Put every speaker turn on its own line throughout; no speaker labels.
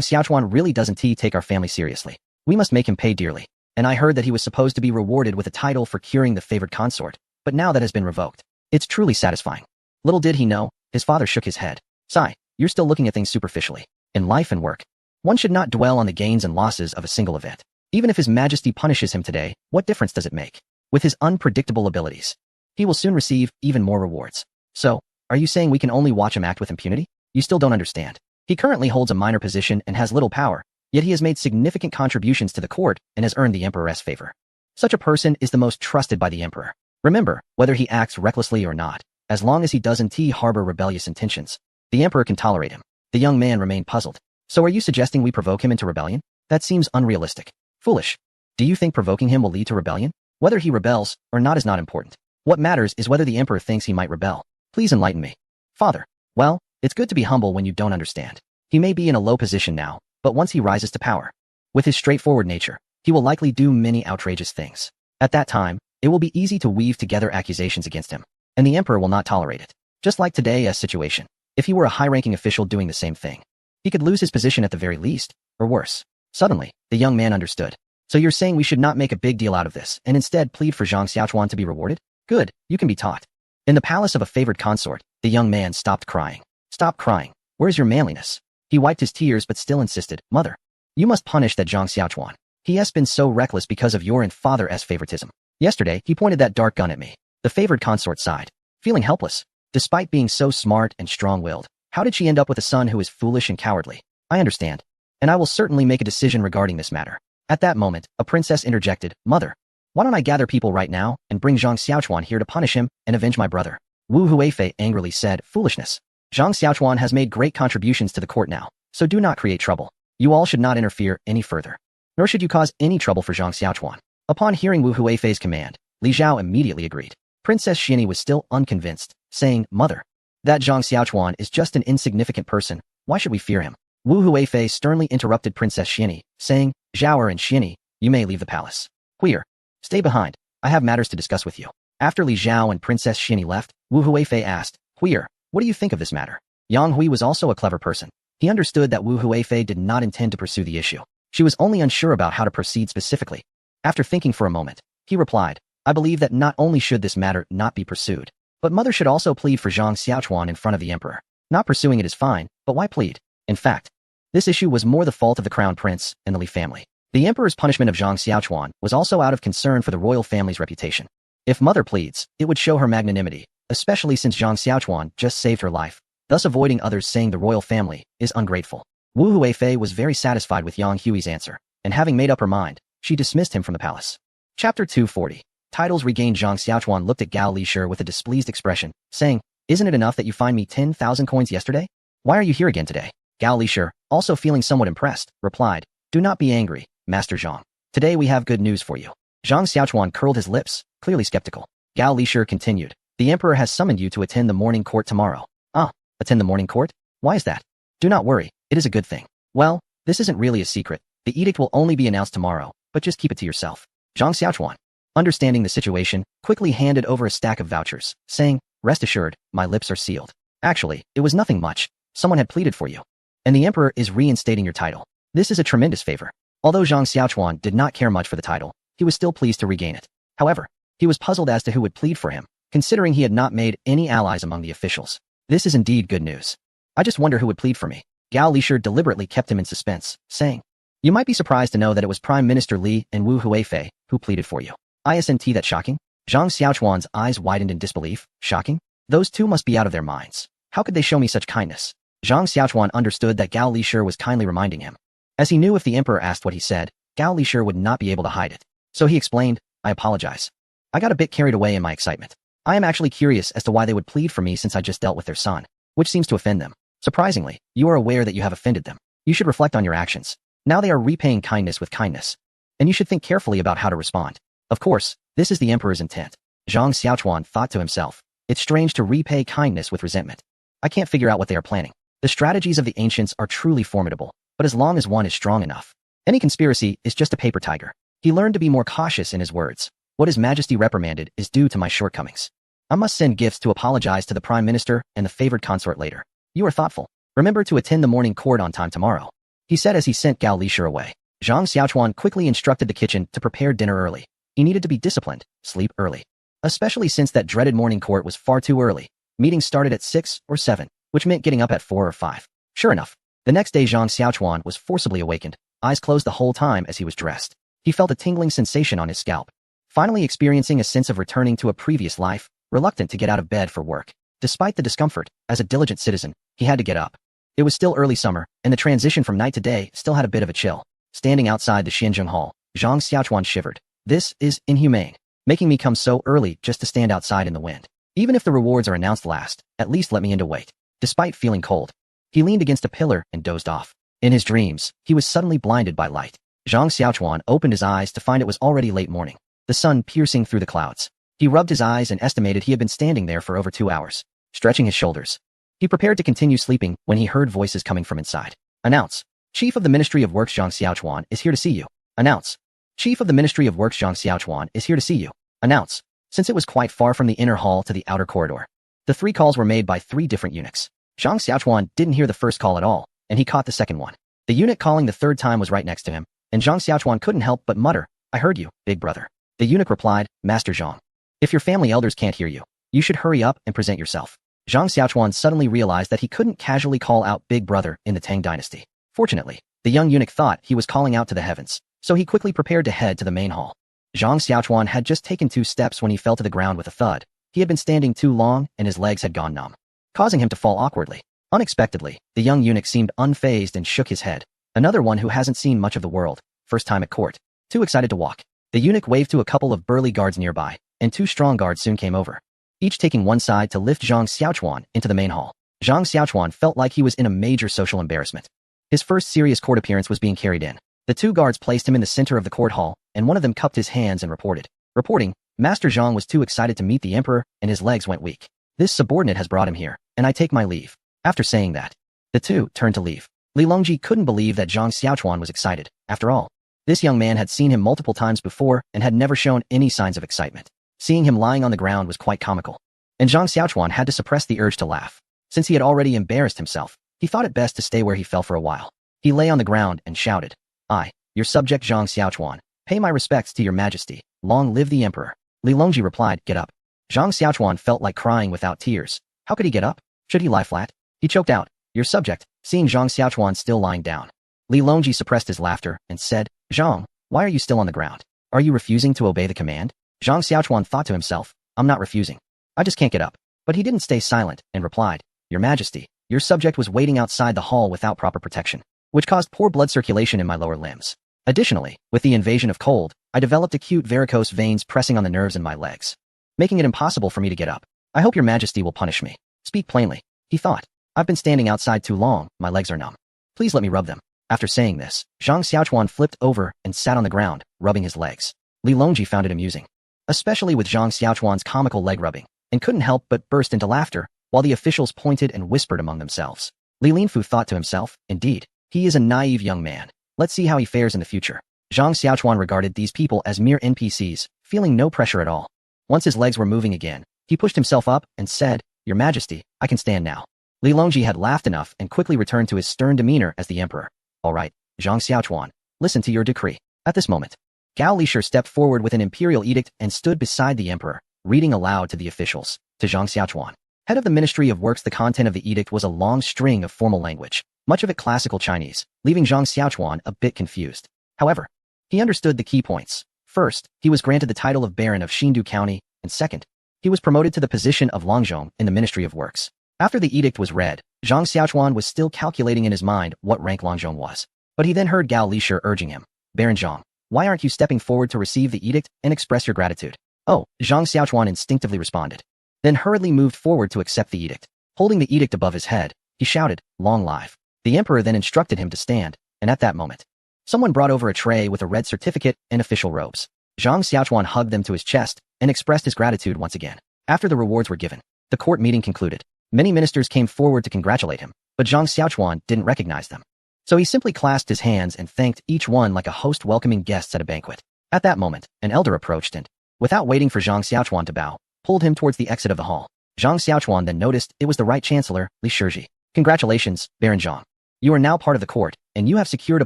Xiaochuan really doesn't take our family seriously. We must make him pay dearly. And I heard that he was supposed to be rewarded with a title for curing the favored consort, but now that has been revoked. It's truly satisfying. Little did he know, his father shook his head. Sigh, you're still looking at things superficially. In life and work, one should not dwell on the gains and losses of a single event. Even if His Majesty punishes him today, what difference does it make? With his unpredictable abilities, he will soon receive even more rewards. So, are you saying we can only watch him act with impunity? You still don't understand. He currently holds a minor position and has little power, yet he has made significant contributions to the court and has earned the Emperor's favor. Such a person is the most trusted by the Emperor. Remember, whether he acts recklessly or not, as long as he doesn't harbor rebellious intentions, the Emperor can tolerate him. The young man remained puzzled. So are you suggesting we provoke him into rebellion? That seems unrealistic. Foolish. Do you think provoking him will lead to rebellion? Whether he rebels or not is not important. What matters is whether the Emperor thinks he might rebel. Please enlighten me. Father. Well, it's good to be humble when you don't understand. He may be in a low position now, but once he rises to power, with his straightforward nature, he will likely do many outrageous things. At that time, it will be easy to weave together accusations against him, and the Emperor will not tolerate it. Just like today's situation, if he were a high-ranking official doing the same thing, he could lose his position at the very least, or worse. Suddenly, the young man understood. So you're saying we should not make a big deal out of this, and instead plead for Zhang Xiaochuan to be rewarded? Good, you can be taught. In the palace of a favored consort, the young man stopped crying. Stop crying. Where's your manliness? He wiped his tears but still insisted, Mother, you must punish that Zhang Xiaochuan. He has been so reckless because of your and father's favoritism. Yesterday, he pointed that dark gun at me. The favored consort sighed, feeling helpless. Despite being so smart and strong-willed, how did she end up with a son who is foolish and cowardly? I understand. And I will certainly make a decision regarding this matter. At that moment, a princess interjected, Mother, why don't I gather people right now and bring Zhang Xiaochuan here to punish him and avenge my brother? Wu Huifei angrily said, Foolishness. Zhang Xiaochuan has made great contributions to the court now, so do not create trouble. You all should not interfere any further. Nor should you cause any trouble for Zhang Xiaochuan. Upon hearing Wu Huifei's command, Li Zhao immediately agreed. Princess Xiani was still unconvinced, saying, Mother, that Zhang Xiaochuan is just an insignificant person. Why should we fear him? Wu Huifei sternly interrupted Princess Xiani, saying, Zhao and Xiani, you may leave the palace. Huir, stay behind. I have matters to discuss with you. After Li Zhao and Princess Xiani left, Wu Huifei asked, Huir, what do you think of this matter? Yang Hui was also a clever person. He understood that Wu Huifei did not intend to pursue the issue. She was only unsure about how to proceed specifically. After thinking for a moment, he replied, I believe that not only should this matter not be pursued, but Mother should also plead for Zhang Xiaochuan in front of the Emperor. Not pursuing it is fine, but why plead? In fact, this issue was more the fault of the Crown Prince and the Li family. The Emperor's punishment of Zhang Xiaochuan was also out of concern for the royal family's reputation. If Mother pleads, it would show her magnanimity, especially since Zhang Xiaochuan just saved her life, thus avoiding others saying the royal family is ungrateful. Wu Huifei was very satisfied with Yang Hui's answer, and having made up her mind, she dismissed him from the palace. Chapter 240. Titles regained. Zhang Xiaochuan looked at Gao Lishir with a displeased expression, saying, Isn't it enough that you fined me 10,000 coins yesterday? Why are you here again today? Gao Lishir, also feeling somewhat impressed, replied, Do not be angry, Master Zhang. Today we have good news for you. Zhang Xiaochuan curled his lips, clearly skeptical. Gao Lishir continued, The Emperor has summoned you to attend the morning court tomorrow. Ah, attend the morning court? Why is that? Do not worry, it is a good thing. Well, this isn't really a secret. The edict will only be announced tomorrow, but just keep it to yourself. Zhang Xiaochuan, understanding the situation, quickly handed over a stack of vouchers, saying, Rest assured, my lips are sealed. Actually, it was nothing much. Someone had pleaded for you. And the Emperor is reinstating your title. This is a tremendous favor. Although Zhang Xiaochuan did not care much for the title, he was still pleased to regain it. However, he was puzzled as to who would plead for him, considering he had not made any allies among the officials. This is indeed good news. I just wonder who would plead for me. Gao Lishir deliberately kept him in suspense, saying, You might be surprised to know that it was Prime Minister Li and Wu Huifei who pleaded for you. Isn't that shocking? Zhang Xiaochuan's eyes widened in disbelief. Shocking? Those two must be out of their minds. How could they show me such kindness? Zhang Xiaochuan understood that Gao Lishir was kindly reminding him, as he knew if the Emperor asked what he said, Gao Lishir would not be able to hide it. So he explained, I apologize. I got a bit carried away in my excitement. I am actually curious as to why they would plead for me since I just dealt with their son, which seems to offend them. Surprisingly, you are aware that you have offended them. You should reflect on your actions. Now they are repaying kindness with kindness. And you should think carefully about how to respond. Of course, this is the Emperor's intent. Zhang Xiaochuan thought to himself, It's strange to repay kindness with resentment. I can't figure out what they are planning. The strategies of the ancients are truly formidable, but as long as one is strong enough, any conspiracy is just a paper tiger. He learned to be more cautious in his words. What His Majesty reprimanded is due to my shortcomings. I must send gifts to apologize to the Prime Minister and the favored consort later. You are thoughtful. Remember to attend the morning court on time tomorrow. he said as he sent Gao Lisher away. Zhang Xiaochuan quickly instructed the kitchen to prepare dinner early. He needed to be disciplined, sleep early. Especially since that dreaded morning court was far too early. Meetings started at 6 or 7, which meant getting up at 4 or 5. Sure enough, the next day Zhang Xiaochuan was forcibly awakened, eyes closed the whole time as he was dressed. He felt a tingling sensation on his scalp, finally experiencing a sense of returning to a previous life, reluctant to get out of bed for work. Despite the discomfort, as a diligent citizen, he had to get up. It was still early summer, and the transition from night to day still had a bit of a chill. Standing outside the Xianzheng Hall, Zhang Xiaochuan shivered. This is inhumane, making me come so early just to stand outside in the wind. Even if the rewards are announced last, at least let me in to wait. Despite feeling cold, he leaned against a pillar and dozed off. In his dreams, he was suddenly blinded by light. Zhang Xiaochuan opened his eyes to find it was already late morning, the sun piercing through the clouds. He rubbed his eyes and estimated he had been standing there for over 2 hours, stretching his shoulders. He prepared to continue sleeping when he heard voices coming from inside. Announce. Chief of the Ministry of Works Zhang Xiaochuan is here to see you. Announce. Chief of the Ministry of Works Zhang Xiaochuan is here to see you. Announce. Since it was quite far from the inner hall to the outer corridor, the 3 calls were made by 3 different eunuchs. Zhang Xiaochuan didn't hear the first call at all, and he caught the second one. The eunuch calling the third time was right next to him, and Zhang Xiaochuan couldn't help but mutter, "I heard you, big brother." The eunuch replied, "Master Zhang, if your family elders can't hear you, you should hurry up and present yourself." Zhang Xiaochuan suddenly realized that he couldn't casually call out big brother in the Tang dynasty. Fortunately, the young eunuch thought he was calling out to the heavens, so he quickly prepared to head to the main hall. Zhang Xiaochuan had just taken 2 steps when he fell to the ground with a thud. He had been standing too long and his legs had gone numb, causing him to fall awkwardly. Unexpectedly, the young eunuch seemed unfazed and shook his head. Another one who hasn't seen much of the world, first time at court, too excited to walk. The eunuch waved to a couple of burly guards nearby, and 2 strong guards soon came over, each taking one side to lift Zhang Xiaochuan into the main hall. Zhang Xiaochuan felt like he was in a major social embarrassment. His first serious court appearance was being carried in. The 2 guards placed him in the center of the court hall, and one of them cupped his hands and reporting, Master Zhang was too excited to meet the emperor, and his legs went weak. This subordinate has brought him here, and I take my leave. After saying that, the 2 turned to leave. Li Longji couldn't believe that Zhang Xiaochuan was excited. After all, this young man had seen him multiple times before and had never shown any signs of excitement. Seeing him lying on the ground was quite comical, and Zhang Xiaochuan had to suppress the urge to laugh. Since he had already embarrassed himself, he thought it best to stay where he fell for a while. He lay on the ground and shouted, "I, your subject Zhang Xiaochuan, pay my respects to your majesty. Long live the emperor." Li Longji replied, "Get up." Zhang Xiaochuan felt like crying without tears. How could he get up? Should he lie flat? He choked out, "Your subject," seeing Zhang Xiaochuan still lying down. Li Longji suppressed his laughter and said, "Zhang, why are you still on the ground? Are you refusing to obey the command?" Zhang Xiaochuan thought to himself, "I'm not refusing. I just can't get up." But he didn't stay silent and replied, "Your majesty, your subject was waiting outside the hall without proper protection, which caused poor blood circulation in my lower limbs. Additionally, with the invasion of cold, I developed acute varicose veins pressing on the nerves in my legs, making it impossible for me to get up. I hope your majesty will punish me. Speak plainly." He thought, "I've been standing outside too long, my legs are numb. Please let me rub them." After saying this, Zhang Xiaochuan flipped over and sat on the ground, rubbing his legs. Li Longji found it amusing, especially with Zhang Xiaochuan's comical leg rubbing, and couldn't help but burst into laughter, while the officials pointed and whispered among themselves. Li Linfu thought to himself, "Indeed, he is a naive young man. Let's see how he fares in the future." Zhang Xiaochuan regarded these people as mere NPCs, feeling no pressure at all. Once his legs were moving again, he pushed himself up and said, "Your majesty, I can stand now." Li Longji had laughed enough and quickly returned to his stern demeanor as the emperor. "All right, Zhang Xiaochuan, listen to your decree." At this moment, Gao Lisher stepped forward with an imperial edict and stood beside the emperor, reading aloud to the officials. To Zhang Xiaochuan, head of the Ministry of Works, the content of the edict was a long string of formal language, much of it classical Chinese, leaving Zhang Xiaochuan a bit confused. However, he understood the key points. First, he was granted the title of Baron of Xindu County, and second, he was promoted to the position of Longzhong in the Ministry of Works. After the edict was read, Zhang Xiaochuan was still calculating in his mind what rank Longzhong was. But he then heard Gao Lisher urging him, "Baron Zhang, why aren't you stepping forward to receive the edict and express your gratitude?" "Oh," Zhang Xiaochuan instinctively responded, then hurriedly moved forward to accept the edict. Holding the edict above his head, he shouted, "Long life." The emperor then instructed him to stand, and at that moment, someone brought over a tray with a red certificate and official robes. Zhang Xiaochuan hugged them to his chest and expressed his gratitude once again. After the rewards were given, the court meeting concluded. Many ministers came forward to congratulate him, but Zhang Xiaochuan didn't recognize them. So he simply clasped his hands and thanked each one like a host welcoming guests at a banquet. At that moment, an elder approached and, without waiting for Zhang Xiaochuan to bow, pulled him towards the exit of the hall. Zhang Xiaochuan then noticed it was the right chancellor, Li Shizhi. "Congratulations, Baron Zhang. You are now part of the court, and you have secured a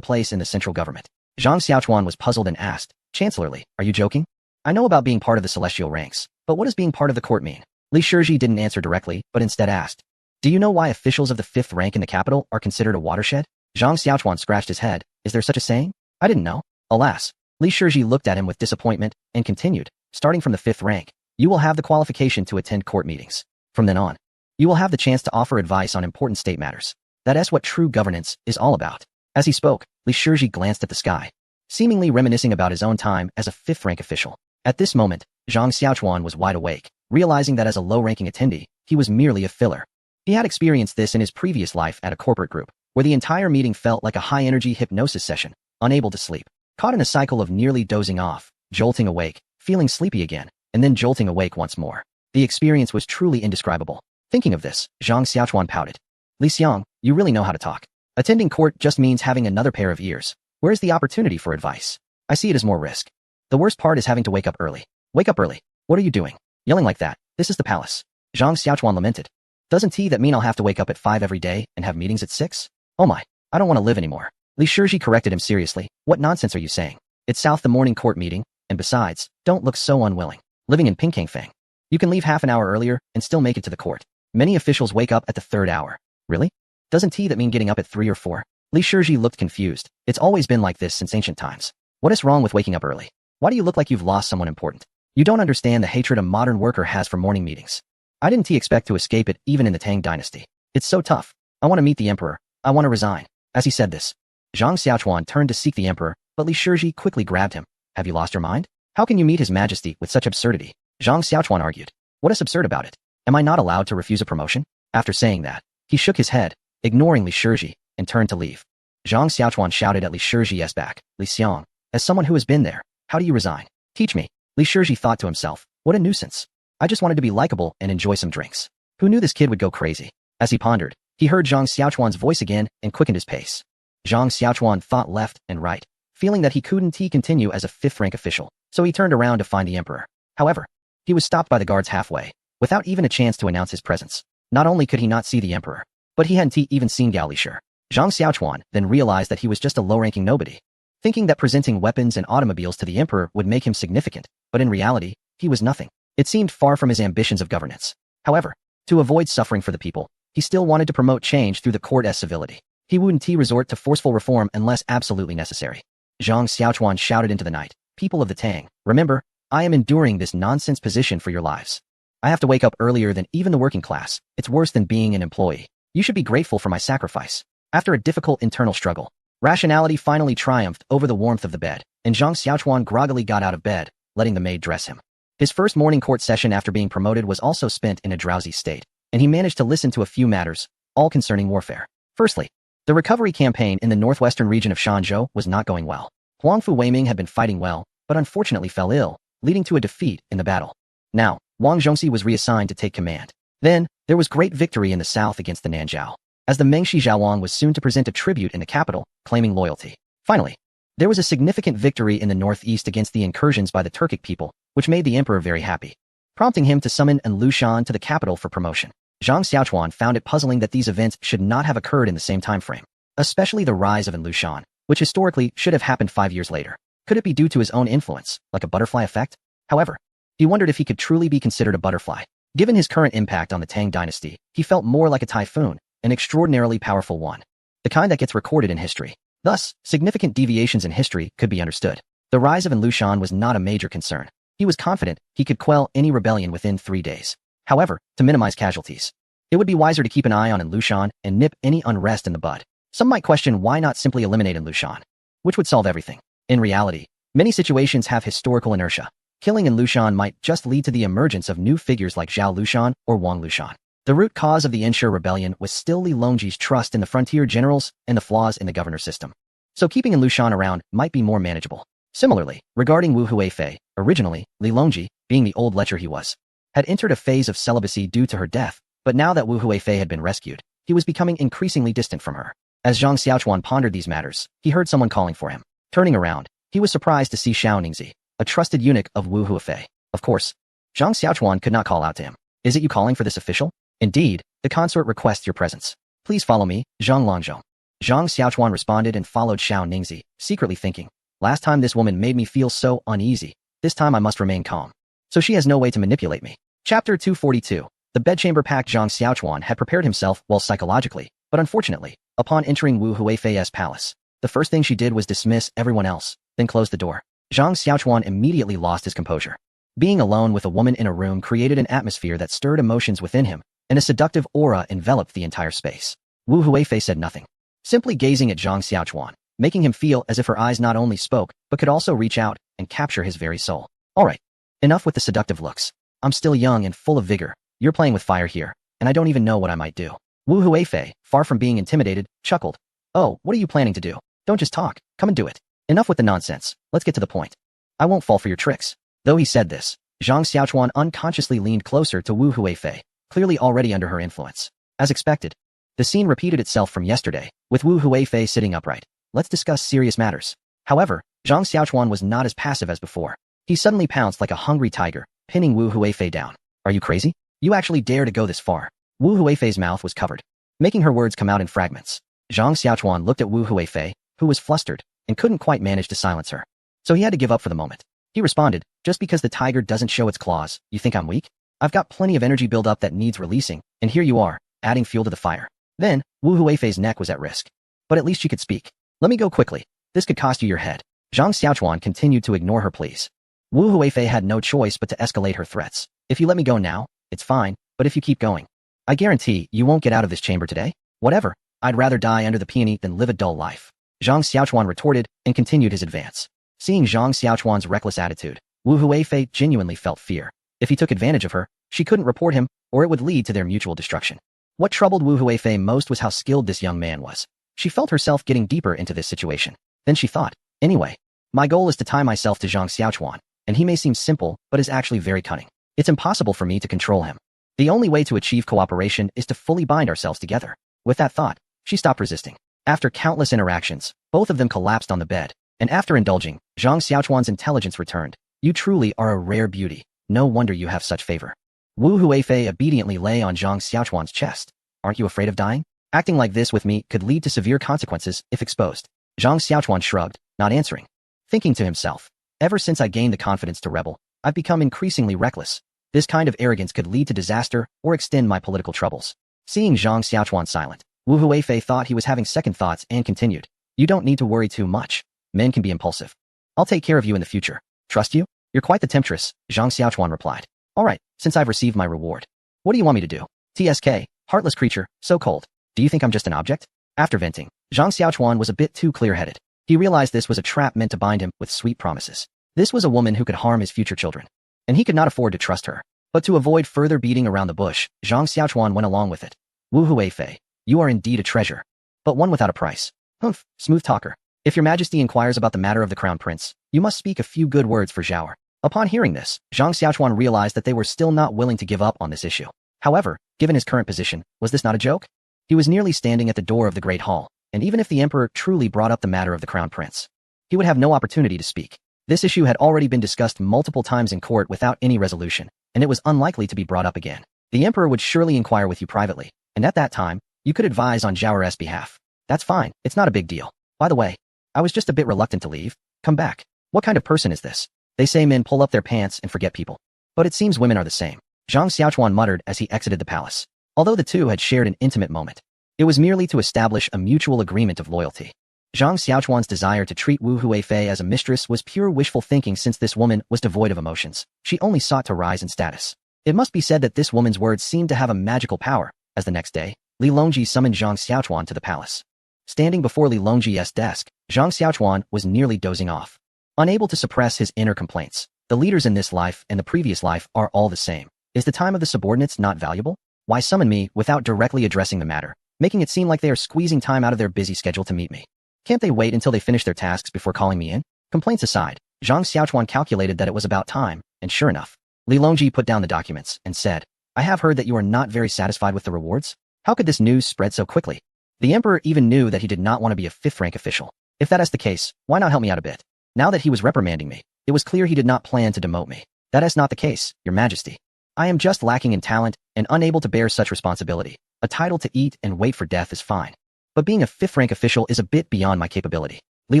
place in the central government. Zhang Xiaochuan was puzzled and asked, Chancellorly, are you joking? I know about being part of the celestial ranks, but what does being part of the court mean? Li Shizhi didn't answer directly, but instead asked, do you know why officials of the 5th rank in the capital are considered a watershed? Zhang Xiaochuan scratched his head. Is there such a saying? I didn't know. Alas. Li Shizhi looked at him with disappointment and continued, starting from the 5th rank, you will have the qualification to attend court meetings. From then on, you will have the chance to offer advice on important state matters. That's what true governance is all about. As he spoke, Li Shizhi glanced at the sky, seemingly reminiscing about his own time as a 5th rank official. At this moment, Zhang Xiaochuan was wide awake, realizing that as a low-ranking attendee, he was merely a filler. He had experienced this in his previous life at a corporate group, where the entire meeting felt like a high-energy hypnosis session, unable to sleep, caught in a cycle of nearly dozing off, jolting awake, feeling sleepy again, and then jolting awake once more. The experience was truly indescribable. Thinking of this, Zhang Xiaochuan pouted. Li Xiang, you really know how to talk. Attending court just means having another pair of ears. Where's the opportunity for advice? I see it as more risk. The worst part is having to wake up early. Wake up early. What are you doing? Yelling like that. This is the palace. Zhang Xiaochuan lamented. Doesn't that mean I'll have to wake up at 5 every day and have meetings at 6? Oh my, I don't want to live anymore. Li Shizhi corrected him seriously. What nonsense are you saying? It's South the morning court meeting, and besides, don't look so unwilling. Living in Pinkangfang. You can leave half an hour earlier and still make it to the court. Many officials wake up at the 3rd hour. Really? Doesn't that mean getting up at 3 or 4? Li Shizhi looked confused. It's always been like this since ancient times. What is wrong with waking up early? Why do you look like you've lost someone important? You don't understand the hatred a modern worker has for morning meetings. I didn't expect to escape it even in the Tang dynasty. It's so tough. I want to meet the emperor. I want to resign. As he said this, Zhang Xiaochuan turned to seek the emperor, but Li Shizhi quickly grabbed him. Have you lost your mind? How can you meet his majesty with such absurdity? Zhang Xiaochuan argued. What is absurd about it? Am I not allowed to refuse a promotion? After saying that, he shook his head, ignoring Li Shizhi, and turned to leave. Zhang Xiaochuan shouted at Li Shizhi's back. Li Xiang, as someone who has been there, how do you resign? Teach me. Li Shizhi thought to himself. What a nuisance. I just wanted to be likable and enjoy some drinks. Who knew this kid would go crazy? As he pondered, he heard Zhang Xiaochuan's voice again and quickened his pace. Zhang Xiaochuan thought left and right, feeling that he couldn't continue as a 5th rank official, so he turned around to find the emperor. However, he was stopped by the guards halfway, without even a chance to announce his presence. Not only could he not see the emperor, but he hadn't even seen Gao Lishir. Zhang Xiaochuan then realized that he was just a low-ranking nobody, thinking that presenting weapons and automobiles to the emperor would make him significant, but in reality, he was nothing. It seemed far from his ambitions of governance. However, to avoid suffering for the people, he still wanted to promote change through the court's civility. He wouldn't resort to forceful reform unless absolutely necessary. Zhang Xiaochuan shouted into the night, People of the Tang, remember, I am enduring this nonsense position for your lives. I have to wake up earlier than even the working class. It's worse than being an employee. You should be grateful for my sacrifice. After a difficult internal struggle, rationality finally triumphed over the warmth of the bed, and Zhang Xiaochuan groggily got out of bed, letting the maid dress him. His first morning court session after being promoted was also spent in a drowsy state, and he managed to listen to a few matters, all concerning warfare. Firstly, the recovery campaign in the northwestern region of Shanzhou was not going well. Huangfu Weiming had been fighting well, but unfortunately fell ill, leading to a defeat in the battle. Now, Wang Zhongxi was reassigned to take command. Then, there was great victory in the south against the Nanzhao, as the Mengshi Zhaowang was soon to present a tribute in the capital, claiming loyalty. Finally, there was a significant victory in the northeast against the incursions by the Turkic people, which made the emperor very happy, prompting him to summon An Lushan to the capital for promotion. Zhang Xiaochuan found it puzzling that these events should not have occurred in the same time frame, especially the rise of An Lushan, which historically should have happened 5 years later. Could it be due to his own influence, like a butterfly effect? However, he wondered if he could truly be considered a butterfly. Given his current impact on the Tang dynasty, he felt more like a typhoon, an extraordinarily powerful one, the kind that gets recorded in history. Thus, significant deviations in history could be understood. The rise of An Lushan was not a major concern. He was confident he could quell any rebellion within 3 days. However, to minimize casualties, it would be wiser to keep an eye on An Lushan and nip any unrest in the bud. Some might question why not simply eliminate An Lushan, which would solve everything. In reality, many situations have historical inertia. Killing An Lushan might just lead to the emergence of new figures like Zhao Lushan or Wang Lushan. The root cause of the Ensure rebellion was still Li Longji's trust in the frontier generals and the flaws in the governor system. So keeping An Lushan around might be more manageable. Similarly, regarding Wu Huifei, originally, Li Longji, being the old lecher he was, had entered a phase of celibacy due to her death, but now that Wu Huifei had been rescued, he was becoming increasingly distant from her. As Zhang Xiaochuan pondered these matters, he heard someone calling for him. Turning around, he was surprised to see Xiao Ningzi, a trusted eunuch of Wu Huifei. Of course, Zhang Xiaochuan could not call out to him. Is it you calling for this official? Indeed, the consort requests your presence. Please follow me, Zhang Longzhou. Zhang Xiaochuan responded and followed Xiao Ningzi, secretly thinking, last time this woman made me feel so uneasy, this time I must remain calm. So she has no way to manipulate me. Chapter 242. The bedchamber packed Zhang Xiaochuan had prepared himself well psychologically, but unfortunately, upon entering Wu Huifei's palace, the first thing she did was dismiss everyone else, then close the door. Zhang Xiaochuan immediately lost his composure. Being alone with a woman in a room created an atmosphere that stirred emotions within him, and a seductive aura enveloped the entire space. Wu Huifei said nothing, simply gazing at Zhang Xiaochuan, making him feel as if her eyes not only spoke, but could also reach out and capture his very soul. All right, enough with the seductive looks. I'm still young and full of vigor. You're playing with fire here, and I don't even know what I might do. Wu Huifei, far from being intimidated, chuckled. Oh, what are you planning to do? Don't just talk, come and do it. Enough with the nonsense, let's get to the point. I won't fall for your tricks. Though he said this, Zhang Xiaochuan unconsciously leaned closer to Wu Huifei, clearly already under her influence. As expected, the scene repeated itself from yesterday, with Wu Huifei sitting upright. Let's discuss serious matters. However, Zhang Xiaochuan was not as passive as before. He suddenly pounced like a hungry tiger, pinning Wu Huifei down. Are you crazy? You actually dare to go this far? Wu Huifei's mouth was covered, making her words come out in fragments. Zhang Xiaochuan looked at Wu Huifei, who was flustered, and couldn't quite manage to silence her. So he had to give up for the moment. He responded, just because the tiger doesn't show its claws, you think I'm weak? I've got plenty of energy buildup that needs releasing, and here you are, adding fuel to the fire. Then, Wu Huifei's neck was at risk. But at least she could speak. Let me go quickly. This could cost you your head. Zhang Xiaochuan continued to ignore her pleas. Wu Huifei had no choice but to escalate her threats. If you let me go now, it's fine, but if you keep going, I guarantee you won't get out of this chamber today. Whatever, I'd rather die under the peony than live a dull life. Zhang Xiaochuan retorted and continued his advance. Seeing Zhang Xiaochuan's reckless attitude, Wu Huifei genuinely felt fear. If he took advantage of her, she couldn't report him, or it would lead to their mutual destruction. What troubled Wu Huifei most was how skilled this young man was. She felt herself getting deeper into this situation. Then she thought, anyway, my goal is to tie myself to Zhang Xiaochuan, and he may seem simple, but is actually very cunning. It's impossible for me to control him. The only way to achieve cooperation is to fully bind ourselves together. With that thought, she stopped resisting. After countless interactions, both of them collapsed on the bed, and after indulging, Zhang Xiaochuan's intelligence returned. You truly are a rare beauty. No wonder you have such favor. Wu Huifei obediently lay on Zhang Xiaochuan's chest. Aren't you afraid of dying? Acting like this with me could lead to severe consequences if exposed. Zhang Xiaochuan shrugged, not answering. Thinking to himself, ever since I gained the confidence to rebel, I've become increasingly reckless. This kind of arrogance could lead to disaster or extend my political troubles. Seeing Zhang Xiaochuan silent, Wu Huifei thought he was having second thoughts and continued. You don't need to worry too much. Men can be impulsive. I'll take care of you in the future. Trust you? You're quite the temptress, Zhang Xiaochuan replied. All right, since I've received my reward. What do you want me to do? TSK, heartless creature, so cold. Do you think I'm just an object? After venting, Zhang Xiaochuan was a bit too clear-headed. He realized this was a trap meant to bind him with sweet promises. This was a woman who could harm his future children, and he could not afford to trust her. But to avoid further beating around the bush, Zhang Xiaochuan went along with it. Wu Huifei, you are indeed a treasure, but one without a price. Humph, smooth talker. If your majesty inquires about the matter of the crown prince, you must speak a few good words for Zhao. Upon hearing this, Zhang Xiaochuan realized that they were still not willing to give up on this issue. However, given his current position, was this not a joke? He was nearly standing at the door of the Great Hall, and even if the emperor truly brought up the matter of the crown prince, he would have no opportunity to speak. This issue had already been discussed multiple times in court without any resolution, and it was unlikely to be brought up again. The emperor would surely inquire with you privately, and at that time, you could advise on Zhao's behalf. That's fine, it's not a big deal. By the way, I was just a bit reluctant to leave. Come back. What kind of person is this? They say men pull up their pants and forget people. But it seems women are the same. Zhang Xiaochuan muttered as he exited the palace. Although the two had shared an intimate moment, it was merely to establish a mutual agreement of loyalty. Zhang Xiaochuan's desire to treat Wu Huifei as a mistress was pure wishful thinking since this woman was devoid of emotions. She only sought to rise in status. It must be said that this woman's words seemed to have a magical power, as the next day, Li Longji summoned Zhang Xiaochuan to the palace. Standing before Li Longji's desk, Zhang Xiaochuan was nearly dozing off. Unable to suppress his inner complaints, the leaders in this life and the previous life are all the same. Is the time of the subordinates not valuable? Why summon me without directly addressing the matter, making it seem like they are squeezing time out of their busy schedule to meet me? Can't they wait until they finish their tasks before calling me in? Complaints aside, Zhang Xiaochuan calculated that it was about time, and sure enough, Li Longji put down the documents and said, I have heard that you are not very satisfied with the rewards. How could this news spread so quickly? The emperor even knew that he did not want to be a fifth-rank official. If that is the case, why not help me out a bit? Now that he was reprimanding me, it was clear he did not plan to demote me. That is not the case, your majesty. I am just lacking in talent and unable to bear such responsibility. A title to eat and wait for death is fine. but being a 5th-rank official is a bit beyond my capability. Li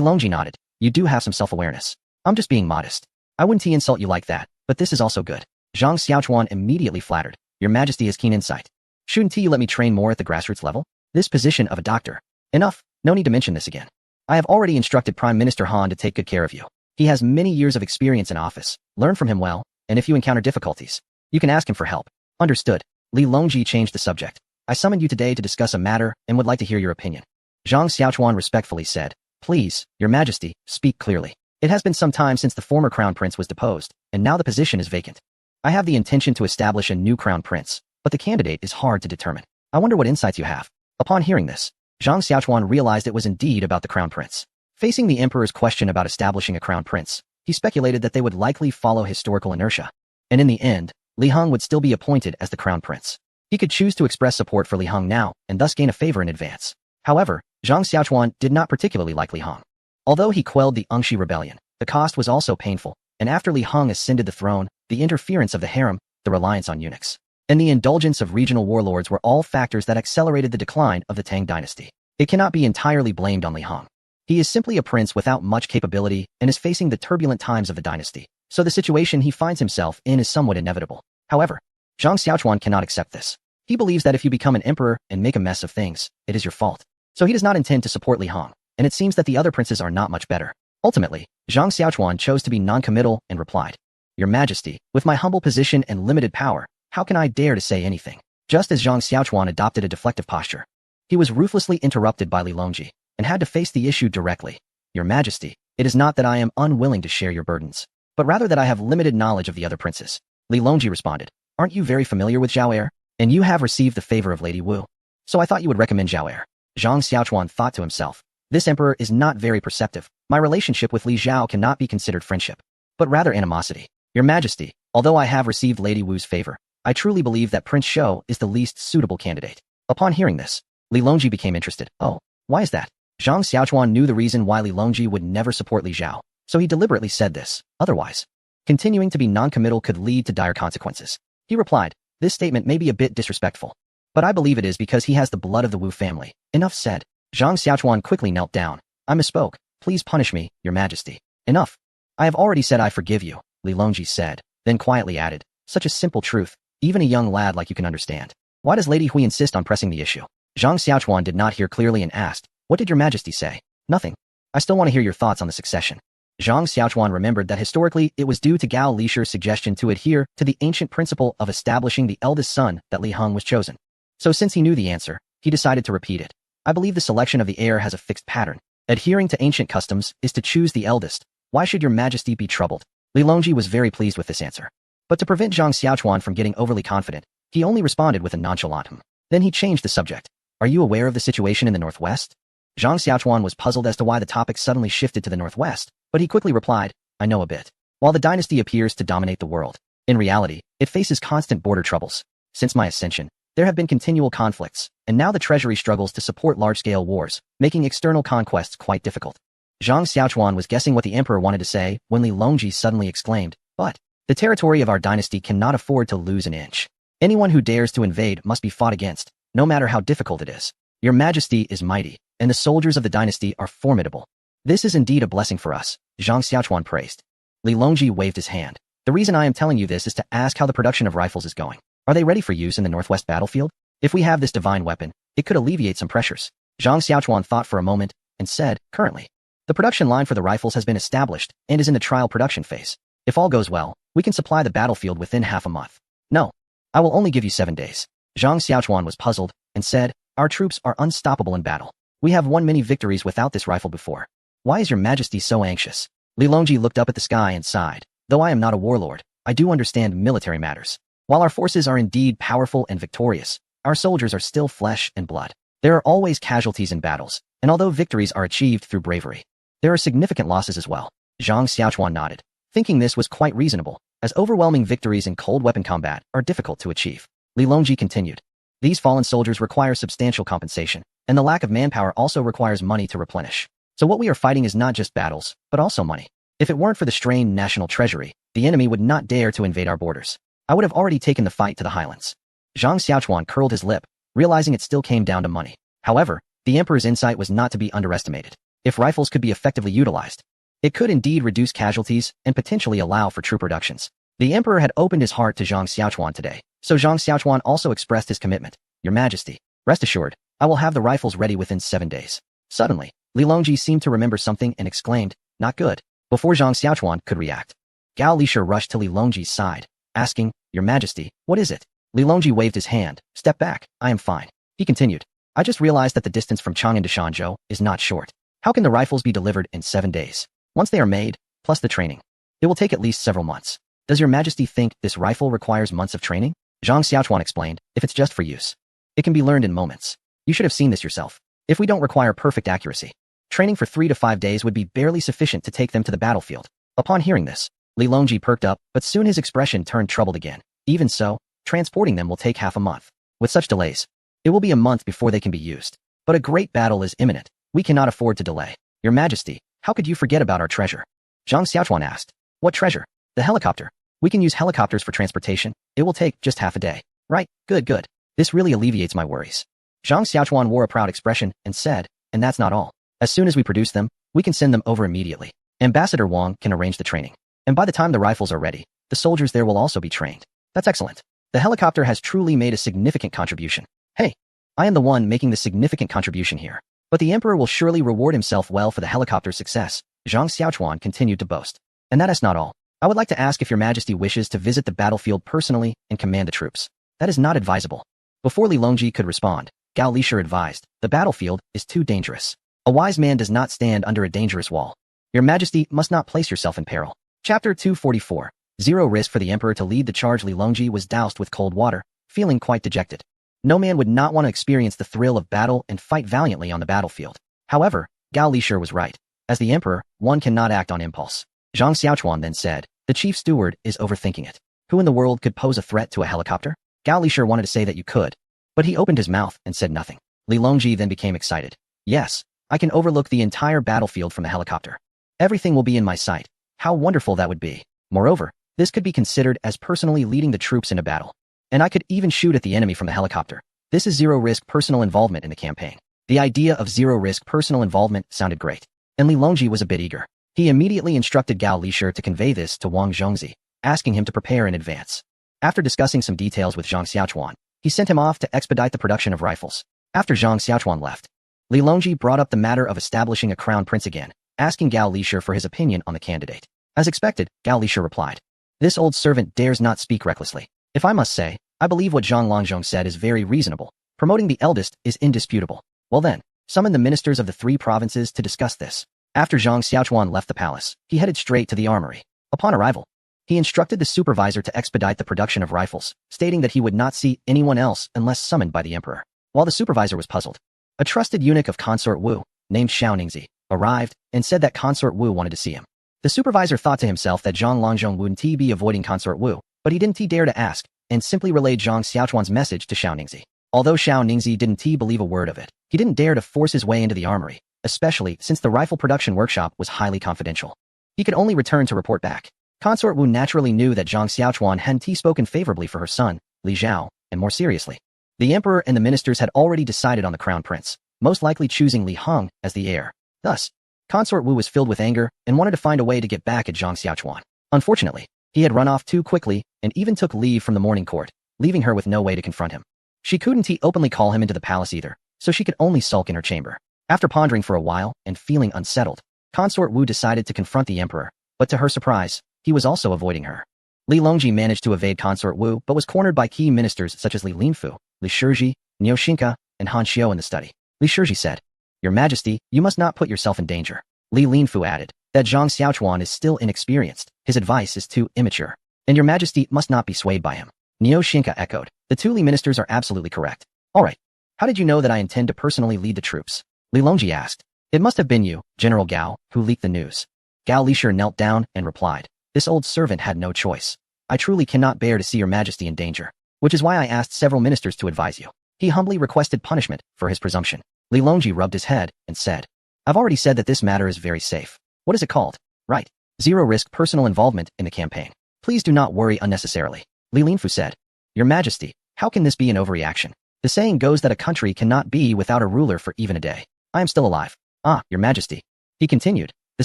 Longji nodded. You do have some self-awareness. I'm just being modest. I wouldn't insult you like that, but this is also good. Zhang Xiaochuan immediately flattered. Your Majesty has keen insight. Shouldn't you let me train more at the grassroots level? This position of a doctor. Enough, no need to mention this again. I have already instructed Prime Minister Han to take good care of you. He has many years of experience in office. Learn from him well, and if you encounter difficulties, you can ask him for help. Understood. Li Longji changed the subject. I summoned you today to discuss a matter and would like to hear your opinion. Zhang Xiaochuan respectfully said, Please, Your Majesty, speak clearly. It has been some time since the former crown prince was deposed, and now the position is vacant. I have the intention to establish a new crown prince, but the candidate is hard to determine. I wonder what insights you have. Upon hearing this, Zhang Xiaochuan realized it was indeed about the crown prince. Facing the emperor's question about establishing a crown prince, he speculated that they would likely follow historical inertia. And in the end, Li Heng would still be appointed as the crown prince. He could choose to express support for Li Heng now, and thus gain a favor in advance. However, Zhang Xiaochuan did not particularly like Li Heng. Although he quelled the Ungshi rebellion, the cost was also painful, and after Li Heng ascended the throne, the interference of the harem, the reliance on eunuchs, and the indulgence of regional warlords were all factors that accelerated the decline of the Tang dynasty. It cannot be entirely blamed on Li Heng. He is simply a prince without much capability and is facing the turbulent times of the dynasty, so the situation he finds himself in is somewhat inevitable. However, Zhang Xiaochuan cannot accept this. He believes that if you become an emperor and make a mess of things, it is your fault. So he does not intend to support Li Heng, and it seems that the other princes are not much better. Ultimately, Zhang Xiaochuan chose to be non-committal and replied, Your Majesty, with my humble position and limited power, how can I dare to say anything? Just as Zhang Xiaochuan adopted a deflective posture, he was ruthlessly interrupted by Li Longji, and had to face the issue directly. Your Majesty, it is not that I am unwilling to share your burdens, but rather that I have limited knowledge of the other princes. Li Longji responded, Aren't you very familiar with Zhao Er? And you have received the favor of Lady Wu. So I thought you would recommend Zhao Er. Zhang Xiaochuan thought to himself, This emperor is not very perceptive. My relationship with Li Zhao cannot be considered friendship, but rather animosity. Your Majesty, although I have received Lady Wu's favor, I truly believe that Prince Shou is the least suitable candidate. Upon hearing this, Li Longji became interested. Oh, why is that? Zhang Xiaochuan knew the reason why Li Longji would never support Li Zhao, so he deliberately said this. Otherwise, continuing to be non-committal could lead to dire consequences. He replied, This statement may be a bit disrespectful, but I believe it is because he has the blood of the Wu family. Enough said. Zhang Xiaochuan quickly knelt down. I misspoke. Please punish me, Your Majesty. Enough. I have already said I forgive you, Li Longji said, then quietly added, Such a simple truth, even a young lad like you can understand. Why does Lady Hui insist on pressing the issue? Zhang Xiaochuan did not hear clearly and asked, What did Your Majesty say? Nothing. I still want to hear your thoughts on the succession. Zhang Xiaochuan remembered that historically it was due to Gao Lishi's suggestion to adhere to the ancient principle of establishing the eldest son that Li Heng was chosen. So since he knew the answer, he decided to repeat it. I believe the selection of the heir has a fixed pattern. Adhering to ancient customs is to choose the eldest. Why should Your Majesty be troubled? Li Longji was very pleased with this answer. But to prevent Zhang Xiaochuan from getting overly confident, he only responded with a nonchalant Then he changed the subject. Are you aware of the situation in the northwest? Zhang Xiaochuan was puzzled as to why the topic suddenly shifted to the northwest, but he quickly replied, I know a bit. While the dynasty appears to dominate the world, in reality, it faces constant border troubles. Since my ascension, there have been continual conflicts, and now the treasury struggles to support large-scale wars, making external conquests quite difficult. Zhang Xiaochuan was guessing what the emperor wanted to say when Li Longji suddenly exclaimed, But the territory of our dynasty cannot afford to lose an inch. Anyone who dares to invade must be fought against, no matter how difficult it is. Your Majesty is mighty, and the soldiers of the dynasty are formidable. This is indeed a blessing for us, Zhang Xiaochuan praised. Li Longji waved his hand. The reason I am telling you this is to ask how the production of rifles is going. Are they ready for use in the northwest battlefield? If we have this divine weapon, it could alleviate some pressures. Zhang Xiaochuan thought for a moment and said, Currently, the production line for the rifles has been established and is in the trial production phase. If all goes well, we can supply the battlefield within half a month. No, I will only give you 7 days. Zhang Xiaochuan was puzzled and said, Our troops are unstoppable in battle. We have won many victories without this rifle before. Why is Your Majesty so anxious? Li Longji looked up at the sky and sighed. Though I am not a warlord, I do understand military matters. While our forces are indeed powerful and victorious, our soldiers are still flesh and blood. There are always casualties in battles, and although victories are achieved through bravery, there are significant losses as well. Zhang Xiaochuan nodded, thinking this was quite reasonable, as overwhelming victories in cold weapon combat are difficult to achieve. Li Longji continued, These fallen soldiers require substantial compensation, and the lack of manpower also requires money to replenish. So what we are fighting is not just battles, but also money. If it weren't for the strained national treasury, the enemy would not dare to invade our borders. I would have already taken the fight to the highlands. Zhang Xiaochuan curled his lip, realizing it still came down to money. However, The emperor's insight was not to be underestimated. If rifles could be effectively utilized, it could indeed reduce casualties and potentially allow for troop reductions. The emperor had opened his heart to Zhang Xiaochuan today, so Zhang Xiaochuan also expressed his commitment. Your Majesty, rest assured, I will have the rifles ready within 7 days. Suddenly, Li Longji seemed to remember something and exclaimed, not good. Before Zhang Xiaochuan could react, Gao Lisher rushed to Li Longji's side, asking, Your Majesty, what is it? Li Longji waved his hand. Step back, I am fine. He continued, I just realized that the distance from Chang'an to Shanzhou is not short. How can the rifles be delivered in 7 days? Once they are made, plus the training, it will take at least several months. Does Your Majesty think this rifle requires months of training? Zhang Xiaochuan explained, if it's just for use, it can be learned in moments. You should have seen this yourself. If we don't require perfect accuracy, training for 3 to 5 days would be barely sufficient to take them to the battlefield. Upon hearing this, Li Longji perked up, but soon his expression turned troubled again. Even so, transporting them will take half a month. With such delays, it will be a month before they can be used. But a great battle is imminent. We cannot afford to delay. Your Majesty, how could you forget about our treasure? Zhang Xiaochuan asked. What treasure? The helicopter. We can use helicopters for transportation. It will take just half a day. Right, good. This really alleviates my worries. Zhang Xiaochuan wore a proud expression and said, and that's not all. As soon as we produce them, we can send them over immediately. Ambassador Wang can arrange the training. And by the time the rifles are ready, the soldiers there will also be trained. That's excellent. The helicopter has truly made a significant contribution. Hey, I am the one making the significant contribution here. But the emperor will surely reward himself well for the helicopter's success, Zhang Xiaochuan continued to boast. And that is not all. I would like to ask if Your Majesty wishes to visit the battlefield personally and command the troops. That is not advisable. Before Li Longji could respond, Gao Lisher advised, the battlefield is too dangerous. A wise man does not stand under a dangerous wall. Your Majesty must not place yourself in peril. Chapter 244. Zero risk for the emperor to lead the charge. Li Longji was doused with cold water, feeling quite dejected. No man would not want to experience the thrill of battle and fight valiantly on the battlefield. However, Gao Lisher was right. As the emperor, one cannot act on impulse. Zhang Xiaochuan then said, the chief steward is overthinking it. Who in the world could pose a threat to a helicopter? Gao Lisher wanted to say that you could, but he opened his mouth and said nothing. Li Longji then became excited. Yes, I can overlook the entire battlefield from the helicopter. Everything will be in my sight. How wonderful that would be. Moreover, this could be considered as personally leading the troops in a battle. And I could even shoot at the enemy from the helicopter. This is zero-risk personal involvement in the campaign. The idea of zero-risk personal involvement sounded great. And Li Longji was a bit eager. He immediately instructed Gao Lisher to convey this to Wang Zhongzi, asking him to prepare in advance. After discussing some details with Zhang Xiaochuan, he sent him off to expedite the production of rifles. After Zhang Xiaochuan left, Li Longji brought up the matter of establishing a crown prince again, asking Gao Lisher for his opinion on the candidate. As expected, Gao Lisher replied, this old servant dares not speak recklessly. If I must say, I believe what Zhang Longzhong said is very reasonable. Promoting the eldest is indisputable. Well then, summon the ministers of the 3 provinces to discuss this. After Zhang Xiaochuan left the palace, he headed straight to the armory. Upon arrival, he instructed the supervisor to expedite the production of rifles, stating that he would not see anyone else unless summoned by the emperor. While the supervisor was puzzled, a trusted eunuch of Consort Wu, named Xiao Ningzi, arrived and said that Consort Wu wanted to see him. The supervisor thought to himself that Zhang Longzhong wouldn't be avoiding Consort Wu, but he didn't dare to ask, and simply relayed Zhang Xiaochuan's message to Xiao Ningzi. Although Xiao Ningzi didn't believe a word of it, he didn't dare to force his way into the armory, especially since the rifle production workshop was highly confidential. He could only return to report back. Consort Wu naturally knew that Zhang Xiaochuan hadn't spoken favorably for her son, Li Zhao, and more seriously, the emperor and the ministers had already decided on the crown prince, most likely choosing Li Heng as the heir. Thus, Consort Wu was filled with anger and wanted to find a way to get back at Zhang Xiaochuan. Unfortunately, he had run off too quickly and even took leave from the morning court, leaving her with no way to confront him. She couldn't openly call him into the palace either, so she could only sulk in her chamber. After pondering for a while and feeling unsettled, Consort Wu decided to confront the emperor, but to her surprise, he was also avoiding her. Li Longji managed to evade Consort Wu but was cornered by key ministers such as Li Linfu, Li Shizhi, Niu Xinka, and Han Xiu in the study. Li Shizhi said, Your Majesty, you must not put yourself in danger. Li Linfu added that Zhang Xiaochuan is still inexperienced, his advice is too immature, and Your Majesty must not be swayed by him. Niu Xinka echoed, the 2 Li ministers are absolutely correct. Alright, how did you know that I intend to personally lead the troops? Li Longji asked. It must have been you, General Gao, who leaked the news. Gao Lisher knelt down and replied, this old servant had no choice. I truly cannot bear to see Your Majesty in danger, which is why I asked several ministers to advise you. He humbly requested punishment for his presumption. Li Longji rubbed his head and said, I've already said that this matter is very safe. What is it called? Right. Zero risk personal involvement in the campaign. Please do not worry unnecessarily. Li Linfu said, Your Majesty, how can this be an overreaction? The saying goes that a country cannot be without a ruler for even a day. I am still alive. Ah, your majesty. He continued. The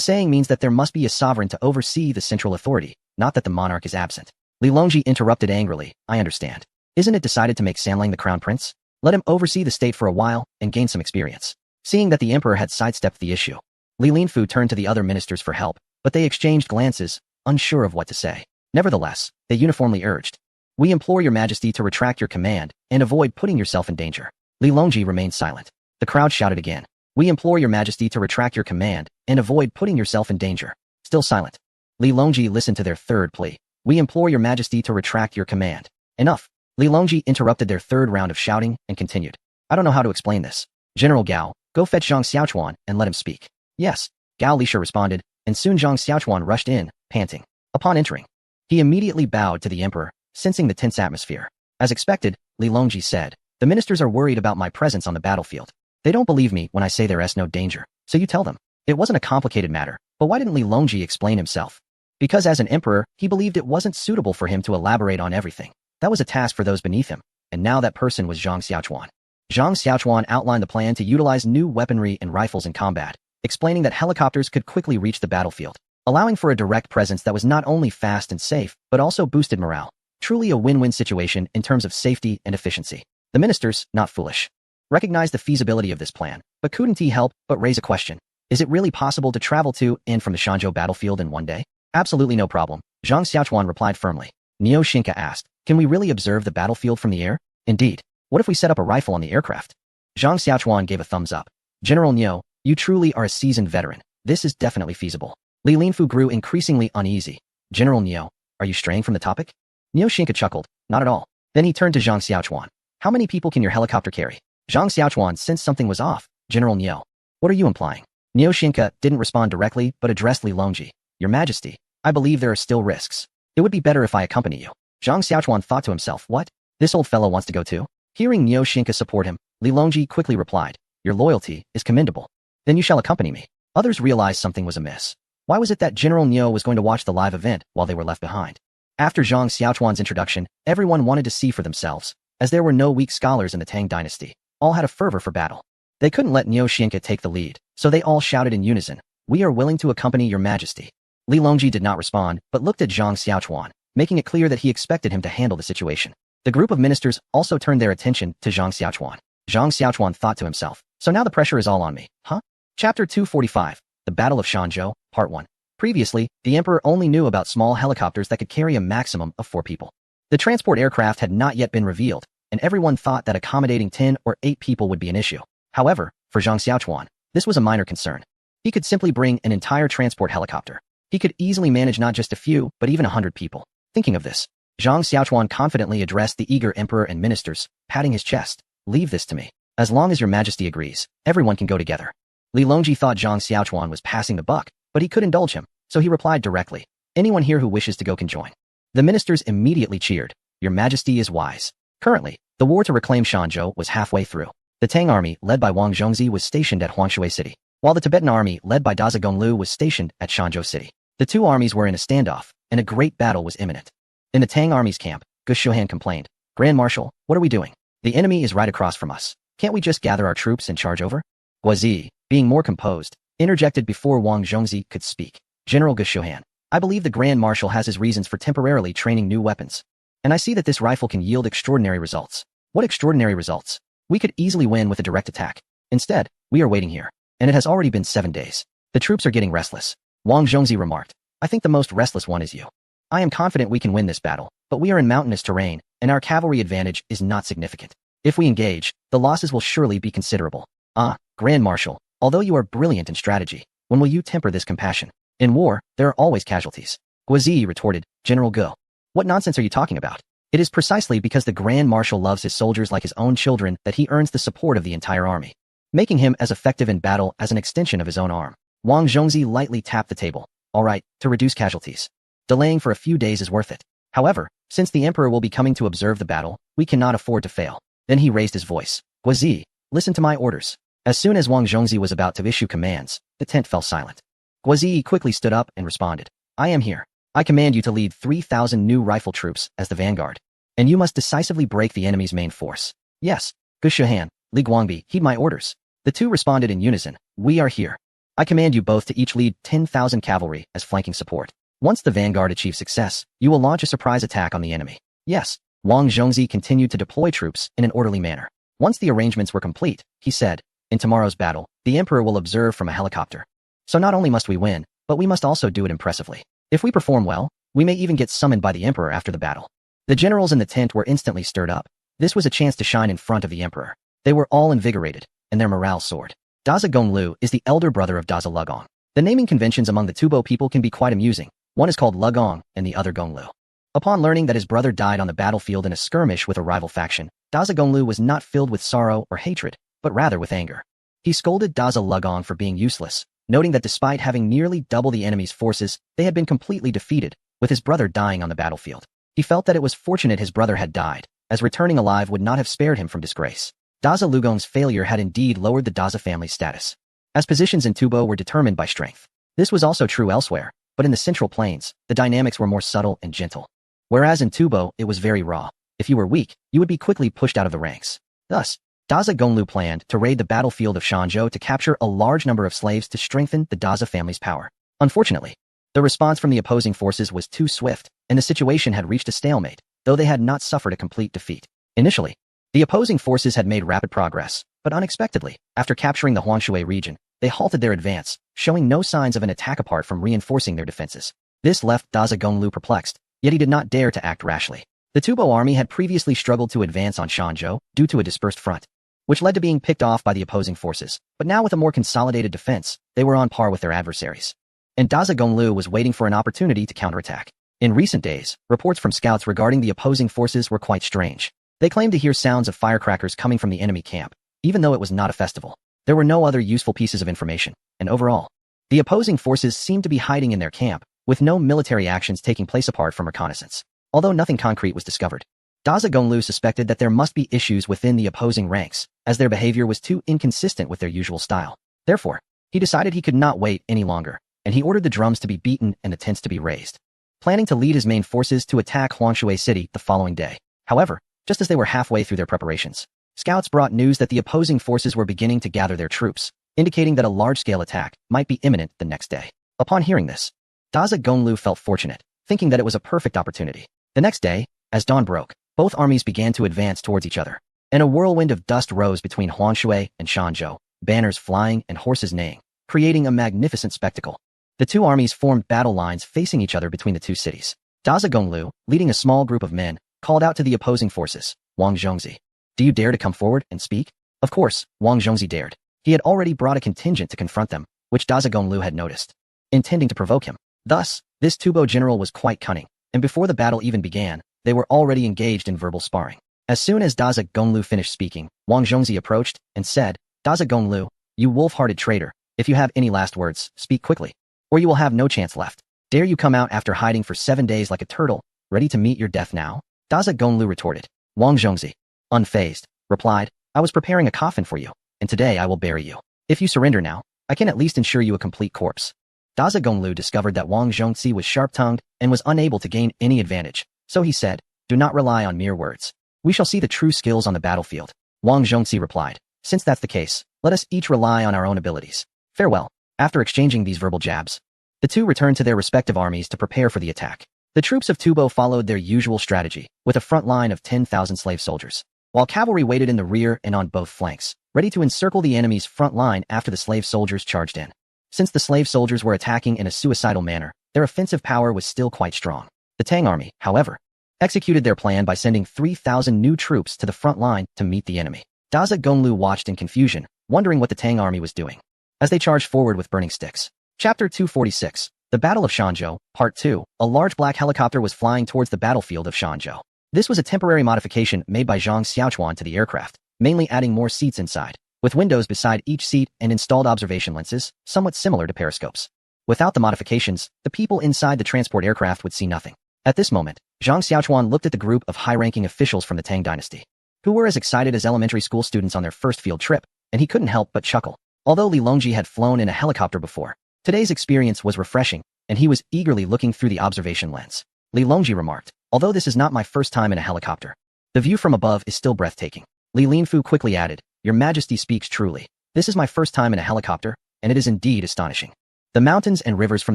saying means that there must be a sovereign to oversee the central authority, not that the monarch is absent. Li Longji interrupted angrily. I understand. Isn't it decided to make Sanlang the crown prince? Let him oversee the state for a while and gain some experience. Seeing that the emperor had sidestepped the issue, Li Linfu turned to the other ministers for help, but they exchanged glances, unsure of what to say. Nevertheless, they uniformly urged, we implore your majesty to retract your command and avoid putting yourself in danger. Li Longji remained silent. The crowd shouted again. We implore your majesty to retract your command and avoid putting yourself in danger. Still silent. Li Longji listened to their third plea. We implore your majesty to retract your command. Enough. Li Longji interrupted their third round of shouting and continued. I don't know how to explain this. General Gao, go fetch Zhang Xiaochuan and let him speak. Yes. Gao Lisha responded, and soon Zhang Xiaochuan rushed in, panting. Upon entering, he immediately bowed to the emperor, sensing the tense atmosphere. As expected, Li Longji said, the ministers are worried about my presence on the battlefield. They don't believe me when I say there is no danger, so you tell them. It wasn't a complicated matter, but why didn't Li Longji explain himself? Because as an emperor, he believed it wasn't suitable for him to elaborate on everything. That was a task for those beneath him, and now that person was Zhang Xiaochuan. Zhang Xiaochuan outlined the plan to utilize new weaponry and rifles in combat, explaining that helicopters could quickly reach the battlefield, allowing for a direct presence that was not only fast and safe, but also boosted morale. Truly a win-win situation in terms of safety and efficiency. The ministers, not foolish, recognized the feasibility of this plan, but couldn't help but raise a question. Is it really possible to travel to and from the Shanzhou battlefield in one day? Absolutely no problem, Zhang Xiaochuan replied firmly. Niu Xinke asked, can we really observe the battlefield from the air? Indeed. What if we set up a rifle on the aircraft? Zhang Xiaochuan gave a thumbs up. General Niu, you truly are a seasoned veteran. This is definitely feasible. Li Linfu grew increasingly uneasy. General Niu, are you straying from the topic? Niu Xinke chuckled. Not at all. Then he turned to Zhang Xiaochuan. How many people can your helicopter carry? Zhang Xiaochuan sensed something was off. General Niu, what are you implying? Niu Xinke didn't respond directly but addressed Li Longji. Your Majesty, I believe there are still risks. It would be better if I accompany you. Zhang Xiaochuan thought to himself, what? This old fellow wants to go too? Hearing Niu Xinke support him, Li Longji quickly replied, your loyalty is commendable. Then you shall accompany me. Others realized something was amiss. Why was it that General Niu was going to watch the live event while they were left behind? After Zhang Xiaochuan's introduction, everyone wanted to see for themselves, as there were no weak scholars in the Tang dynasty. All had a fervor for battle. They couldn't let Niu Xinke take the lead, so they all shouted in unison, we are willing to accompany your majesty. Li Longji did not respond, but looked at Zhang Xiaochuan, making it clear that he expected him to handle the situation. The group of ministers also turned their attention to Zhang Xiaochuan. Zhang Xiaochuan thought to himself, so now the pressure is all on me, huh? Chapter 245, The Battle of Shanzhou, Part 1. Previously, the emperor only knew about small helicopters that could carry a maximum of 4 people. The transport aircraft had not yet been revealed, and everyone thought that accommodating 10 or 8 people would be an issue. However, for Zhang Xiaochuan, this was a minor concern. He could simply bring an entire transport helicopter. He could easily manage not just a few, but even 100 people. Thinking of this, Zhang Xiaochuan confidently addressed the eager emperor and ministers, patting his chest. Leave this to me. As long as your majesty agrees, everyone can go together. Li Longji thought Zhang Xiaochuan was passing the buck, but he could indulge him, so he replied directly. Anyone here who wishes to go can join. The ministers immediately cheered. Your majesty is wise. Currently, the war to reclaim Shanzhou was halfway through. The Tang army, led by Wang Zhongzi, was stationed at Huangshui City, while the Tibetan army, led by Daza Gonglu, was stationed at Shanzhou City. The two armies were in a standoff, and a great battle was imminent. In the Tang army's camp, Gushuhan complained, Grand Marshal, what are we doing? The enemy is right across from us. Can't we just gather our troops and charge over? Guazi, being more composed, interjected before Wang Zhongzi could speak. General Gushuhan, I believe the Grand Marshal has his reasons for temporarily training new weapons. And I see that this rifle can yield extraordinary results. What extraordinary results? We could easily win with a direct attack. Instead, we are waiting here. And it has already been 7 days. The troops are getting restless. Wang Zhongzi remarked. I think the most restless one is you. I am confident we can win this battle, but we are in mountainous terrain, and our cavalry advantage is not significant. If we engage, the losses will surely be considerable. Ah, Grand Marshal, although you are brilliant in strategy, when will you temper this compassion? In war, there are always casualties. Guazi retorted, General Go. What nonsense are you talking about? It is precisely because the Grand Marshal loves his soldiers like his own children that he earns the support of the entire army, making him as effective in battle as an extension of his own arm. Wang Zhongzi lightly tapped the table. All right, to reduce casualties. Delaying for a few days is worth it. However, since the emperor will be coming to observe the battle, we cannot afford to fail. Then he raised his voice. Guazi, listen to my orders. As soon as Wang Zhongzi was about to issue commands, the tent fell silent. Guazi quickly stood up and responded. I am here. I command you to lead 3,000 new rifle troops as the vanguard. And you must decisively break the enemy's main force. Yes, Gu Shihan, Li Guangbi, heed my orders. The two responded in unison, we are here. I command you both to each lead 10,000 cavalry as flanking support. Once the vanguard achieves success, you will launch a surprise attack on the enemy. Yes, Wang Zhongzi continued to deploy troops in an orderly manner. Once the arrangements were complete, he said, in tomorrow's battle, the emperor will observe from a helicopter. So not only must we win, but we must also do it impressively. If we perform well, we may even get summoned by the emperor after the battle. The generals in the tent were instantly stirred up. This was a chance to shine in front of the emperor. They were all invigorated, and their morale soared. Daza Gonglu is the elder brother of Daza Lugong. The naming conventions among the Tubo people can be quite amusing. One is called Lugong and the other Gonglu. Upon learning that his brother died on the battlefield in a skirmish with a rival faction, Daza Gonglu was not filled with sorrow or hatred, but rather with anger. He scolded Daza Lugong for being useless, noting that despite having nearly double the enemy's forces, they had been completely defeated, with his brother dying on the battlefield. He felt that it was fortunate his brother had died, as returning alive would not have spared him from disgrace. Daza Lugong's failure had indeed lowered the Daza family's status, as positions in Tubo were determined by strength. This was also true elsewhere, but in the Central Plains, the dynamics were more subtle and gentle. Whereas in Tubo, it was very raw. If you were weak, you would be quickly pushed out of the ranks. Thus, Daza Gonglu planned to raid the battlefield of Shanzhou to capture a large number of slaves to strengthen the Daza family's power. Unfortunately, the response from the opposing forces was too swift, and the situation had reached a stalemate, though they had not suffered a complete defeat. Initially, the opposing forces had made rapid progress, but unexpectedly, after capturing the Huanshui region, they halted their advance, showing no signs of an attack apart from reinforcing their defenses. This left Daza Gonglu perplexed, yet he did not dare to act rashly. The Tubo army had previously struggled to advance on Shanzhou due to a dispersed front, which led to being picked off by the opposing forces, but now with a more consolidated defense, they were on par with their adversaries. And Daza Gonglu was waiting for an opportunity to counterattack. In recent days, reports from scouts regarding the opposing forces were quite strange. They claimed to hear sounds of firecrackers coming from the enemy camp, even though it was not a festival. There were no other useful pieces of information, and overall, the opposing forces seemed to be hiding in their camp, with no military actions taking place apart from reconnaissance. Although nothing concrete was discovered, Daza Gonglu suspected that there must be issues within the opposing ranks, as their behavior was too inconsistent with their usual style. Therefore, he decided he could not wait any longer, and he ordered the drums to be beaten and the tents to be raised, planning to lead his main forces to attack Huanshui City the following day. However, just as they were halfway through their preparations, scouts brought news that the opposing forces were beginning to gather their troops, indicating that a large-scale attack might be imminent the next day. Upon hearing this, Daza Gonglu felt fortunate, thinking that it was a perfect opportunity. The next day, as dawn broke, both armies began to advance towards each other, and a whirlwind of dust rose between Huanshui and Shanzhou, banners flying and horses neighing, creating a magnificent spectacle. The two armies formed battle lines facing each other between the two cities. Daza Gonglu, leading a small group of men, called out to the opposing forces, Wang Zhongzi. Do you dare to come forward and speak? Of course, Wang Zhongzi dared. He had already brought a contingent to confront them, which Daza Gonglu had noticed, intending to provoke him. Thus, this Tubo general was quite cunning, and before the battle even began, they were already engaged in verbal sparring. As soon as Daza Gonglu finished speaking, Wang Zhongzi approached and said, Daza Gonglu, you wolf-hearted traitor, if you have any last words, speak quickly, or you will have no chance left. Dare you come out after hiding for 7 days like a turtle, ready to meet your death now? Daza Gonglu retorted. Wang Zhongzi, unfazed, replied, I was preparing a coffin for you, and today I will bury you. If you surrender now, I can at least ensure you a complete corpse. Daza Gonglu discovered that Wang Zhongzi was sharp-tongued and was unable to gain any advantage, so he said, do not rely on mere words. We shall see the true skills on the battlefield. Wang Zhongzi replied, since that's the case, let us each rely on our own abilities. Farewell. After exchanging these verbal jabs, the two returned to their respective armies to prepare for the attack. The troops of Tubo followed their usual strategy, with a front line of 10,000 slave soldiers, while cavalry waited in the rear and on both flanks, ready to encircle the enemy's front line after the slave soldiers charged in. Since the slave soldiers were attacking in a suicidal manner, their offensive power was still quite strong. The Tang army, however, executed their plan by sending 3,000 new troops to the front line to meet the enemy. Daza Gonglu watched in confusion, wondering what the Tang army was doing, as they charged forward with burning sticks. Chapter 246. The Battle of Shanzhou, Part 2. A large black helicopter was flying towards the battlefield of Shanzhou. This was a temporary modification made by Zhang Xiaochuan to the aircraft, mainly adding more seats inside, with windows beside each seat and installed observation lenses, somewhat similar to periscopes. Without the modifications, the people inside the transport aircraft would see nothing. At this moment, Zhang Xiaochuan looked at the group of high-ranking officials from the Tang dynasty, who were as excited as elementary school students on their first field trip, and he couldn't help but chuckle. Although Li Longji had flown in a helicopter before, today's experience was refreshing, and he was eagerly looking through the observation lens. Li Longji remarked, although this is not my first time in a helicopter, the view from above is still breathtaking. Li Linfu quickly added, Your Majesty speaks truly. This is my first time in a helicopter, and it is indeed astonishing. The mountains and rivers from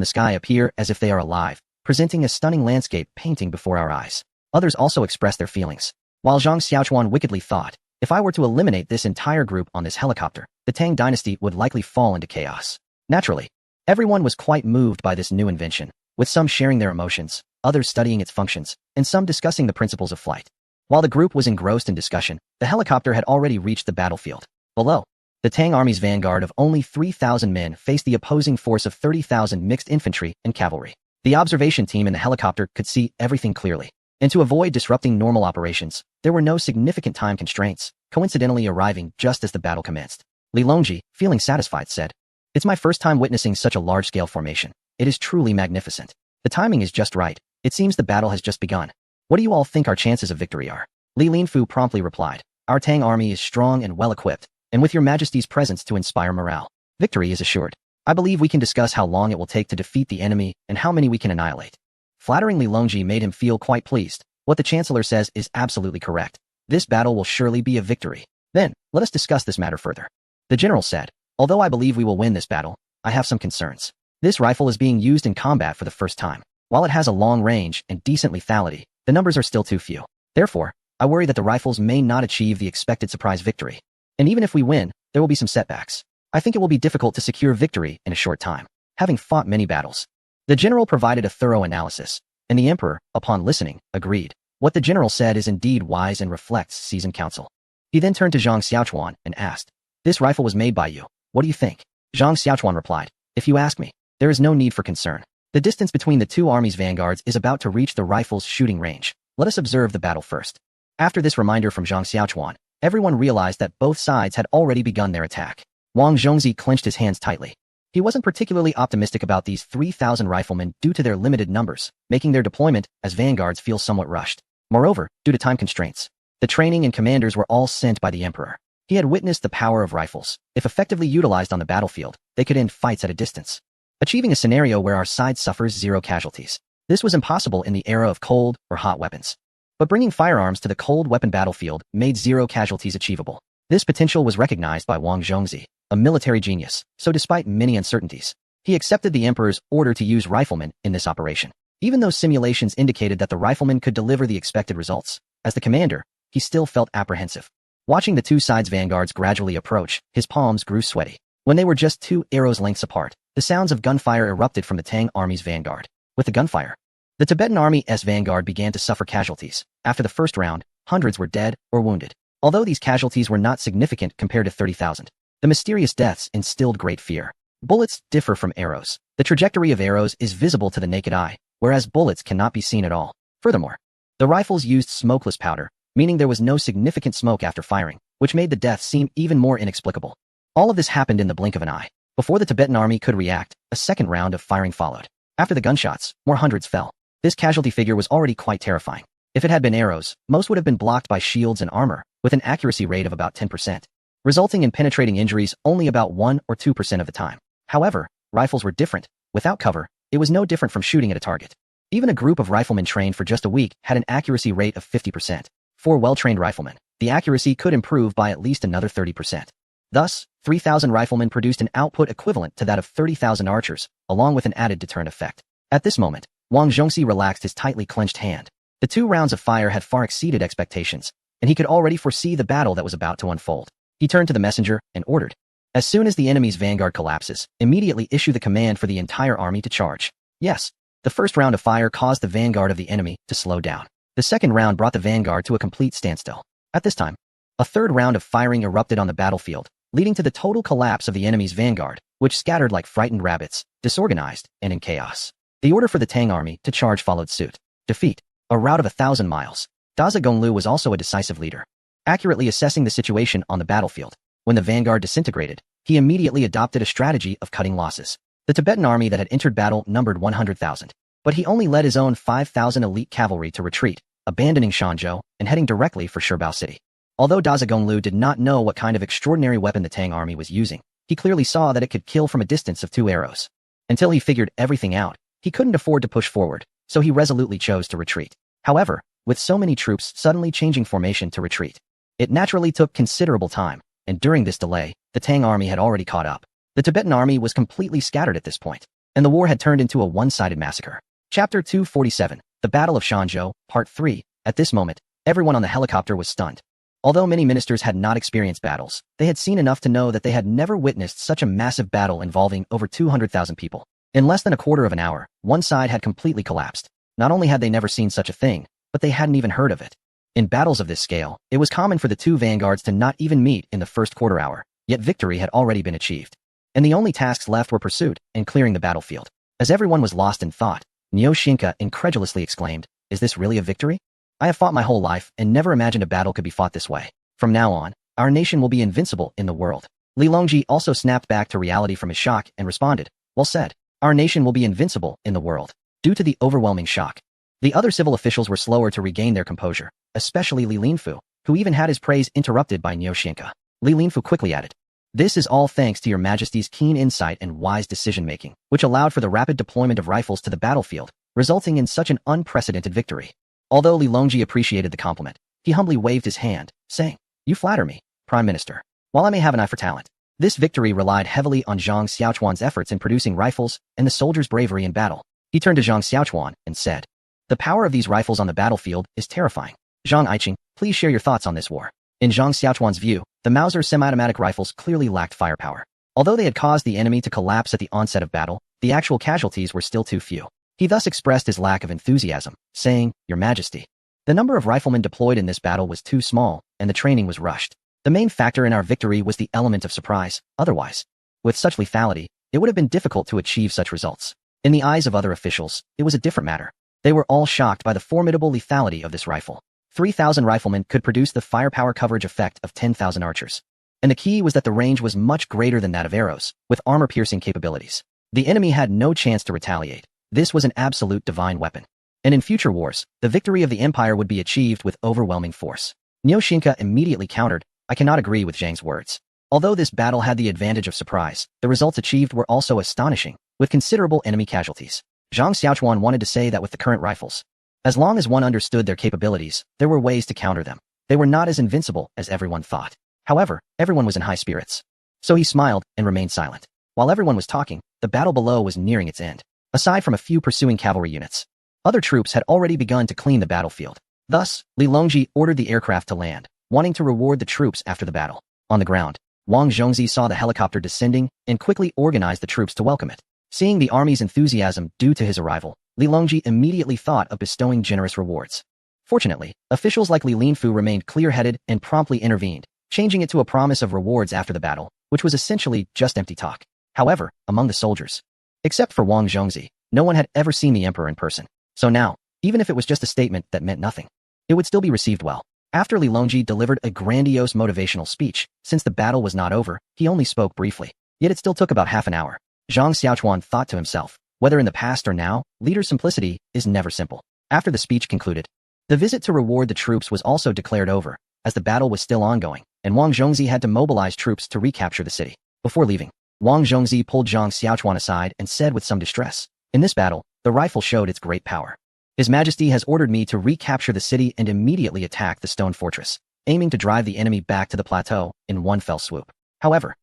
the sky appear as if they are alive, presenting a stunning landscape painting before our eyes. Others also expressed their feelings. While Zhang Xiaochuan wickedly thought, if I were to eliminate this entire group on this helicopter, the Tang dynasty would likely fall into chaos. Naturally, everyone was quite moved by this new invention, with some sharing their emotions, others studying its functions, and some discussing the principles of flight. While the group was engrossed in discussion, the helicopter had already reached the battlefield. Below, the Tang army's vanguard of only 3,000 men faced the opposing force of 30,000 mixed infantry and cavalry. The observation team in the helicopter could see everything clearly. And to avoid disrupting normal operations, there were no significant time constraints, coincidentally arriving just as the battle commenced. Li Longji, feeling satisfied, said, It's my first time witnessing such a large-scale formation. It is truly magnificent. The timing is just right. It seems the battle has just begun. What do you all think our chances of victory are? Li Linfu promptly replied, Our Tang army is strong and well-equipped, and with your majesty's presence to inspire morale, victory is assured. I believe we can discuss how long it will take to defeat the enemy and how many we can annihilate. Flattering Li Longji made him feel quite pleased. What the Chancellor says is absolutely correct. This battle will surely be a victory. Then, let us discuss this matter further. The general said, Although I believe we will win this battle, I have some concerns. This rifle is being used in combat for the first time. While it has a long range and decent lethality, the numbers are still too few. Therefore, I worry that the rifles may not achieve the expected surprise victory. And even if we win, there will be some setbacks. I think it will be difficult to secure victory in a short time, having fought many battles. The general provided a thorough analysis, and the emperor, upon listening, agreed. What the general said is indeed wise and reflects seasoned counsel. He then turned to Zhang Xiaochuan and asked, This rifle was made by you. What do you think? Zhang Xiaochuan replied, If you ask me, there is no need for concern. The distance between the two armies' vanguards is about to reach the rifle's shooting range. Let us observe the battle first. After this reminder from Zhang Xiaochuan, everyone realized that both sides had already begun their attack. Wang Zhongzi clenched his hands tightly. He wasn't particularly optimistic about these 3,000 riflemen due to their limited numbers, making their deployment as vanguards feel somewhat rushed. Moreover, due to time constraints, the training and commanders were all sent by the emperor. He had witnessed the power of rifles. If effectively utilized on the battlefield, they could end fights at a distance, achieving a scenario where our side suffers zero casualties. This was impossible in the era of cold or hot weapons. But bringing firearms to the cold weapon battlefield made zero casualties achievable. This potential was recognized by Wang Zhongzi, a military genius, so despite many uncertainties, he accepted the emperor's order to use riflemen in this operation. Even though simulations indicated that the riflemen could deliver the expected results, as the commander, he still felt apprehensive. Watching the two sides' vanguards gradually approach, his palms grew sweaty. When they were just 2 arrows' lengths apart, the sounds of gunfire erupted from the Tang army's vanguard. With the gunfire, the Tibetan army's vanguard began to suffer casualties. After the first round, hundreds were dead or wounded. Although these casualties were not significant compared to 30,000, the mysterious deaths instilled great fear. Bullets differ from arrows. The trajectory of arrows is visible to the naked eye, whereas bullets cannot be seen at all. Furthermore, the rifles used smokeless powder, meaning there was no significant smoke after firing, which made the deaths seem even more inexplicable. All of this happened in the blink of an eye. Before the Tibetan army could react, a second round of firing followed. After the gunshots, more hundreds fell. This casualty figure was already quite terrifying. If it had been arrows, most would have been blocked by shields and armor, with an accuracy rate of about 10%, resulting in penetrating injuries only about 1 or 2% of the time. However, rifles were different. Without cover, it was no different from shooting at a target. Even a group of riflemen trained for just a week had an accuracy rate of 50%. For well-trained riflemen, the accuracy could improve by at least another 30%. Thus, 3,000 riflemen produced an output equivalent to that of 30,000 archers, along with an added deterrent effect. At this moment, Wang Zhongxi relaxed his tightly clenched hand. The 2 rounds of fire had far exceeded expectations, and he could already foresee the battle that was about to unfold. He turned to the messenger and ordered, As soon as the enemy's vanguard collapses, immediately issue the command for the entire army to charge. Yes, the first round of fire caused the vanguard of the enemy to slow down. The second round brought the vanguard to a complete standstill. At this time, a third round of firing erupted on the battlefield, leading to the total collapse of the enemy's vanguard, which scattered like frightened rabbits, disorganized and in chaos. The order for the Tang army to charge followed suit. Defeat. A rout of 1,000 miles. Daza Gonglu was also a decisive leader, accurately assessing the situation on the battlefield. When the vanguard disintegrated, he immediately adopted a strategy of cutting losses. The Tibetan army that had entered battle numbered 100,000, but he only led his own 5,000 elite cavalry to retreat, abandoning Shanzhou and heading directly for Shirbao City. Although Daza Gonglu did not know what kind of extraordinary weapon the Tang army was using, he clearly saw that it could kill from a distance of 2 arrows. Until he figured everything out, he couldn't afford to push forward, so he resolutely chose to retreat. However, with so many troops suddenly changing formation to retreat, It naturally took considerable time, and during this delay, the Tang army had already caught up. The Tibetan army was completely scattered at this point, and the war had turned into a one-sided massacre. Chapter 247, The Battle of Shanzhou, Part 3. At this moment, everyone on the helicopter was stunned. Although many ministers had not experienced battles, they had seen enough to know that they had never witnessed such a massive battle involving over 200,000 people. In less than a quarter of an hour, one side had completely collapsed. Not only had they never seen such a thing, but they hadn't even heard of it. In battles of this scale, it was common for the two vanguards to not even meet in the first quarter hour, yet victory had already been achieved. And the only tasks left were pursuit and clearing the battlefield. As everyone was lost in thought, Neo Shinka incredulously exclaimed, "Is this really a victory? I have fought my whole life and never imagined a battle could be fought this way. From now on, our nation will be invincible in the world." Li Longji also snapped back to reality from his shock and responded, "Well said. Our nation will be invincible in the world." Due to the overwhelming shock, the other civil officials were slower to regain their composure, especially Li Linfu, who even had his praise interrupted by Neo Shinka. Li Linfu quickly added, "This is all thanks to your majesty's keen insight and wise decision-making, which allowed for the rapid deployment of rifles to the battlefield, resulting in such an unprecedented victory." Although Li Longji appreciated the compliment, he humbly waved his hand, saying, "You flatter me, Prime Minister. While I may have an eye for talent, this victory relied heavily on Zhang Xiaochuan's efforts in producing rifles and the soldiers' bravery in battle." He turned to Zhang Xiaochuan and said, "The power of these rifles on the battlefield is terrifying. Zhang Aiqing, please share your thoughts on this war." In Zhang Xiaochuan's view, the Mauser semi-automatic rifles clearly lacked firepower. Although they had caused the enemy to collapse at the onset of battle, the actual casualties were still too few. He thus expressed his lack of enthusiasm, saying, "Your Majesty, the number of riflemen deployed in this battle was too small, and the training was rushed. The main factor in our victory was the element of surprise. Otherwise, with such lethality, it would have been difficult to achieve such results." In the eyes of other officials, it was a different matter. They were all shocked by the formidable lethality of this rifle. 3,000 riflemen could produce the firepower coverage effect of 10,000 archers. And the key was that the range was much greater than that of arrows, with armor-piercing capabilities. The enemy had no chance to retaliate. This was an absolute divine weapon. And in future wars, the victory of the Empire would be achieved with overwhelming force. Neo Shinka immediately countered, "I cannot agree with Zhang's words. Although this battle had the advantage of surprise, the results achieved were also astonishing, with considerable enemy casualties." Zhang Xiaochuan wanted to say that with the current rifles, as long as one understood their capabilities, there were ways to counter them. They were not as invincible as everyone thought. However, everyone was in high spirits. So he smiled and remained silent. While everyone was talking, the battle below was nearing its end. Aside from a few pursuing cavalry units, other troops had already begun to clean the battlefield. Thus, Li Longji ordered the aircraft to land, wanting to reward the troops after the battle. On the ground, Wang Zhongzi saw the helicopter descending and quickly organized the troops to welcome it. Seeing the army's enthusiasm due to his arrival, Li Longji immediately thought of bestowing generous rewards. Fortunately, officials like Li Linfu remained clear-headed and promptly intervened, changing it to a promise of rewards after the battle, which was essentially just empty talk. However, among the soldiers, except for Wang Zhongzi, no one had ever seen the emperor in person. So now, even if it was just a statement that meant nothing, it would still be received well. After Li Longji delivered a grandiose motivational speech, since the battle was not over, he only spoke briefly. Yet it still took about half an hour. Zhang Xiaochuan thought to himself, whether in the past or now, leader simplicity is never simple. After the speech concluded, the visit to reward the troops was also declared over, as the battle was still ongoing, and Wang Zhongzi had to mobilize troops to recapture the city. Before leaving, Wang Zhongzi pulled Zhang Xiaochuan aside and said with some distress, "In this battle, the rifle showed its great power. His Majesty has ordered me to recapture the city and immediately attack the stone fortress, aiming to drive the enemy back to the plateau in one fell swoop." However,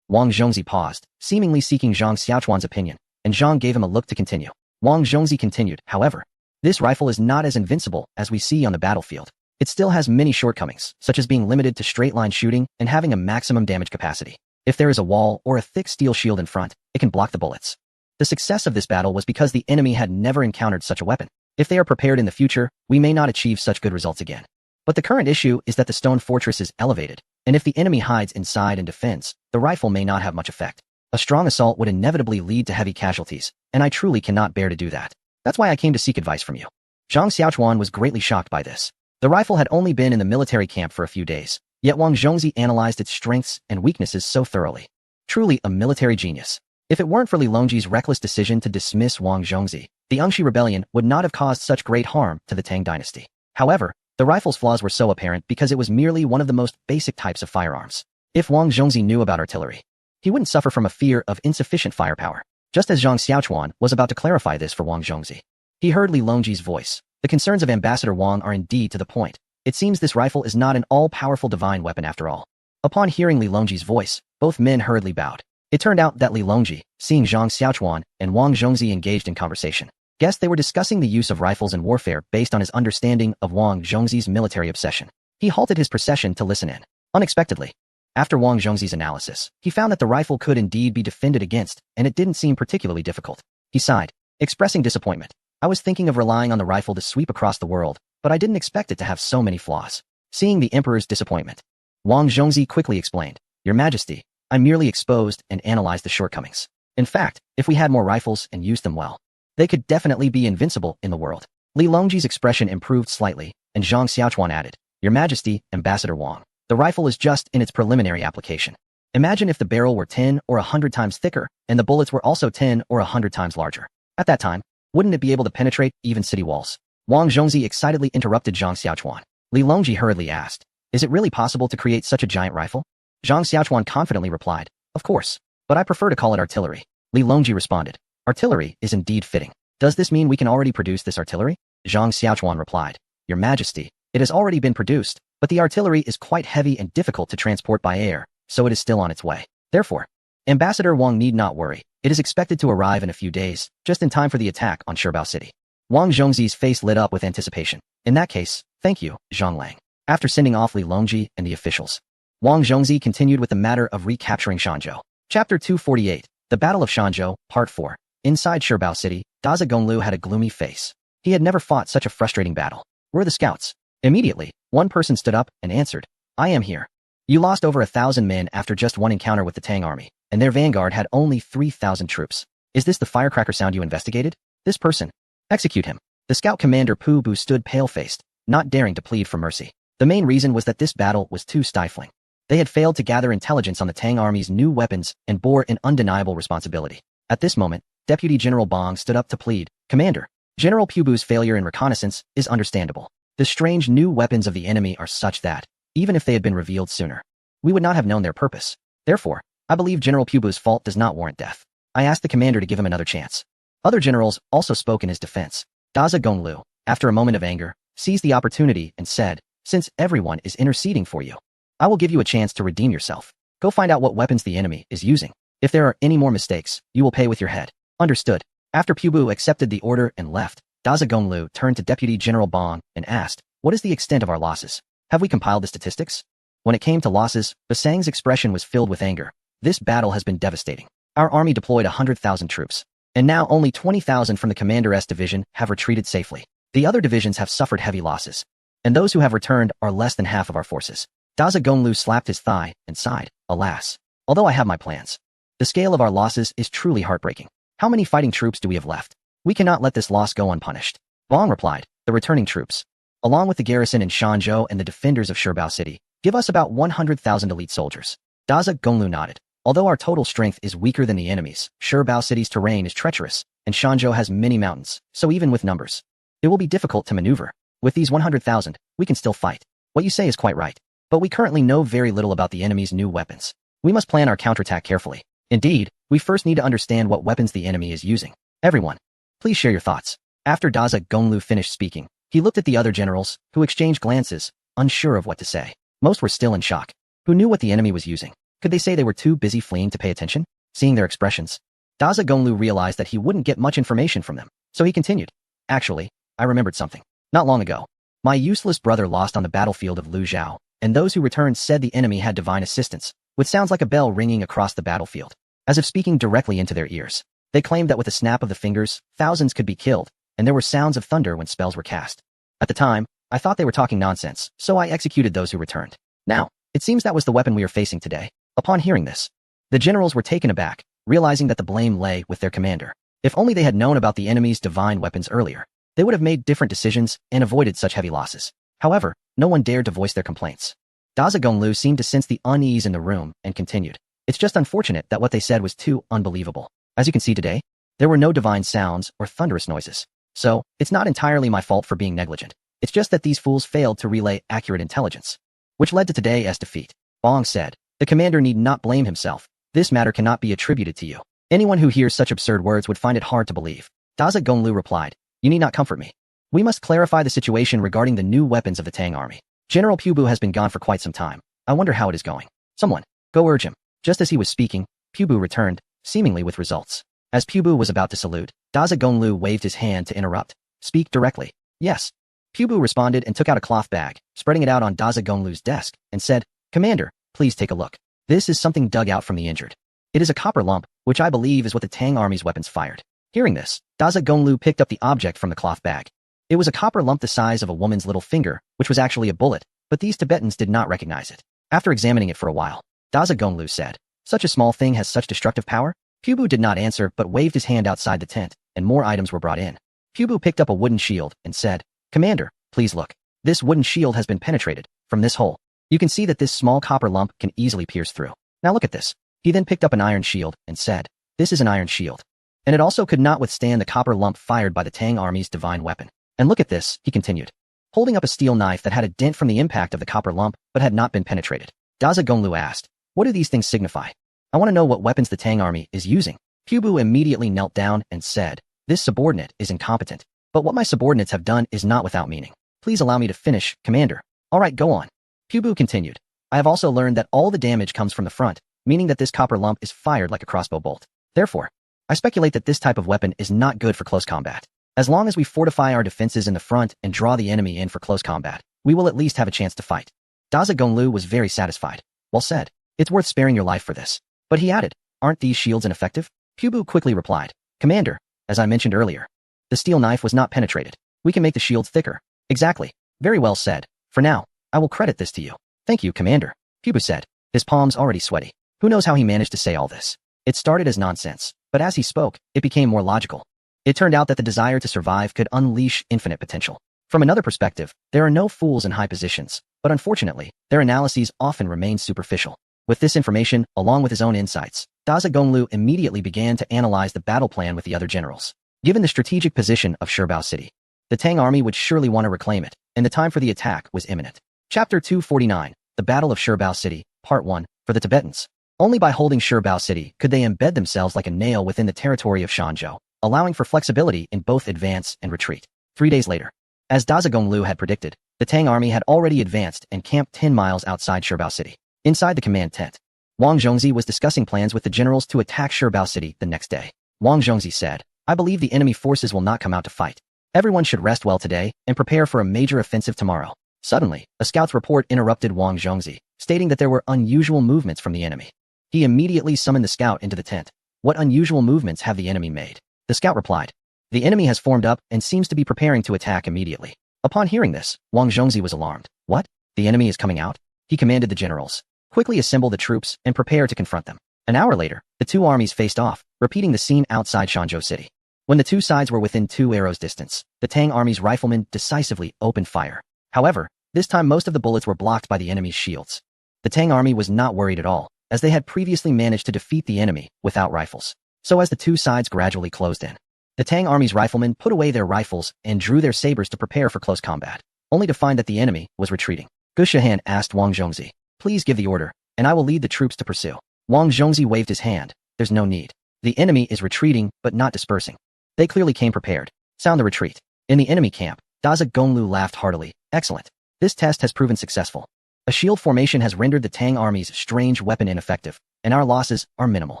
Wang Zhongzi paused, seemingly seeking Zhang Xiaochuan's opinion, and Zhang gave him a look to continue. Wang Zhongzi continued, "However, this rifle is not as invincible as we see on the battlefield. It still has many shortcomings, such as being limited to straight-line shooting and having a maximum damage capacity. If there is a wall or a thick steel shield in front, it can block the bullets." The success of this battle was because the enemy had never encountered such a weapon. If they are prepared in the future, we may not achieve such good results again. But the current issue is that the stone fortress is elevated, and if the enemy hides inside and defends, the rifle may not have much effect. A strong assault would inevitably lead to heavy casualties, and I truly cannot bear to do that. That's why I came to seek advice from you. Zhang Xiaochuan was greatly shocked by this. The rifle had only been in the military camp for a few days, yet Wang Zhongzi analyzed its strengths and weaknesses so thoroughly. Truly a military genius. If it weren't for Li Longji's reckless decision to dismiss Wang Zhongzi, the Ungshi rebellion would not have caused such great harm to the Tang dynasty. However, the rifle's flaws were so apparent because it was merely one of the most basic types of firearms. If Wang Zhongzi knew about artillery, he wouldn't suffer from a fear of insufficient firepower. Just as Zhang Xiaochuan was about to clarify this for Wang Zhongzi, he heard Li Longji's voice. "The concerns of Ambassador Wang are indeed to the point. It seems this rifle is not an all-powerful divine weapon after all. Upon hearing Li Longji's voice, both men hurriedly bowed. It turned out that Li Longji, seeing Zhang Xiaochuan and Wang Zhongzi engaged in conversation, guessed they were discussing the use of rifles in warfare based on his understanding of Wang Zhongzi's military obsession. He halted his procession to listen in. Unexpectedly, after Wang Zhongzi's analysis, he found that the rifle could indeed be defended against, and it didn't seem particularly difficult. He sighed, expressing disappointment. I was thinking of relying on the rifle to sweep across the world, but I didn't expect it to have so many flaws. Seeing the emperor's disappointment, Wang Zhongzi quickly explained, Your Majesty, I merely exposed and analyzed the shortcomings. In fact, if we had more rifles and used them well, they could definitely be invincible in the world. Li Longji's expression improved slightly, and Zhang Xiaochuan added, Your Majesty, Ambassador Wang, the rifle is just in its preliminary application. Imagine if the barrel were 10 or 100 times thicker, and the bullets were also 10 or 100 times larger. At that time, wouldn't it be able to penetrate even city walls? Wang Zhongzi excitedly interrupted Zhang Xiaochuan. Li Longji hurriedly asked, Is it really possible to create such a giant rifle? Zhang Xiaochuan confidently replied, Of course, but I prefer to call it artillery. Li Longji responded, Artillery is indeed fitting. Does this mean we can already produce this artillery? Zhang Xiaochuan replied, Your Majesty, it has already been produced, but the artillery is quite heavy and difficult to transport by air, so it is still on its way. Therefore, Ambassador Wang need not worry. It is expected to arrive in a few days, just in time for the attack on Shirbao City. Wang Zhongzi's face lit up with anticipation. In that case, thank you, Zhang Lang. After sending off Li Longji and the officials, Wang Zhongzi continued with the matter of recapturing Shanzhou. Chapter 248, The Battle of Shanzhou, Part 4. Inside Shirbao City, Daza Gonglu had a gloomy face. He had never fought such a frustrating battle. Where are the scouts? Immediately, one person stood up and answered, I am here. You lost over 1,000 men after just one encounter with the Tang army, and their vanguard had only 3,000 troops. Is this the firecracker sound you investigated? This person. Execute him. The scout commander Pu Bu stood pale-faced, not daring to plead for mercy. The main reason was that this battle was too stifling. They had failed to gather intelligence on the Tang army's new weapons and bore an undeniable responsibility. At this moment, Deputy General Bong stood up to plead, Commander, General Pu Bu's failure in reconnaissance is understandable. The strange new weapons of the enemy are such that, even if they had been revealed sooner, we would not have known their purpose. Therefore, I believe General Pu Bu's fault does not warrant death. I asked the commander to give him another chance. Other generals also spoke in his defense. Daza Gonglu, after a moment of anger, seized the opportunity and said, Since everyone is interceding for you, I will give you a chance to redeem yourself. Go find out what weapons the enemy is using. If there are any more mistakes, you will pay with your head. Understood. After Pu Bu accepted the order and left, Daza Gonglu turned to Deputy General Bong and asked, What is the extent of our losses? Have we compiled the statistics? When it came to losses, Basang's expression was filled with anger. This battle has been devastating. Our army deployed 100,000 troops, and now only 20,000 from the Commander-S division have retreated safely. The other divisions have suffered heavy losses, and those who have returned are less than half of our forces. Daza Gonglu slapped his thigh and sighed, Alas, although I have my plans, the scale of our losses is truly heartbreaking. How many fighting troops do we have left? We cannot let this loss go unpunished. Bong replied, The returning troops, along with the garrison in Shanzhou and the defenders of Shirbao City, give us about 100,000 elite soldiers. Daza Gonglu nodded. Although our total strength is weaker than the enemy's, Shirbao City's terrain is treacherous, and Shanzhou has many mountains, so even with numbers, it will be difficult to maneuver. With these 100,000, we can still fight. What you say is quite right. But we currently know very little about the enemy's new weapons. We must plan our counterattack carefully. Indeed, we first need to understand what weapons the enemy is using. Everyone, please share your thoughts. After Daza Gonglu finished speaking, he looked at the other generals, who exchanged glances, unsure of what to say. Most were still in shock. Who knew what the enemy was using? Could they say they were too busy fleeing to pay attention? Seeing their expressions, Daza Gonglu realized that he wouldn't get much information from them, so he continued. Actually, I remembered something. Not long ago, my useless brother lost on the battlefield of Luzhou, and those who returned said the enemy had divine assistance, which sounds like a bell ringing across the battlefield, as if speaking directly into their ears. They claimed that with a snap of the fingers, thousands could be killed, and there were sounds of thunder when spells were cast. At the time, I thought they were talking nonsense, so I executed those who returned. Now, it seems that was the weapon we are facing today. Upon hearing this, the generals were taken aback, realizing that the blame lay with their commander. If only they had known about the enemy's divine weapons earlier, they would have made different decisions and avoided such heavy losses. However, no one dared to voice their complaints. Daza Gonglu seemed to sense the unease in the room and continued. It's just unfortunate that what they said was too unbelievable. As you can see today, there were no divine sounds or thunderous noises. So, it's not entirely my fault for being negligent. It's just that these fools failed to relay accurate intelligence, which led to today's defeat. Bong said, The commander need not blame himself. This matter cannot be attributed to you. Anyone who hears such absurd words would find it hard to believe. Daza Gonglu replied, You need not comfort me. We must clarify the situation regarding the new weapons of the Tang army. General Pubu has been gone for quite some time. I wonder how it is going. Someone, go urge him. Just as he was speaking, Pubu returned, seemingly with results. As Pubu was about to salute, Daza Gonglu waved his hand to interrupt. Speak directly. Yes. Pubu responded and took out a cloth bag, spreading it out on Daza Gonglu's desk, and said, Commander, please take a look. This is something dug out from the injured. It is a copper lump, which I believe is what the Tang army's weapons fired. Hearing this, Daza Gonglu picked up the object from the cloth bag. It was a copper lump the size of a woman's little finger, which was actually a bullet, but these Tibetans did not recognize it. After examining it for a while, Daza Gonglu said, Such a small thing has such destructive power? Pubu did not answer but waved his hand outside the tent, and more items were brought in. Pubu picked up a wooden shield and said, Commander, please look. This wooden shield has been penetrated. From this hole, you can see that this small copper lump can easily pierce through. Now look at this. He then picked up an iron shield and said, This is an iron shield. And it also could not withstand the copper lump fired by the Tang army's divine weapon. And look at this, he continued, holding up a steel knife that had a dent from the impact of the copper lump but had not been penetrated. Daza Gonglu asked, What do these things signify? I want to know what weapons the Tang army is using. Pubu immediately knelt down and said, This subordinate is incompetent. But what my subordinates have done is not without meaning. Please allow me to finish, Commander. All right, go on. Pubu continued, I have also learned that all the damage comes from the front, meaning that this copper lump is fired like a crossbow bolt. Therefore, I speculate that this type of weapon is not good for close combat. As long as we fortify our defenses in the front and draw the enemy in for close combat, we will at least have a chance to fight. Daza Gonglu was very satisfied. Well said. It's worth sparing your life for this. But he added, Aren't these shields ineffective? Pubu quickly replied, Commander, as I mentioned earlier, the steel knife was not penetrated. We can make the shields thicker. Exactly. Very well said. For now, I will credit this to you. Thank you, Commander. Pubu said, his palms already sweaty. Who knows how he managed to say all this? It started as nonsense, but as he spoke, it became more logical. It turned out that the desire to survive could unleash infinite potential. From another perspective, there are no fools in high positions, but unfortunately, their analyses often remain superficial. With this information, along with his own insights, Daza Gonglu immediately began to analyze the battle plan with the other generals. Given the strategic position of Shirbao City, the Tang army would surely want to reclaim it, and the time for the attack was imminent. Chapter 249, The Battle of Shirbao City, Part 1, for the Tibetans. Only by holding Shirbao City could they embed themselves like a nail within the territory of Shanzhou, allowing for flexibility in both advance and retreat. 3 days later, as Daza Gonglu had predicted, the Tang army had already advanced and camped 10 miles outside Shirbao City. Inside the command tent, Wang Zhongzi was discussing plans with the generals to attack Shirbao City the next day. Wang Zhongzi said, I believe the enemy forces will not come out to fight. Everyone should rest well today and prepare for a major offensive tomorrow. Suddenly, a scout's report interrupted Wang Zhongzi, stating that there were unusual movements from the enemy. He immediately summoned the scout into the tent. What unusual movements have the enemy made? The scout replied, The enemy has formed up and seems to be preparing to attack immediately. Upon hearing this, Wang Zhongzi was alarmed. What? The enemy is coming out? He commanded the generals, quickly assemble the troops and prepare to confront them. An hour later, the two armies faced off, repeating the scene outside Shanzhou City. When the two sides were within 2 arrows distance, the Tang army's riflemen decisively opened fire. However, this time most of the bullets were blocked by the enemy's shields. The Tang army was not worried at all, as they had previously managed to defeat the enemy without rifles. So as the two sides gradually closed in, the Tang army's riflemen put away their rifles and drew their sabers to prepare for close combat, only to find that the enemy was retreating. Gu Shihan asked Wang Zhongzi, Please give the order, and I will lead the troops to pursue. Wang Zhongzi waved his hand. There's no need. The enemy is retreating, but not dispersing. They clearly came prepared. Sound the retreat. In the enemy camp, Daza Gonglu laughed heartily. Excellent. This test has proven successful. A shield formation has rendered the Tang army's strange weapon ineffective, and our losses are minimal.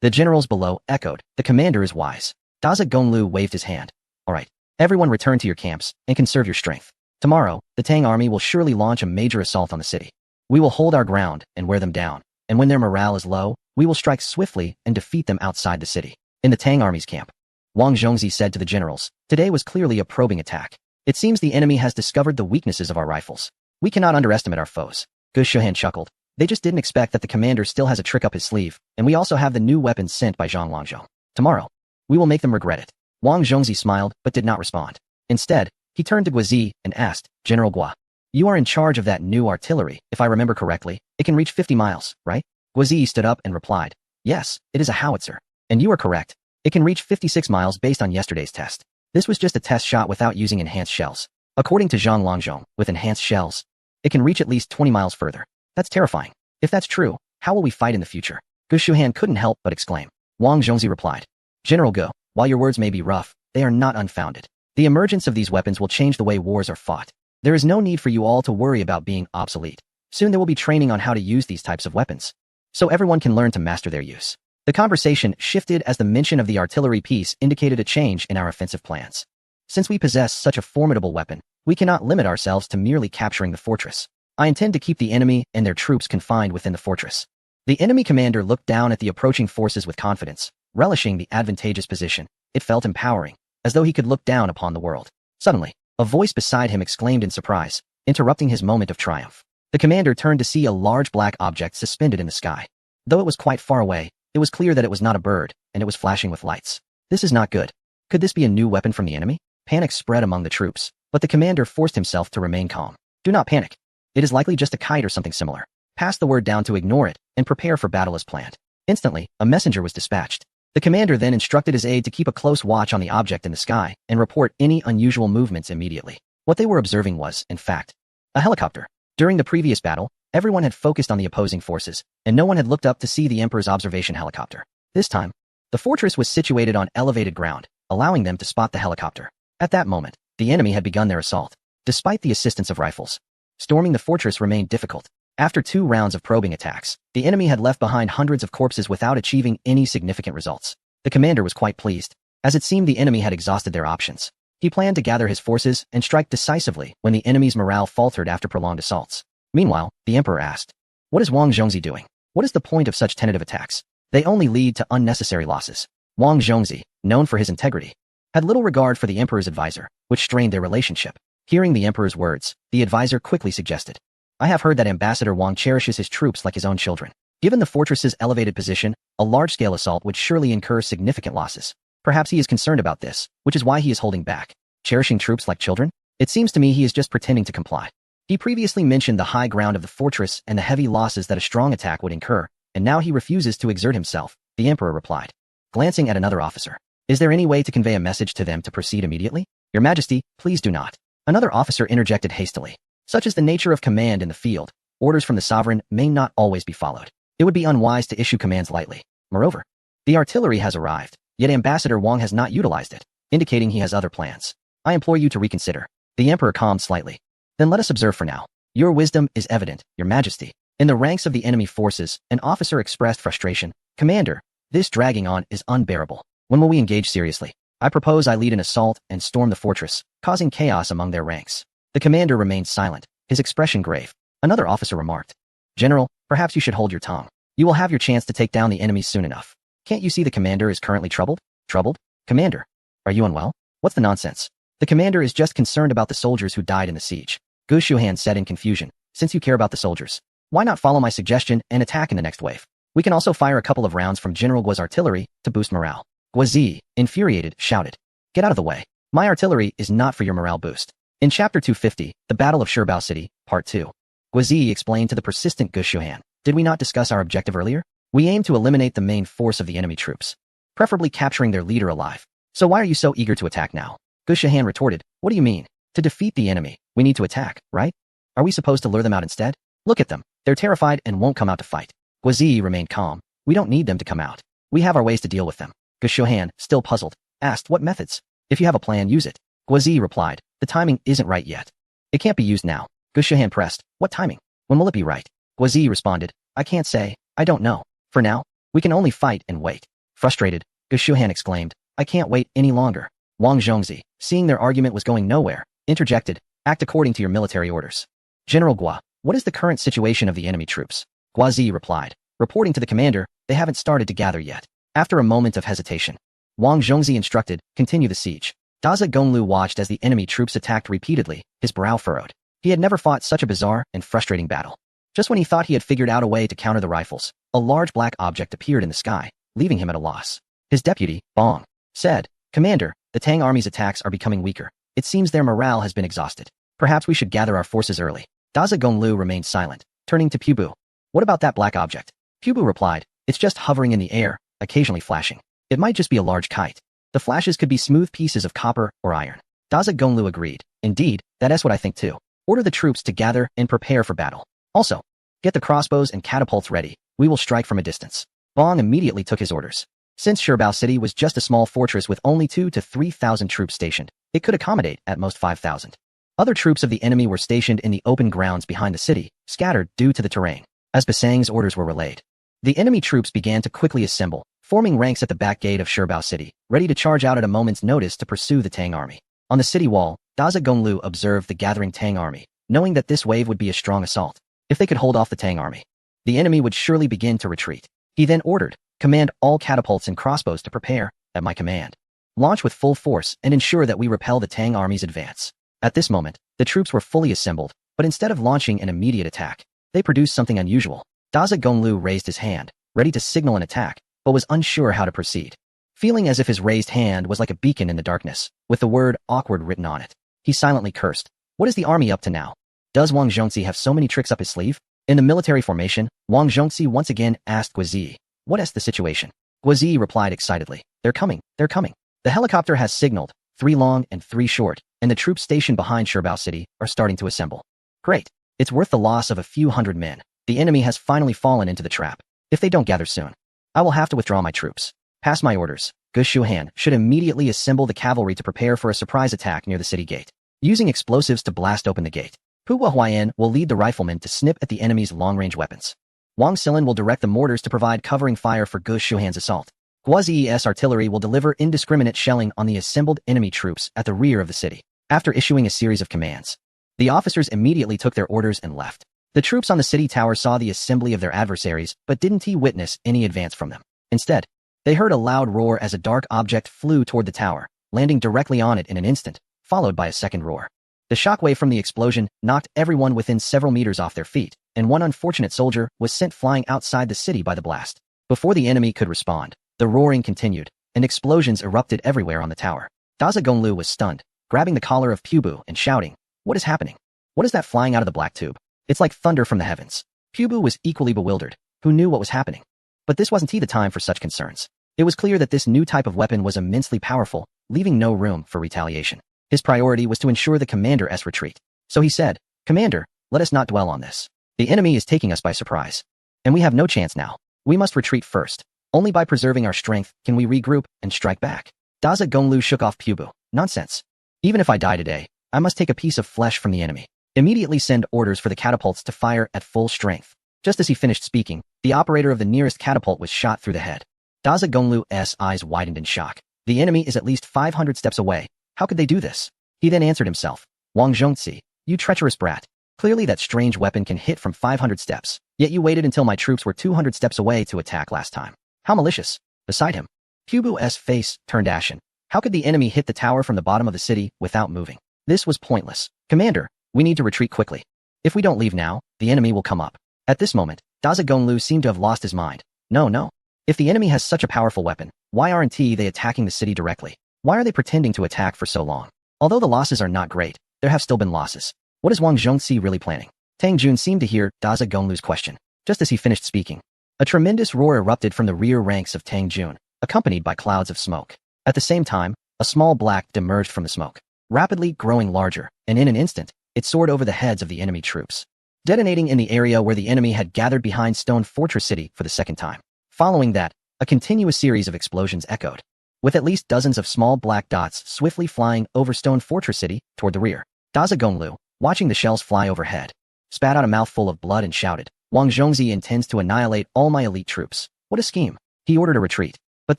The generals below echoed, The commander is wise. Daza Gonglu waved his hand. All right, everyone return to your camps and conserve your strength. Tomorrow, the Tang army will surely launch a major assault on the city. We will hold our ground and wear them down, and when their morale is low, we will strike swiftly and defeat them outside the city. In the Tang army's camp, Wang Zhongzi said to the generals, Today was clearly a probing attack. It seems the enemy has discovered the weaknesses of our rifles. We cannot underestimate our foes. Gu Shihan chuckled. They just didn't expect that the commander still has a trick up his sleeve, and we also have the new weapons sent by Zhang Langzhou. Tomorrow, we will make them regret it. Wang Zhongzi smiled but did not respond. Instead, he turned to Guazi and asked, General Gua, you are in charge of that new artillery. If I remember correctly, it can reach 50 miles, right? Guazi stood up and replied, Yes, it is a howitzer. And you are correct. It can reach 56 miles based on yesterday's test. This was just a test shot without using enhanced shells. According to Zhang Langzhou, with enhanced shells, it can reach at least 20 miles further. That's terrifying. If that's true, how will we fight in the future? Gu Shihan couldn't help but exclaim. Wang Zhongzi replied, General Gu, while your words may be rough, they are not unfounded. The emergence of these weapons will change the way wars are fought. There is no need for you all to worry about being obsolete. Soon there will be training on how to use these types of weapons, so everyone can learn to master their use. The conversation shifted as the mention of the artillery piece indicated a change in our offensive plans. Since we possess such a formidable weapon, we cannot limit ourselves to merely capturing the fortress. I intend to keep the enemy and their troops confined within the fortress. The enemy commander looked down at the approaching forces with confidence, relishing the advantageous position. It felt empowering, as though he could look down upon the world. Suddenly, a voice beside him exclaimed in surprise, interrupting his moment of triumph. The commander turned to see a large black object suspended in the sky. Though it was quite far away, it was clear that it was not a bird, and it was flashing with lights. This is not good. Could this be a new weapon from the enemy? Panic spread among the troops, but the commander forced himself to remain calm. Do not panic. It is likely just a kite or something similar. Pass the word down to ignore it and prepare for battle as planned. Instantly, a messenger was dispatched. The commander then instructed his aide to keep a close watch on the object in the sky and report any unusual movements immediately. What they were observing was, in fact, a helicopter. During the previous battle, everyone had focused on the opposing forces, and no one had looked up to see the Emperor's observation helicopter. This time, the fortress was situated on elevated ground, allowing them to spot the helicopter. At that moment, the enemy had begun their assault. Despite the assistance of rifles, storming the fortress remained difficult. After 2 rounds of probing attacks, the enemy had left behind hundreds of corpses without achieving any significant results. The commander was quite pleased, as it seemed the enemy had exhausted their options. He planned to gather his forces and strike decisively when the enemy's morale faltered after prolonged assaults. Meanwhile, the emperor asked, "What is Wang Zhongzi doing? What is the point of such tentative attacks? They only lead to unnecessary losses." Wang Zhongzi, known for his integrity, had little regard for the emperor's advisor, which strained their relationship. Hearing the emperor's words, the advisor quickly suggested, "I have heard that Ambassador Wang cherishes his troops like his own children. Given the fortress's elevated position, a large-scale assault would surely incur significant losses. Perhaps he is concerned about this, which is why he is holding back. Cherishing troops like children? It seems to me he is just pretending to comply." He previously mentioned the high ground of the fortress and the heavy losses that a strong attack would incur, and now he refuses to exert himself, the emperor replied. Glancing at another officer, "Is there any way to convey a message to them to proceed immediately?" "Your Majesty, please do not." Another officer interjected hastily. "Such is the nature of command in the field. Orders from the sovereign may not always be followed. It would be unwise to issue commands lightly. Moreover, the artillery has arrived, yet Ambassador Wang has not utilized it, indicating he has other plans. I implore you to reconsider." The emperor calmed slightly. "Then let us observe for now. Your wisdom is evident, Your Majesty." In the ranks of the enemy forces, an officer expressed frustration. "Commander, this dragging on is unbearable. When will we engage seriously? I propose I lead an assault and storm the fortress, causing chaos among their ranks." The commander remained silent, his expression grave. Another officer remarked, "General, perhaps you should hold your tongue. You will have your chance to take down the enemy soon enough. Can't you see the commander is currently troubled?" "Troubled? Commander, are you unwell? What's the nonsense?" "The commander is just concerned about the soldiers who died in the siege," Gu Shuhan said in confusion. "Since you care about the soldiers, why not follow my suggestion and attack in the next wave? We can also fire a couple of rounds from General Guo's artillery to boost morale." Guozi, infuriated, shouted, "Get out of the way. My artillery is not for your morale boost." In Chapter 250, The Battle of Shirbao City, Part 2, Guozi explained to the persistent Gu Shuhan, "Did we not discuss our objective earlier? We aim to eliminate the main force of the enemy troops, preferably capturing their leader alive. So why are you so eager to attack now?" Gu Shuhan retorted, "What do you mean? To defeat the enemy, we need to attack, right? Are we supposed to lure them out instead? Look at them. They're terrified and won't come out to fight." Guozi remained calm. "We don't need them to come out. We have our ways to deal with them." Gu Shuhan, still puzzled, asked, "What methods? If you have a plan, use it." Guozi replied, "The timing isn't right yet. It can't be used now." Gu Shuhan pressed, "What timing? When will it be right?" Guozi responded, "I can't say. I don't know. For now, we can only fight and wait." Frustrated, Gu Shuhan exclaimed, "I can't wait any longer." Wang Zhongzi, seeing their argument was going nowhere, interjected, "Act according to your military orders." "General Gua, what is the current situation of the enemy troops?" Guozi replied, reporting to the commander, "They haven't started to gather yet." After a moment of hesitation, Wang Zhongzi instructed, "Continue the siege." Daza Gonglu watched as the enemy troops attacked repeatedly, his brow furrowed. He had never fought such a bizarre and frustrating battle. Just when he thought he had figured out a way to counter the rifles, a large black object appeared in the sky, leaving him at a loss. His deputy, Bong, said, "Commander, the Tang army's attacks are becoming weaker. It seems their morale has been exhausted. Perhaps we should gather our forces early." Daza Gonglu remained silent, turning to Pubu. "What about that black object?" Pubu replied, "It's just hovering in the air, occasionally flashing. It might just be a large kite. The flashes could be smooth pieces of copper or iron." Daza Gonglu agreed. "Indeed, that is what I think too. Order the troops to gather and prepare for battle. Also, get the crossbows and catapults ready. We will strike from a distance." Bong immediately took his orders. Since Shirbao City was just a small fortress with only 2,000 to 3,000 troops stationed, it could accommodate at most 5,000. Other troops of the enemy were stationed in the open grounds behind the city, scattered due to the terrain. As Basang's orders were relayed, the enemy troops began to quickly assemble, forming ranks at the back gate of Shirbao City, ready to charge out at a moment's notice to pursue the Tang army. On the city wall, Daza Gonglu observed the gathering Tang army, knowing that this wave would be a strong assault. If they could hold off the Tang army, the enemy would surely begin to retreat. He then ordered, "Command all catapults and crossbows to prepare, at my command. Launch with full force and ensure that we repel the Tang army's advance." At this moment, the troops were fully assembled, but instead of launching an immediate attack, they produced something unusual. Daza Gonglu raised his hand, ready to signal an attack, but was unsure how to proceed. Feeling as if his raised hand was like a beacon in the darkness, with the word awkward written on it, he silently cursed. What is the army up to now? Does Wang Zhongzi have so many tricks up his sleeve? In the military formation, Wang Zhongzi once again asked Guizi, "What is the situation?" Guizi replied excitedly, they're coming. The helicopter has signaled, 3 long and 3 short, and the troops stationed behind Shirbao City are starting to assemble. Great. It's worth the loss of a few hundred men. The enemy has finally fallen into the trap. If they don't gather soon, I will have to withdraw my troops. Pass my orders. Gu Shuhan should immediately assemble the cavalry to prepare for a surprise attack near the city gate, using explosives to blast open the gate. Pu Huayan will lead the riflemen to snip at the enemy's long-range weapons. Wang Silin will direct the mortars to provide covering fire for Gu Shuhan's assault. Guazi's artillery will deliver indiscriminate shelling on the assembled enemy troops at the rear of the city. After issuing a series of commands, the officers immediately took their orders and left. The troops on the city tower saw the assembly of their adversaries, but didn't witness any advance from them. Instead, they heard a loud roar as a dark object flew toward the tower, landing directly on it in an instant, followed by a second roar. The shockwave from the explosion knocked everyone within several meters off their feet, and one unfortunate soldier was sent flying outside the city by the blast. Before the enemy could respond, the roaring continued, and explosions erupted everywhere on the tower. Daza Gonglu was stunned, grabbing the collar of Pubu and shouting, "What is happening? What is that flying out of the black tube? It's like thunder from the heavens." Pubu was equally bewildered, who knew what was happening. But this wasn't the time for such concerns. It was clear that this new type of weapon was immensely powerful, leaving no room for retaliation. His priority was to ensure the commander's retreat. So he said, "Commander, let us not dwell on this. The enemy is taking us by surprise, and we have no chance now. We must retreat first. Only by preserving our strength can we regroup and strike back." Daza Gonglu shook off Pubu. "Nonsense. Even if I die today, I must take a piece of flesh from the enemy. Immediately send orders for the catapults to fire at full strength." Just as he finished speaking, the operator of the nearest catapult was shot through the head. Daza Gonglu's eyes widened in shock. The enemy is at least 500 steps away. How could they do this? He then answered himself, "Wang Zhongzi, you treacherous brat. Clearly that strange weapon can hit from 500 steps, yet you waited until my troops were 200 steps away to attack last time. How malicious." Beside him, Pubu's face turned ashen. How could the enemy hit the tower from the bottom of the city without moving? This was pointless. "Commander, we need to retreat quickly. If we don't leave now, the enemy will come up." At this moment, Daza Gonglu seemed to have lost his mind. No. If the enemy has such a powerful weapon, why aren't they attacking the city directly? Why are they pretending to attack for so long? Although the losses are not great, there have still been losses. What is Wang Zhongzi really planning? Tang Jun seemed to hear Daza Gonglu's question. Just as he finished speaking, a tremendous roar erupted from the rear ranks of Tang Jun, accompanied by clouds of smoke. At the same time, a small black emerged from the smoke, rapidly growing larger, and in an instant, it soared over the heads of the enemy troops, detonating in the area where the enemy had gathered behind Stone Fortress City for the second time. Following that, a continuous series of explosions echoed, with at least dozens of small black dots swiftly flying over Stone Fortress City toward the rear. Daza Gonglu, watching the shells fly overhead, spat out a mouthful of blood and shouted, "Wang Zhongzi intends to annihilate all my elite troops. What a scheme." He ordered a retreat, but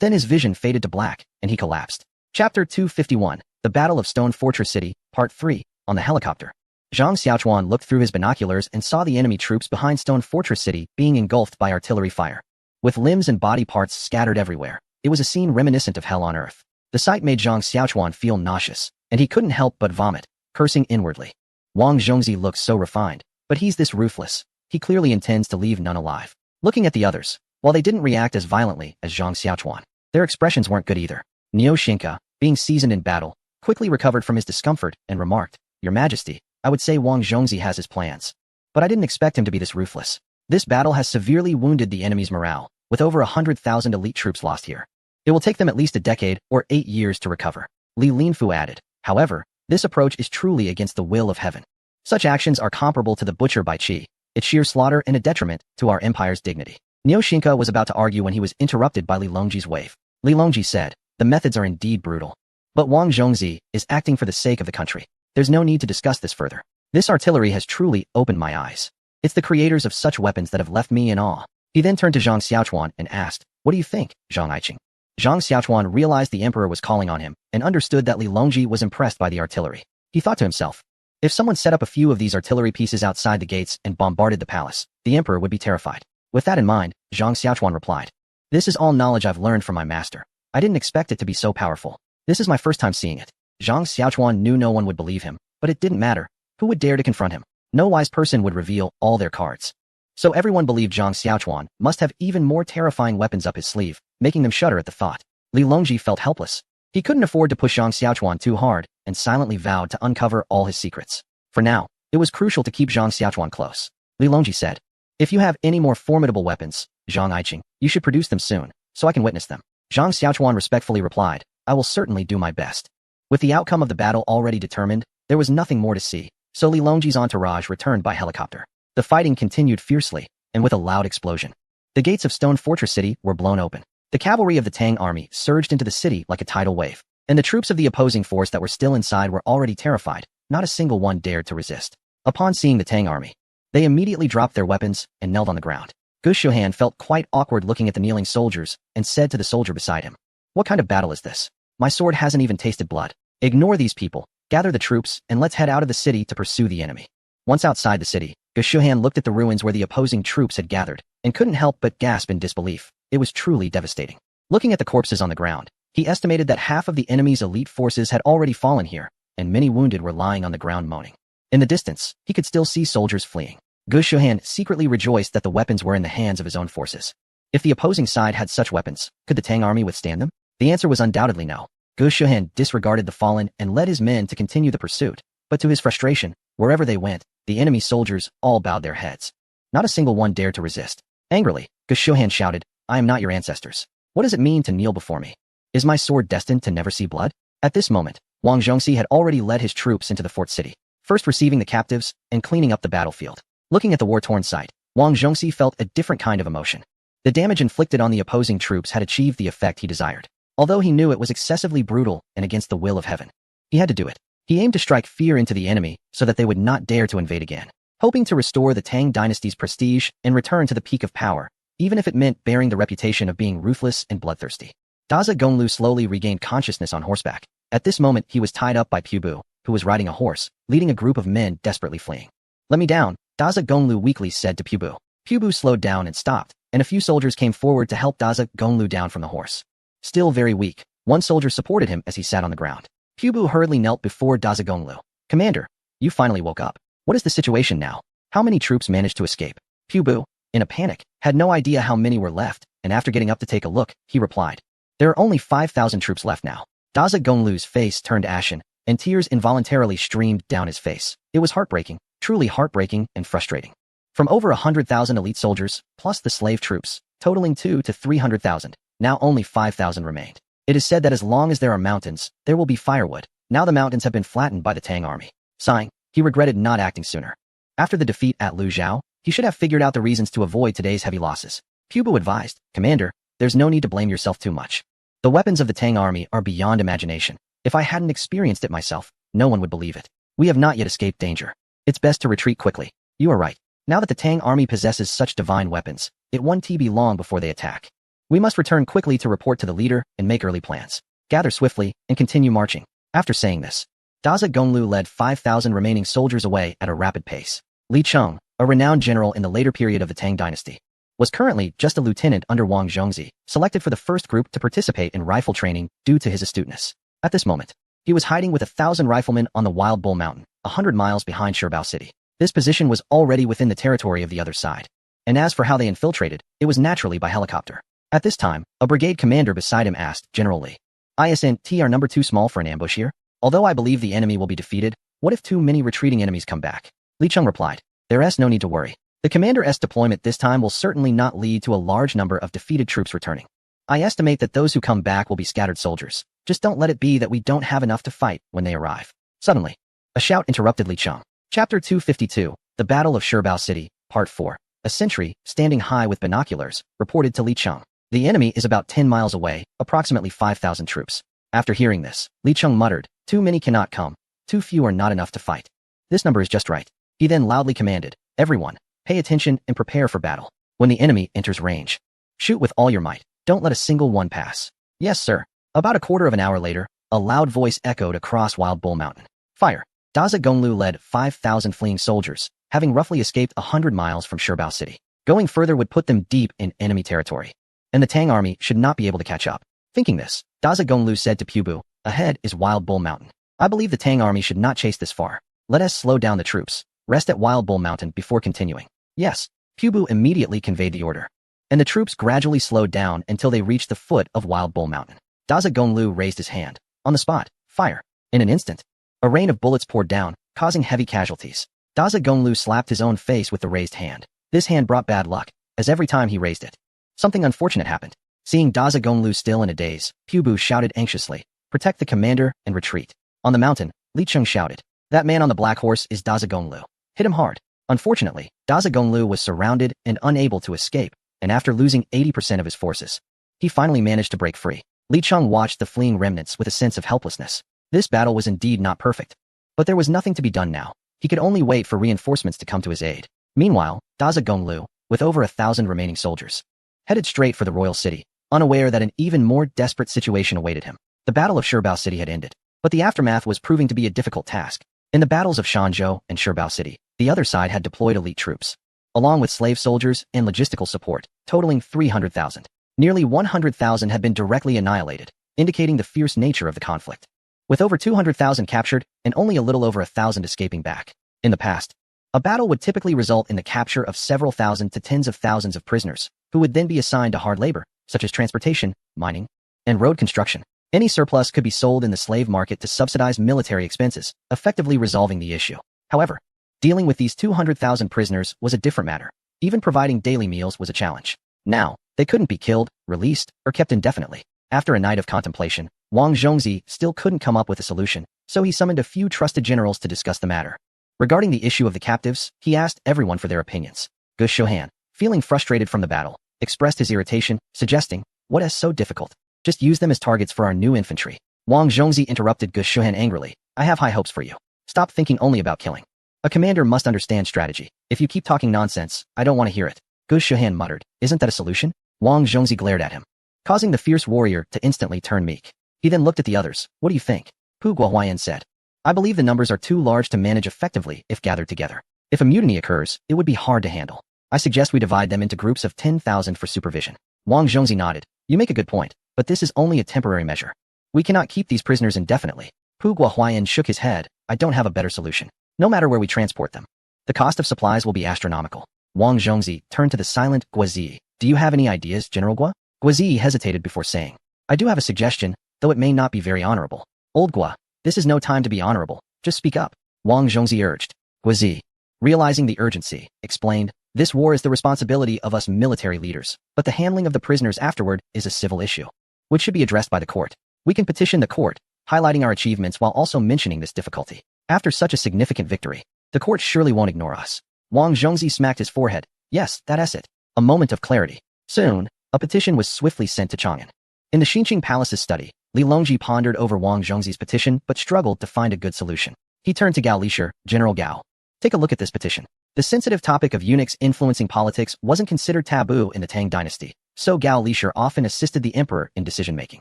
then his vision faded to black, and he collapsed. Chapter 251, The Battle of Stone Fortress City, Part 3, on the helicopter. Zhang Xiaochuan looked through his binoculars and saw the enemy troops behind Stone Fortress City being engulfed by artillery fire. With limbs and body parts scattered everywhere, it was a scene reminiscent of hell on earth. The sight made Zhang Xiaochuan feel nauseous, and he couldn't help but vomit, cursing inwardly. Wang Zhongzi looks so refined, but he's this ruthless. He clearly intends to leave none alive. Looking at the others, while they didn't react as violently as Zhang Xiaochuan, their expressions weren't good either. Niu Xinka, being seasoned in battle, quickly recovered from his discomfort and remarked, "Your Majesty, I would say Wang Zhongzi has his plans, but I didn't expect him to be this ruthless. This battle has severely wounded the enemy's morale, with over 100,000 elite troops lost here. It will take them at least a decade or 8 years to recover." Li Linfu added, "However, this approach is truly against the will of heaven. Such actions are comparable to the butcher by Qi. It's sheer slaughter and a detriment to our empire's dignity." Niu Xinka was about to argue when he was interrupted by Li Longji's wave. Li Longji said, "The methods are indeed brutal, but Wang Zhongzi is acting for the sake of the country. There's no need to discuss this further. This artillery has truly opened my eyes. It's the creators of such weapons that have left me in awe. He then turned to Zhang Xiaochuan and asked, "What do you think, Zhang Aiqing?" Zhang Xiaochuan realized the emperor was calling on him and understood that Li Longji was impressed by the artillery. He thought to himself, if someone set up a few of these artillery pieces outside the gates and bombarded the palace, the emperor would be terrified. With that in mind, Zhang Xiaochuan replied, "This is all knowledge I've learned from my master. I didn't expect it to be so powerful. This is my first time seeing it." Zhang Xiaochuan knew no one would believe him, but it didn't matter. Who would dare to confront him? No wise person would reveal all their cards. So everyone believed Zhang Xiaochuan must have even more terrifying weapons up his sleeve, making them shudder at the thought. Li Longji felt helpless. He couldn't afford to push Zhang Xiaochuan too hard and silently vowed to uncover all his secrets. For now, it was crucial to keep Zhang Xiaochuan close. Li Longji said, "If you have any more formidable weapons, Zhang Aiqing, you should produce them soon, so I can witness them." Zhang Xiaochuan respectfully replied, "I will certainly do my best." With the outcome of the battle already determined, there was nothing more to see, so Li Longji's entourage returned by helicopter. The fighting continued fiercely, and with a loud explosion. The gates of Stone Fortress City were blown open. The cavalry of the Tang army surged into the city like a tidal wave, and the troops of the opposing force that were still inside were already terrified. Not a single one dared to resist. Upon seeing the Tang army, they immediately dropped their weapons and knelt on the ground. Gu Shuhan felt quite awkward looking at the kneeling soldiers and said to the soldier beside him, "What kind of battle is this? My sword hasn't even tasted blood. Ignore these people, gather the troops, and let's head out of the city to pursue the enemy." Once outside the city, Gu Shuhan looked at the ruins where the opposing troops had gathered and couldn't help but gasp in disbelief. It was truly devastating. Looking at the corpses on the ground, he estimated that half of the enemy's elite forces had already fallen here, and many wounded were lying on the ground moaning. In the distance, he could still see soldiers fleeing. Gu Shuhan secretly rejoiced that the weapons were in the hands of his own forces. If the opposing side had such weapons, could the Tang army withstand them? The answer was undoubtedly no. Gu Shuhan disregarded the fallen and led his men to continue the pursuit, but to his frustration, wherever they went, the enemy soldiers all bowed their heads. Not a single one dared to resist. Angrily, Gu Shuhan shouted, "I am not your ancestors. What does it mean to kneel before me? Is my sword destined to never see blood?" At this moment, Wang Zhongxi had already led his troops into the fort city, first receiving the captives and cleaning up the battlefield. Looking at the war-torn site, Wang Zhongxi felt a different kind of emotion. The damage inflicted on the opposing troops had achieved the effect he desired. Although he knew it was excessively brutal and against the will of heaven, he had to do it. He aimed to strike fear into the enemy so that they would not dare to invade again, hoping to restore the Tang dynasty's prestige and return to the peak of power, even if it meant bearing the reputation of being ruthless and bloodthirsty. Daza Gonglu slowly regained consciousness on horseback. At this moment, he was tied up by Pu Bu, who was riding a horse, leading a group of men desperately fleeing. "Let me down," Daza Gonglu weakly said to Pu Bu. Pu Bu slowed down and stopped, and a few soldiers came forward to help Daza Gonglu down from the horse. Still very weak, one soldier supported him as he sat on the ground. Pu Bu hurriedly knelt before Daza Gonglu. "Commander, you finally woke up. What is the situation now? How many troops managed to escape?" Pu Bu, in a panic, had no idea how many were left, and after getting up to take a look, he replied, "There are only 5,000 troops left now." Daza Gonglu's face turned ashen, and tears involuntarily streamed down his face. It was heartbreaking, truly heartbreaking and frustrating. From over 100,000 elite soldiers, plus the slave troops, totaling 200,000 to 300,000, now only 5,000 remained. It is said that as long as there are mountains, there will be firewood. Now the mountains have been flattened by the Tang army. Sighing, he regretted not acting sooner. After the defeat at Luzhou, he should have figured out the reasons to avoid today's heavy losses. Pu Bu advised, "Commander, there's no need to blame yourself too much. The weapons of the Tang army are beyond imagination. If I hadn't experienced it myself, no one would believe it. We have not yet escaped danger. It's best to retreat quickly. You are right. Now that the Tang army possesses such divine weapons, it won't be long before they attack. We must return quickly to report to the leader and make early plans. Gather swiftly and continue marching." After saying this, Daza Gonglu led 5,000 remaining soldiers away at a rapid pace. Li Cheng, a renowned general in the later period of the Tang dynasty, was currently just a lieutenant under Wang Zhongxi, selected for the first group to participate in rifle training due to his astuteness. At this moment, he was hiding with 1,000 riflemen on the Wild Bull Mountain, 100 miles behind Shirbao City. This position was already within the territory of the other side. And as for how they infiltrated, it was naturally by helicopter. At this time, a brigade commander beside him asked, "General Li, isn't our number too small for an ambush here? Although I believe the enemy will be defeated, what if too many retreating enemies come back?" Li Cheng replied, "There's no need to worry. The commander's deployment this time will certainly not lead to a large number of defeated troops returning. I estimate that those who come back will be scattered soldiers. Just don't let it be that we don't have enough to fight when they arrive." Suddenly, a shout interrupted Li Cheng. Chapter 252, The Battle of Shirbao City, Part 4. A sentry, standing high with binoculars, reported to Li Cheng. "The enemy is about 10 miles away, approximately 5,000 troops." After hearing this, Li Cheng muttered, "Too many cannot come. Too few are not enough to fight. This number is just right. He then loudly commanded, everyone, pay attention and prepare for battle. When the enemy enters range, shoot with all your might. Don't let a single one pass. Yes, sir. About a quarter of an hour later, a loud voice echoed across Wild Bull Mountain. Fire. Daza Gonglu led 5,000 fleeing soldiers, having roughly escaped 100 miles from Shirbao City. Going further would put them deep in enemy territory, and the Tang army should not be able to catch up. Thinking this, Daza Gonglu said to Pubu, ahead is Wild Bull Mountain. I believe the Tang army should not chase this far. Let us slow down the troops. Rest at Wild Bull Mountain before continuing. Yes. Pubu immediately conveyed the order, and the troops gradually slowed down until they reached the foot of Wild Bull Mountain. Daza Gonglu raised his hand. On the spot, fire. In an instant, a rain of bullets poured down, causing heavy casualties. Daza Gonglu slapped his own face with the raised hand. This hand brought bad luck, as every time he raised it, something unfortunate happened. Seeing Daza Gonglu still in a daze, Pubu shouted anxiously, protect the commander and retreat. On the mountain, Li Cheng shouted, that man on the black horse is Daza Gonglu. Hit him hard. Unfortunately, Daza Gonglu was surrounded and unable to escape, and after losing 80% of his forces, he finally managed to break free. Li Cheng watched the fleeing remnants with a sense of helplessness. This battle was indeed not perfect, but there was nothing to be done now. He could only wait for reinforcements to come to his aid. Meanwhile, Daza Gonglu, with over 1,000 remaining soldiers, headed straight for the royal city, unaware that an even more desperate situation awaited him. The Battle of Shirbao City had ended, but the aftermath was proving to be a difficult task. In the battles of Shanzhou and Shirbao City, the other side had deployed elite troops, along with slave soldiers and logistical support, totaling 300,000. Nearly 100,000 had been directly annihilated, indicating the fierce nature of the conflict. With over 200,000 captured and only a little over 1,000 escaping back. In the past, a battle would typically result in the capture of several thousand to tens of thousands of prisoners, who would then be assigned to hard labor, such as transportation, mining, and road construction. Any surplus could be sold in the slave market to subsidize military expenses, effectively resolving the issue. However, dealing with these 200,000 prisoners was a different matter. Even providing daily meals was a challenge. Now, they couldn't be killed, released, or kept indefinitely. After a night of contemplation, Wang Zhongzi still couldn't come up with a solution, so he summoned a few trusted generals to discuss the matter. Regarding the issue of the captives, he asked everyone for their opinions. Gu Shohan, feeling frustrated from the battle, expressed his irritation, suggesting, what is so difficult? Just use them as targets for our new infantry. Wang Zhongzi interrupted Gu Shohan angrily. I have high hopes for you. Stop thinking only about killing. A commander must understand strategy. If you keep talking nonsense, I don't want to hear it. Gu Shohan muttered. Isn't that a solution? Wang Zhongzi glared at him, causing the fierce warrior to instantly turn meek. He then looked at the others. What do you think? Pu Guohuayan said. I believe the numbers are too large to manage effectively if gathered together. If a mutiny occurs, it would be hard to handle. I suggest we divide them into groups of 10,000 for supervision. Wang Zhongzi nodded. You make a good point, but this is only a temporary measure. We cannot keep these prisoners indefinitely. Pu Guohuayan shook his head. I don't have a better solution. No matter where we transport them, the cost of supplies will be astronomical. Wang Zhongzi turned to the silent Guozi. Do you have any ideas, General Gua? Guozi hesitated before saying, I do have a suggestion, though it may not be very honorable. Old Gua, this is no time to be honorable. Just speak up. Wang Zhongzi urged. Guozi, realizing the urgency, explained, this war is the responsibility of us military leaders, but the handling of the prisoners afterward is a civil issue, which should be addressed by the court. We can petition the court, highlighting our achievements while also mentioning this difficulty. After such a significant victory, the court surely won't ignore us. Wang Zhongzi smacked his forehead. Yes, that's it. A moment of clarity. Soon, a petition was swiftly sent to Chang'an. In the Xinqing Palace's study, Li Longji pondered over Wang Zhongzi's petition but struggled to find a good solution. He turned to Gao Lishir, General Gao. Take a look at this petition. The sensitive topic of eunuchs influencing politics wasn't considered taboo in the Tang dynasty, so Gao Lishir often assisted the emperor in decision-making.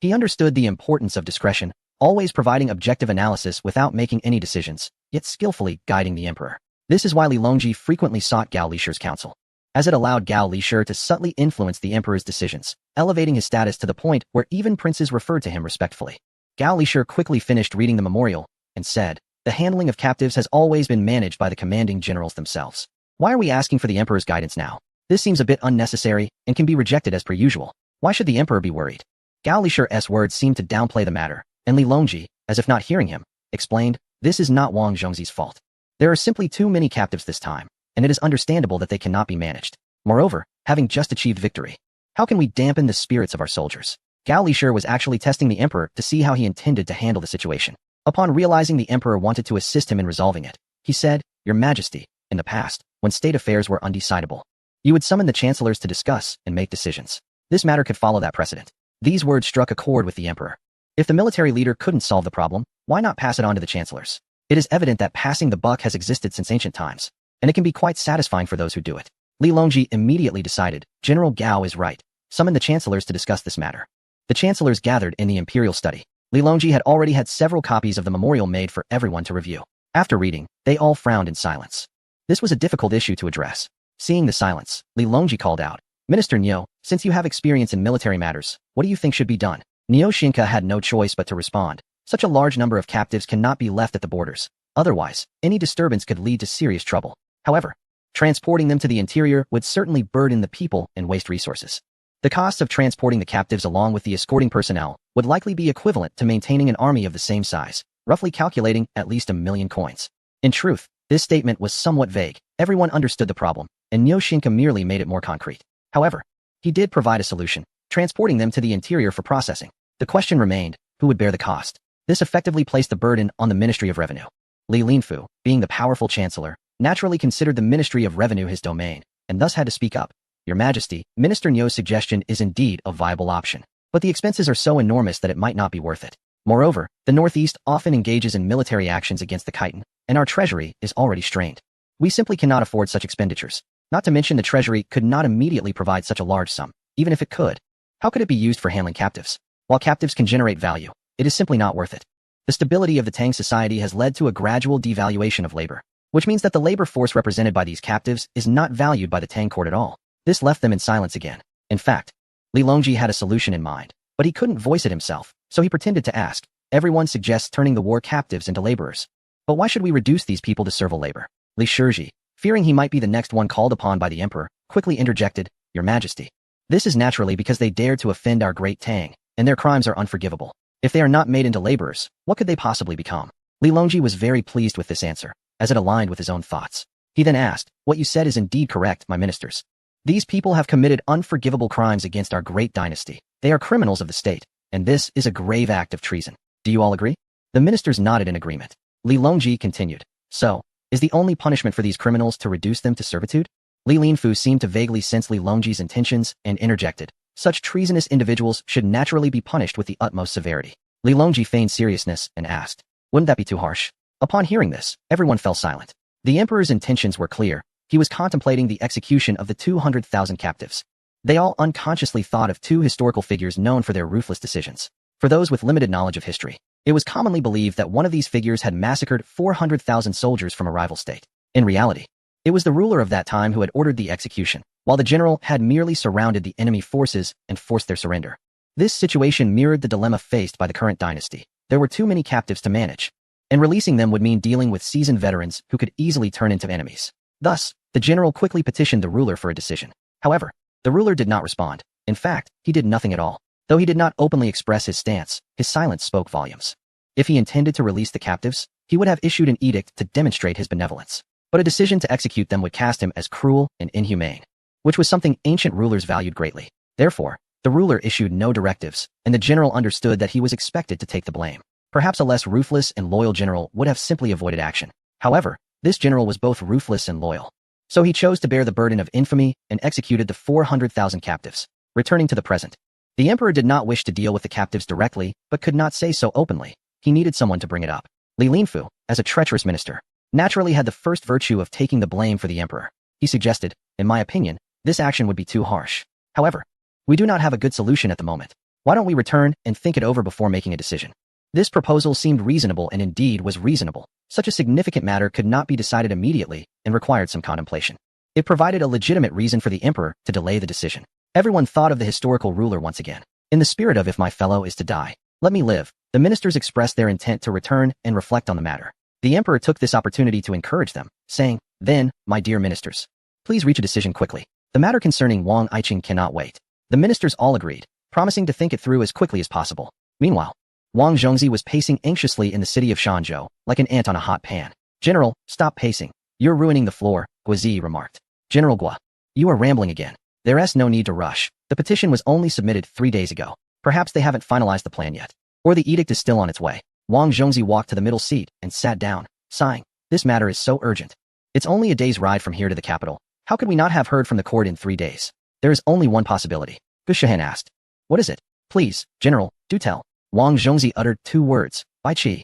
He understood the importance of discretion, always providing objective analysis without making any decisions, yet skillfully guiding the emperor. This is why Li Longji frequently sought Gao Lishir's counsel, as it allowed Gao Lishir to subtly influence the emperor's decisions, elevating his status to the point where even princes referred to him respectfully. Gao Lishir quickly finished reading the memorial and said, the handling of captives has always been managed by the commanding generals themselves. Why are we asking for the emperor's guidance now? This seems a bit unnecessary and can be rejected as per usual. Why should the emperor be worried? Gao Lishir's words seemed to downplay the matter, and Li Longji, as if not hearing him, explained, this is not Wang Zhongzi's fault. There are simply too many captives this time, and it is understandable that they cannot be managed. Moreover, having just achieved victory, how can we dampen the spirits of our soldiers? Gao Lishir was actually testing the emperor to see how he intended to handle the situation. Upon realizing the emperor wanted to assist him in resolving it, he said, Your Majesty, in the past, when state affairs were undecidable, you would summon the chancellors to discuss and make decisions. This matter could follow that precedent. These words struck a chord with the emperor. If the military leader couldn't solve the problem, why not pass it on to the chancellors? It is evident that passing the buck has existed since ancient times, and it can be quite satisfying for those who do it. Li Longji immediately decided, General Gao is right. Summon the chancellors to discuss this matter. The chancellors gathered in the imperial study. Li Longji had already had several copies of the memorial made for everyone to review. After reading, they all frowned in silence. This was a difficult issue to address. Seeing the silence, Li Longji called out, Minister Niu, since you have experience in military matters, what do you think should be done? Niu Xinca had no choice but to respond. Such a large number of captives cannot be left at the borders. Otherwise, any disturbance could lead to serious trouble. However, transporting them to the interior would certainly burden the people and waste resources. The costs of transporting the captives along with the escorting personnel would likely be equivalent to maintaining an army of the same size, roughly calculating at least 1 million coins. In truth, this statement was somewhat vague. Everyone understood the problem, and Niu Xinca merely made it more concrete. However, he did provide a solution, transporting them to the interior for processing. The question remained, who would bear the cost? This effectively placed the burden on the Ministry of Revenue. Li Linfu, being the powerful chancellor, naturally considered the Ministry of Revenue his domain, and thus had to speak up. Your Majesty, Minister Niu's suggestion is indeed a viable option, but the expenses are so enormous that it might not be worth it. Moreover, the Northeast often engages in military actions against the Khitan, and our treasury is already strained. We simply cannot afford such expenditures. Not to mention the treasury could not immediately provide such a large sum. Even if it could, how could it be used for handling captives? While captives can generate value, it is simply not worth it. The stability of the Tang society has led to a gradual devaluation of labor, which means that the labor force represented by these captives is not valued by the Tang court at all. This left them in silence again. In fact, Li Longji had a solution in mind, but he couldn't voice it himself, so he pretended to ask. Everyone suggests turning the war captives into laborers. But why should we reduce these people to servile labor? Li Shizhi, fearing he might be the next one called upon by the emperor, quickly interjected, Your Majesty. This is naturally because they dared to offend our great Tang, and their crimes are unforgivable. If they are not made into laborers, what could they possibly become? Li Longji was very pleased with this answer, as it aligned with his own thoughts. He then asked, What you said is indeed correct, my ministers. These people have committed unforgivable crimes against our great dynasty. They are criminals of the state, and this is a grave act of treason. Do you all agree? The ministers nodded in agreement. Li Longji continued, So, is the only punishment for these criminals to reduce them to servitude? Li Linfu seemed to vaguely sense Li Longji's intentions and interjected, Such treasonous individuals should naturally be punished with the utmost severity. Li Longji feigned seriousness and asked, Wouldn't that be too harsh? Upon hearing this, everyone fell silent. The emperor's intentions were clear. He was contemplating the execution of the 200,000 captives. They all unconsciously thought of two historical figures known for their ruthless decisions. For those with limited knowledge of history, it was commonly believed that one of these figures had massacred 400,000 soldiers from a rival state. In reality, it was the ruler of that time who had ordered the execution, while the general had merely surrounded the enemy forces and forced their surrender. This situation mirrored the dilemma faced by the current dynasty. There were too many captives to manage, and releasing them would mean dealing with seasoned veterans who could easily turn into enemies. Thus, the general quickly petitioned the ruler for a decision. However, the ruler did not respond. In fact, he did nothing at all. Though he did not openly express his stance, his silence spoke volumes. If he intended to release the captives, he would have issued an edict to demonstrate his benevolence. But a decision to execute them would cast him as cruel and inhumane, which was something ancient rulers valued greatly. Therefore, the ruler issued no directives, and the general understood that he was expected to take the blame. Perhaps a less ruthless and loyal general would have simply avoided action. However, this general was both ruthless and loyal. So he chose to bear the burden of infamy and executed the 400,000 captives. Returning to the present, the emperor did not wish to deal with the captives directly, but could not say so openly. He needed someone to bring it up. Li Linfu, as a treacherous minister, naturally had the first virtue of taking the blame for the emperor. He suggested, in my opinion, this action would be too harsh. However, we do not have a good solution at the moment. Why don't we return and think it over before making a decision? This proposal seemed reasonable and indeed was reasonable. Such a significant matter could not be decided immediately and required some contemplation. It provided a legitimate reason for the emperor to delay the decision. Everyone thought of the historical ruler once again. In the spirit of if my fellow is to die, let me live, the ministers expressed their intent to return and reflect on the matter. The emperor took this opportunity to encourage them, saying, Then, my dear ministers, please reach a decision quickly. The matter concerning Wang Aiqing cannot wait. The ministers all agreed, promising to think it through as quickly as possible. Meanwhile, Wang Zhongzi was pacing anxiously in the city of Shanzhou, like an ant on a hot pan. General, stop pacing. You're ruining the floor, Guazi remarked. General Gua, you are rambling again. There's no need to rush. The petition was only submitted 3 days ago. Perhaps they haven't finalized the plan yet. Or the edict is still on its way. Wang Zhongzi walked to the middle seat and sat down, sighing. This matter is so urgent. It's only a day's ride from here to the capital. How could we not have heard from the court in 3 days? There is only one possibility. Gu Shahan asked. What is it? Please, General, do tell. Wang Zhongzi uttered 2 words, Bai Qi.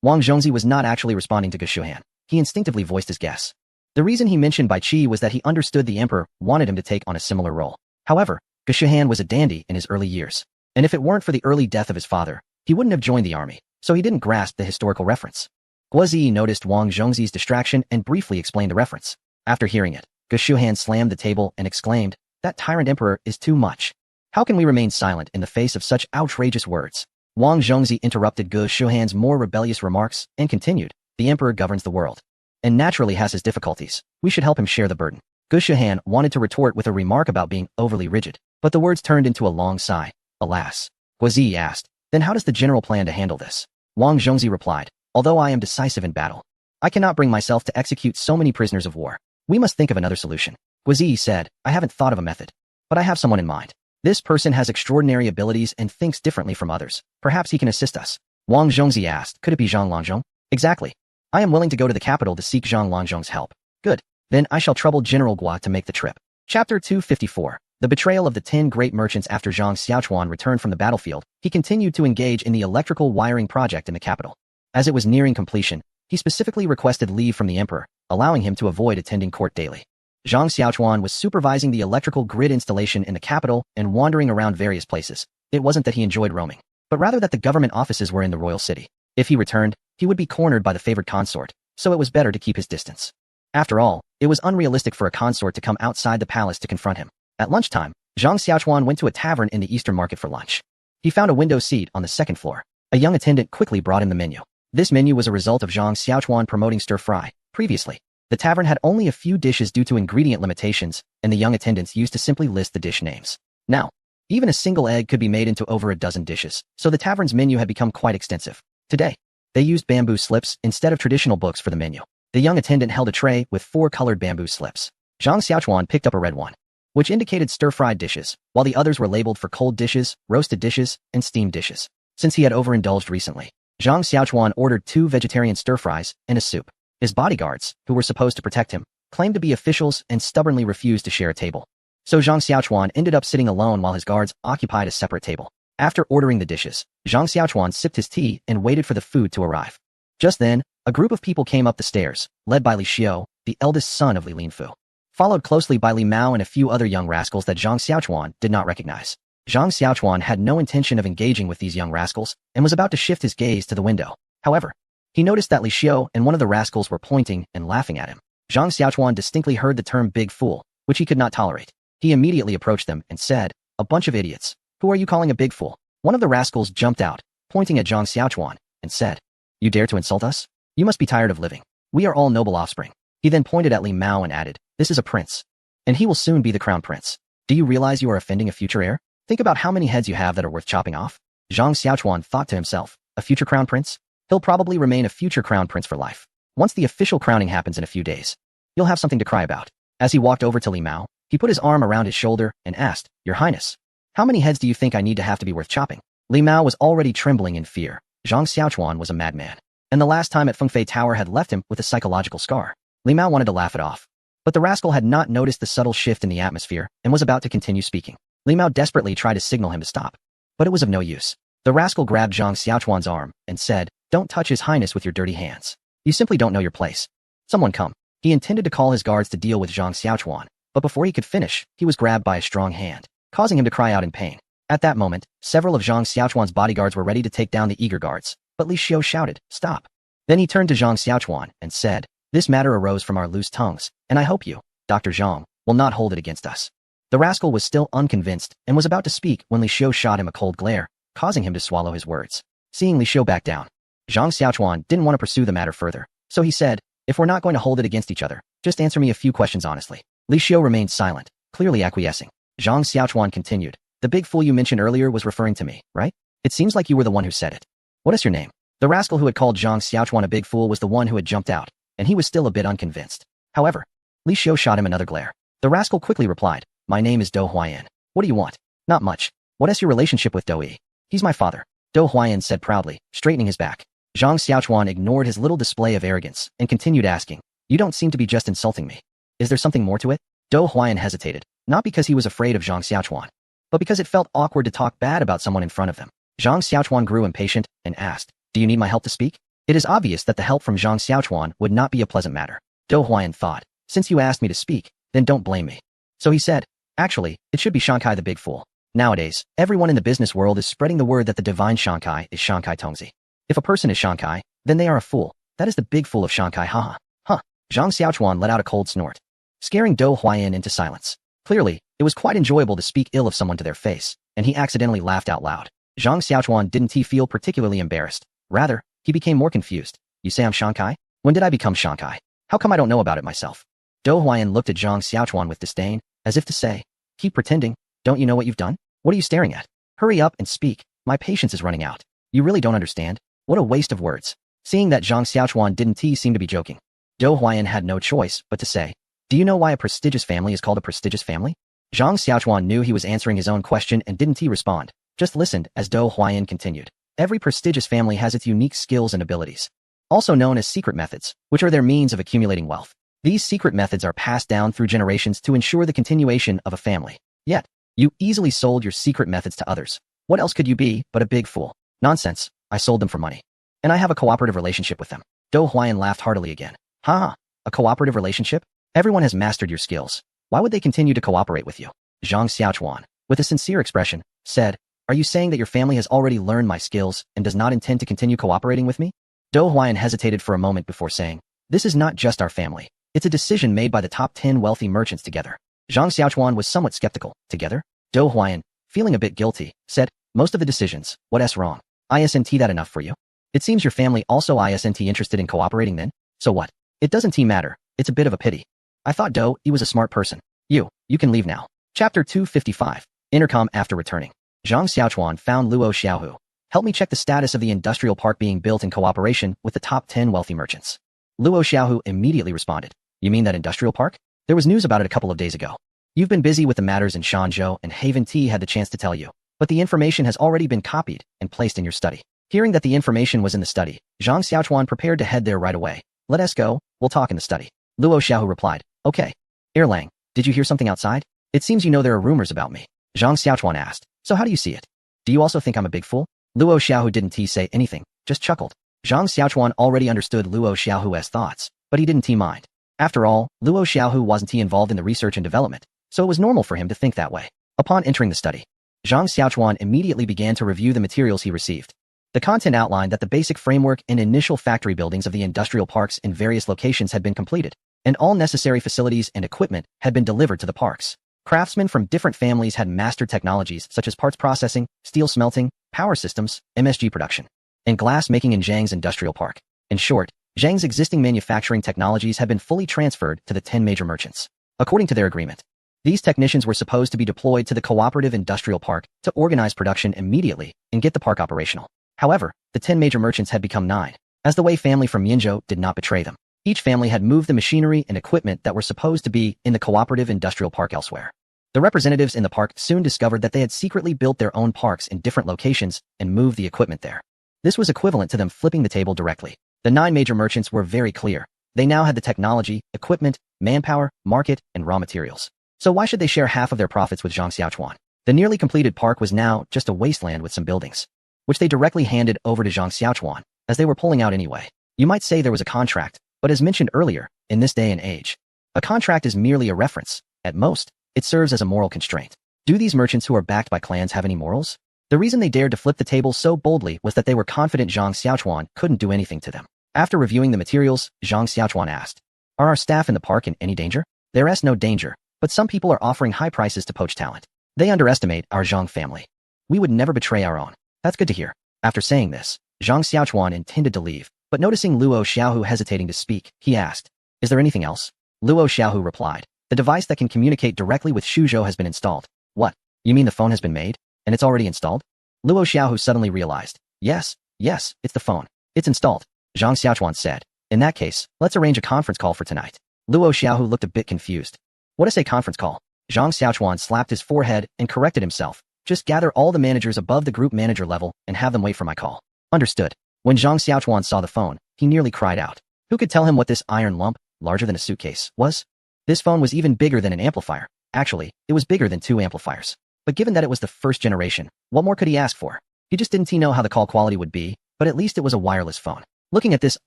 Wang Zhongzi was not actually responding to Ge. He instinctively voiced his guess. The reason he mentioned Bai Qi was that he understood the emperor wanted him to take on a similar role. However, Ge was a dandy in his early years, and if it weren't for the early death of his father, he wouldn't have joined the army, so he didn't grasp the historical reference. Guozi noticed Wang Zhongzi's distraction and briefly explained the reference. After hearing it, Ge slammed the table and exclaimed, that tyrant emperor is too much. How can we remain silent in the face of such outrageous words? Wang Zhongzi interrupted Ge more rebellious remarks and continued, the emperor governs the world, and naturally has his difficulties. We should help him share the burden. Ge wanted to retort with a remark about being overly rigid, but the words turned into a long sigh. Alas. Guozi asked, then how does the general plan to handle this? Wang Zhongzi replied, although I am decisive in battle, I cannot bring myself to execute so many prisoners of war. We must think of another solution. Guozi said, I haven't thought of a method, but I have someone in mind. This person has extraordinary abilities and thinks differently from others. Perhaps he can assist us. Wang Zhongzi asked, could it be Zhang Langzhong? Exactly. I am willing to go to the capital to seek Zhang Langzhong's help. Good. Then I shall trouble General Gua to make the trip. Chapter 254. The betrayal of the 10 great merchants. After Zhang Xiaochuan returned from the battlefield, he continued to engage in the electrical wiring project in the capital. As it was nearing completion, he specifically requested leave from the emperor, allowing him to avoid attending court daily. Zhang Xiaochuan was supervising the electrical grid installation in the capital and wandering around various places. It wasn't that he enjoyed roaming, but rather that the government offices were in the royal city. If he returned, he would be cornered by the favored consort, so it was better to keep his distance. After all, it was unrealistic for a consort to come outside the palace to confront him. At lunchtime, Zhang Xiaochuan went to a tavern in the eastern market for lunch. He found a window seat on the second floor. A young attendant quickly brought him the menu. This menu was a result of Zhang Xiaochuan promoting stir-fry. Previously, the tavern had only a few dishes due to ingredient limitations, and the young attendants used to simply list the dish names. Now, even a single egg could be made into over a dozen dishes, so the tavern's menu had become quite extensive. Today, they used bamboo slips instead of traditional books for the menu. The young attendant held a tray with 4 colored bamboo slips. Zhang Xiaochuan picked up a red one, which indicated stir-fried dishes, while the others were labeled for cold dishes, roasted dishes, and steamed dishes. Since he had overindulged recently, Zhang Xiaochuan ordered 2 vegetarian stir-fries and a soup. His bodyguards, who were supposed to protect him, claimed to be officials and stubbornly refused to share a table. So Zhang Xiaochuan ended up sitting alone while his guards occupied a separate table. After ordering the dishes, Zhang Xiaochuan sipped his tea and waited for the food to arrive. Just then, a group of people came up the stairs, led by Li Xiu, the eldest son of Li Linfu, followed closely by Li Mao and a few other young rascals that Zhang Xiaochuan did not recognize. Zhang Xiaochuan had no intention of engaging with these young rascals and was about to shift his gaze to the window. However, he noticed that Li Xiu and one of the rascals were pointing and laughing at him. Zhang Xiaochuan distinctly heard the term big fool, which he could not tolerate. He immediately approached them and said, a bunch of idiots. Who are you calling a big fool? One of the rascals jumped out, pointing at Zhang Xiaochuan, and said, you dare to insult us? You must be tired of living. We are all noble offspring. He then pointed at Li Mao and added, this is a prince, and he will soon be the crown prince. Do you realize you are offending a future heir? Think about how many heads you have that are worth chopping off. Zhang Xiaochuan thought to himself, a future crown prince? He'll probably remain a future crown prince for life. Once the official crowning happens in a few days, you'll have something to cry about. As he walked over to Li Mao, he put his arm around his shoulder and asked, Your Highness, how many heads do you think I need to have to be worth chopping? Li Mao was already trembling in fear. Zhang Xiaochuan was a madman, and the last time at Fengfei Tower had left him with a psychological scar. Li Mao wanted to laugh it off, but the rascal had not noticed the subtle shift in the atmosphere and was about to continue speaking. Li Mao desperately tried to signal him to stop, but it was of no use. The rascal grabbed Zhang Xiaochuan's arm and said, Don't touch His Highness with your dirty hands. You simply don't know your place. Someone come. He intended to call his guards to deal with Zhang Xiaochuan, but before he could finish, he was grabbed by a strong hand, causing him to cry out in pain. At that moment, several of Zhang Xiaochuan's bodyguards were ready to take down the eager guards, but Li Xiu shouted, Stop. Then he turned to Zhang Xiaochuan and said, This matter arose from our loose tongues, and I hope you, Dr. Zhang, will not hold it against us. The rascal was still unconvinced and was about to speak when Li Xiu shot him a cold glare, causing him to swallow his words. Seeing Li Xiu back down, Zhang Xiaochuan didn't want to pursue the matter further, so he said, If we're not going to hold it against each other, just answer me a few questions honestly. Li Xiu remained silent, clearly acquiescing. Zhang Xiaochuan continued, The big fool you mentioned earlier was referring to me, right? It seems like you were the one who said it. What is your name? The rascal who had called Zhang Xiaochuan a big fool was the one who had jumped out, and he was still a bit unconvinced. However, Li Xiu shot him another glare. The rascal quickly replied, My name is Do Huayan. What do you want? Not much. What is your relationship with Do Yi? He's my father. Do Huayan said proudly, straightening his back. Zhang Xiaochuan ignored his little display of arrogance and continued asking, You don't seem to be just insulting me. Is there something more to it? Do Huayan hesitated, not because he was afraid of Zhang Xiaochuan, but because it felt awkward to talk bad about someone in front of them. Zhang Xiaochuan grew impatient and asked, do you need my help to speak? It is obvious that the help from Zhang Xiaochuan would not be a pleasant matter. Dou Huayan thought, since you asked me to speak, then don't blame me. So he said, actually, it should be Shankai the big fool. Nowadays, everyone in the business world is spreading the word that the divine Shankai is Shankai Tongzi. If a person is Shankai, then they are a fool. That is the big fool of Shankai, haha. Huh. Zhang Xiaochuan let out a cold snort, scaring Dou Huayan into silence. Clearly, it was quite enjoyable to speak ill of someone to their face, and he accidentally laughed out loud. Zhang Xiaochuan didn't feel particularly embarrassed. Rather, he became more confused. You say I'm Shankai? When did I become Shankai? How come I don't know about it myself? Dou Huayan looked at Zhang Xiaochuan with disdain, as if to say, keep pretending. Don't you know what you've done? What are you staring at? Hurry up and speak. My patience is running out. You really don't understand? What a waste of words. Seeing that Zhang Xiaochuan didn't seem to be joking, Dou Huayan had no choice but to say, do you know why a prestigious family is called a prestigious family? Zhang Xiaochuan knew he was answering his own question and didn't respond, just listened as Dou Huayan continued. Every prestigious family has its unique skills and abilities, also known as secret methods, which are their means of accumulating wealth. These secret methods are passed down through generations to ensure the continuation of a family. Yet, you easily sold your secret methods to others. What else could you be but a big fool? Nonsense. I sold them for money. And I have a cooperative relationship with them. Dou Huayan laughed heartily again. Ha! A cooperative relationship? Everyone has mastered your skills. Why would they continue to cooperate with you? Zhang Xiaochuan, with a sincere expression, said, are you saying that your family has already learned my skills and does not intend to continue cooperating with me? Dou Huayan hesitated for a moment before saying, this is not just our family. It's a decision made by the top 10 wealthy merchants together. Zhang Xiaochuan was somewhat skeptical. Together? Dou Huayan, feeling a bit guilty, said, most of the decisions, what's wrong? Isn't that enough for you? It seems your family also isn't interested in cooperating then? So what? It doesn't matter. It's a bit of a pity. I thought Dou was a smart person. You can leave now. Chapter 255. Intercom after returning. Zhang Xiaochuan found Luo Xiaohu. Help me check the status of the industrial park being built in cooperation with the top 10 wealthy merchants. Luo Xiaohu immediately responded. You mean that industrial park? There was news about it a couple of days ago. You've been busy with the matters in Shanzhou and Haven T had the chance to tell you. But the information has already been copied and placed in your study. Hearing that the information was in the study, Zhang Xiaochuan prepared to head there right away. Let us go, we'll talk in the study. Luo Xiaohu replied, okay. Erlang, did you hear something outside? It seems you know there are rumors about me. Zhang Xiaochuan asked, so how do you see it? Do you also think I'm a big fool? Luo Xiaohu didn't say anything, just chuckled. Zhang Xiaochuan already understood Luo Xiaohu's thoughts, but he didn't mind. After all, Luo Xiaohu wasn't involved in the research and development, so it was normal for him to think that way. Upon entering the study, Zhang Xiaochuan immediately began to review the materials he received. The content outlined that the basic framework and initial factory buildings of the industrial parks in various locations had been completed, and all necessary facilities and equipment had been delivered to the parks. Craftsmen from different families had mastered technologies such as parts processing, steel smelting, power systems, MSG production, and glass making in Zhang's industrial park. In short, Zhang's existing manufacturing technologies had been fully transferred to the 10 major merchants. According to their agreement, these technicians were supposed to be deployed to the cooperative industrial park to organize production immediately and get the park operational. However, the 10 major merchants had become 9, as the Wei family from Yinzhou did not betray them. Each family had moved the machinery and equipment that were supposed to be in the cooperative industrial park elsewhere. The representatives in the park soon discovered that they had secretly built their own parks in different locations and moved the equipment there. This was equivalent to them flipping the table directly. The 9 major merchants were very clear. They now had the technology, equipment, manpower, market, and raw materials. So why should they share half of their profits with Zhang Xiaochuan? The nearly completed park was now just a wasteland with some buildings, which they directly handed over to Zhang Xiaochuan, as they were pulling out anyway. You might say there was a contract, but as mentioned earlier, in this day and age, a contract is merely a reference. At most, it serves as a moral constraint. Do these merchants who are backed by clans have any morals? The reason they dared to flip the table so boldly was that they were confident Zhang Xiaochuan couldn't do anything to them. After reviewing the materials, Zhang Xiaochuan asked, are our staff in the park in any danger? There's no danger, but some people are offering high prices to poach talent. They underestimate our Zhang family. We would never betray our own. That's good to hear. After saying this, Zhang Xiaochuan intended to leave, but noticing Luo Xiaohu hesitating to speak, he asked, is there anything else? Luo Xiaohu replied, the device that can communicate directly with Shuzhou has been installed. What? You mean the phone has been made? And it's already installed? Luo Xiaohu suddenly realized. Yes, it's the phone. It's installed. Zhang Xiaochuan said. In that case, let's arrange a conference call for tonight. Luo Xiaohu looked a bit confused. What is a conference call? Zhang Xiaochuan slapped his forehead and corrected himself. Just gather all the managers above the group manager level and have them wait for my call. Understood. When Zhang Xiaochuan saw the phone, he nearly cried out. Who could tell him what this iron lump, larger than a suitcase, was? This phone was even bigger than an amplifier. Actually, it was bigger than 2 amplifiers. But given that it was the first generation, what more could he ask for? He just didn't know how the call quality would be, but at least it was a wireless phone. Looking at this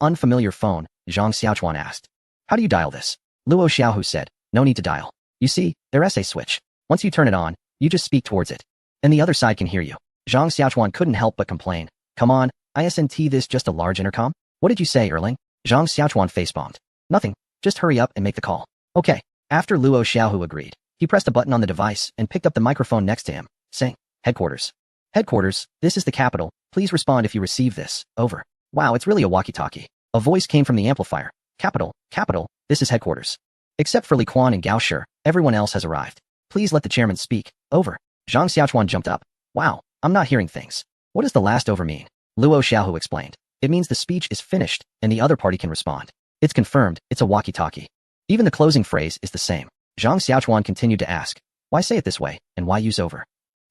unfamiliar phone, Zhang Xiaochuan asked, "How do you dial this?" Luo Xiaohu said, "No need to dial. You see, there's a switch. Once you turn it on, you just speak towards it. And the other side can hear you." Zhang Xiaochuan couldn't help but complain. "Come on, isn't this just a large intercom?" "What did you say, Erling?" Zhang Xiaochuan face-bombed. "Nothing. Just hurry up and make the call." "Okay." After Luo Xiaohu agreed, he pressed a button on the device and picked up the microphone next to him, saying, "Headquarters. Headquarters, this is the capital. Please respond if you receive this. Over." "Wow, it's really a walkie-talkie." A voice came from the amplifier. Capital, this is headquarters. Except for Li Quan and Gao Shi, everyone else has arrived. Please let the chairman speak. Over." Zhang Xiaochuan jumped up. "Wow, I'm not hearing things. What does the last over mean?" Luo Xiaohu explained. "It means the speech is finished and the other party can respond. It's confirmed, it's a walkie-talkie. Even the closing phrase is the same." Zhang Xiaochuan continued to ask, "Why say it this way, and why use over?"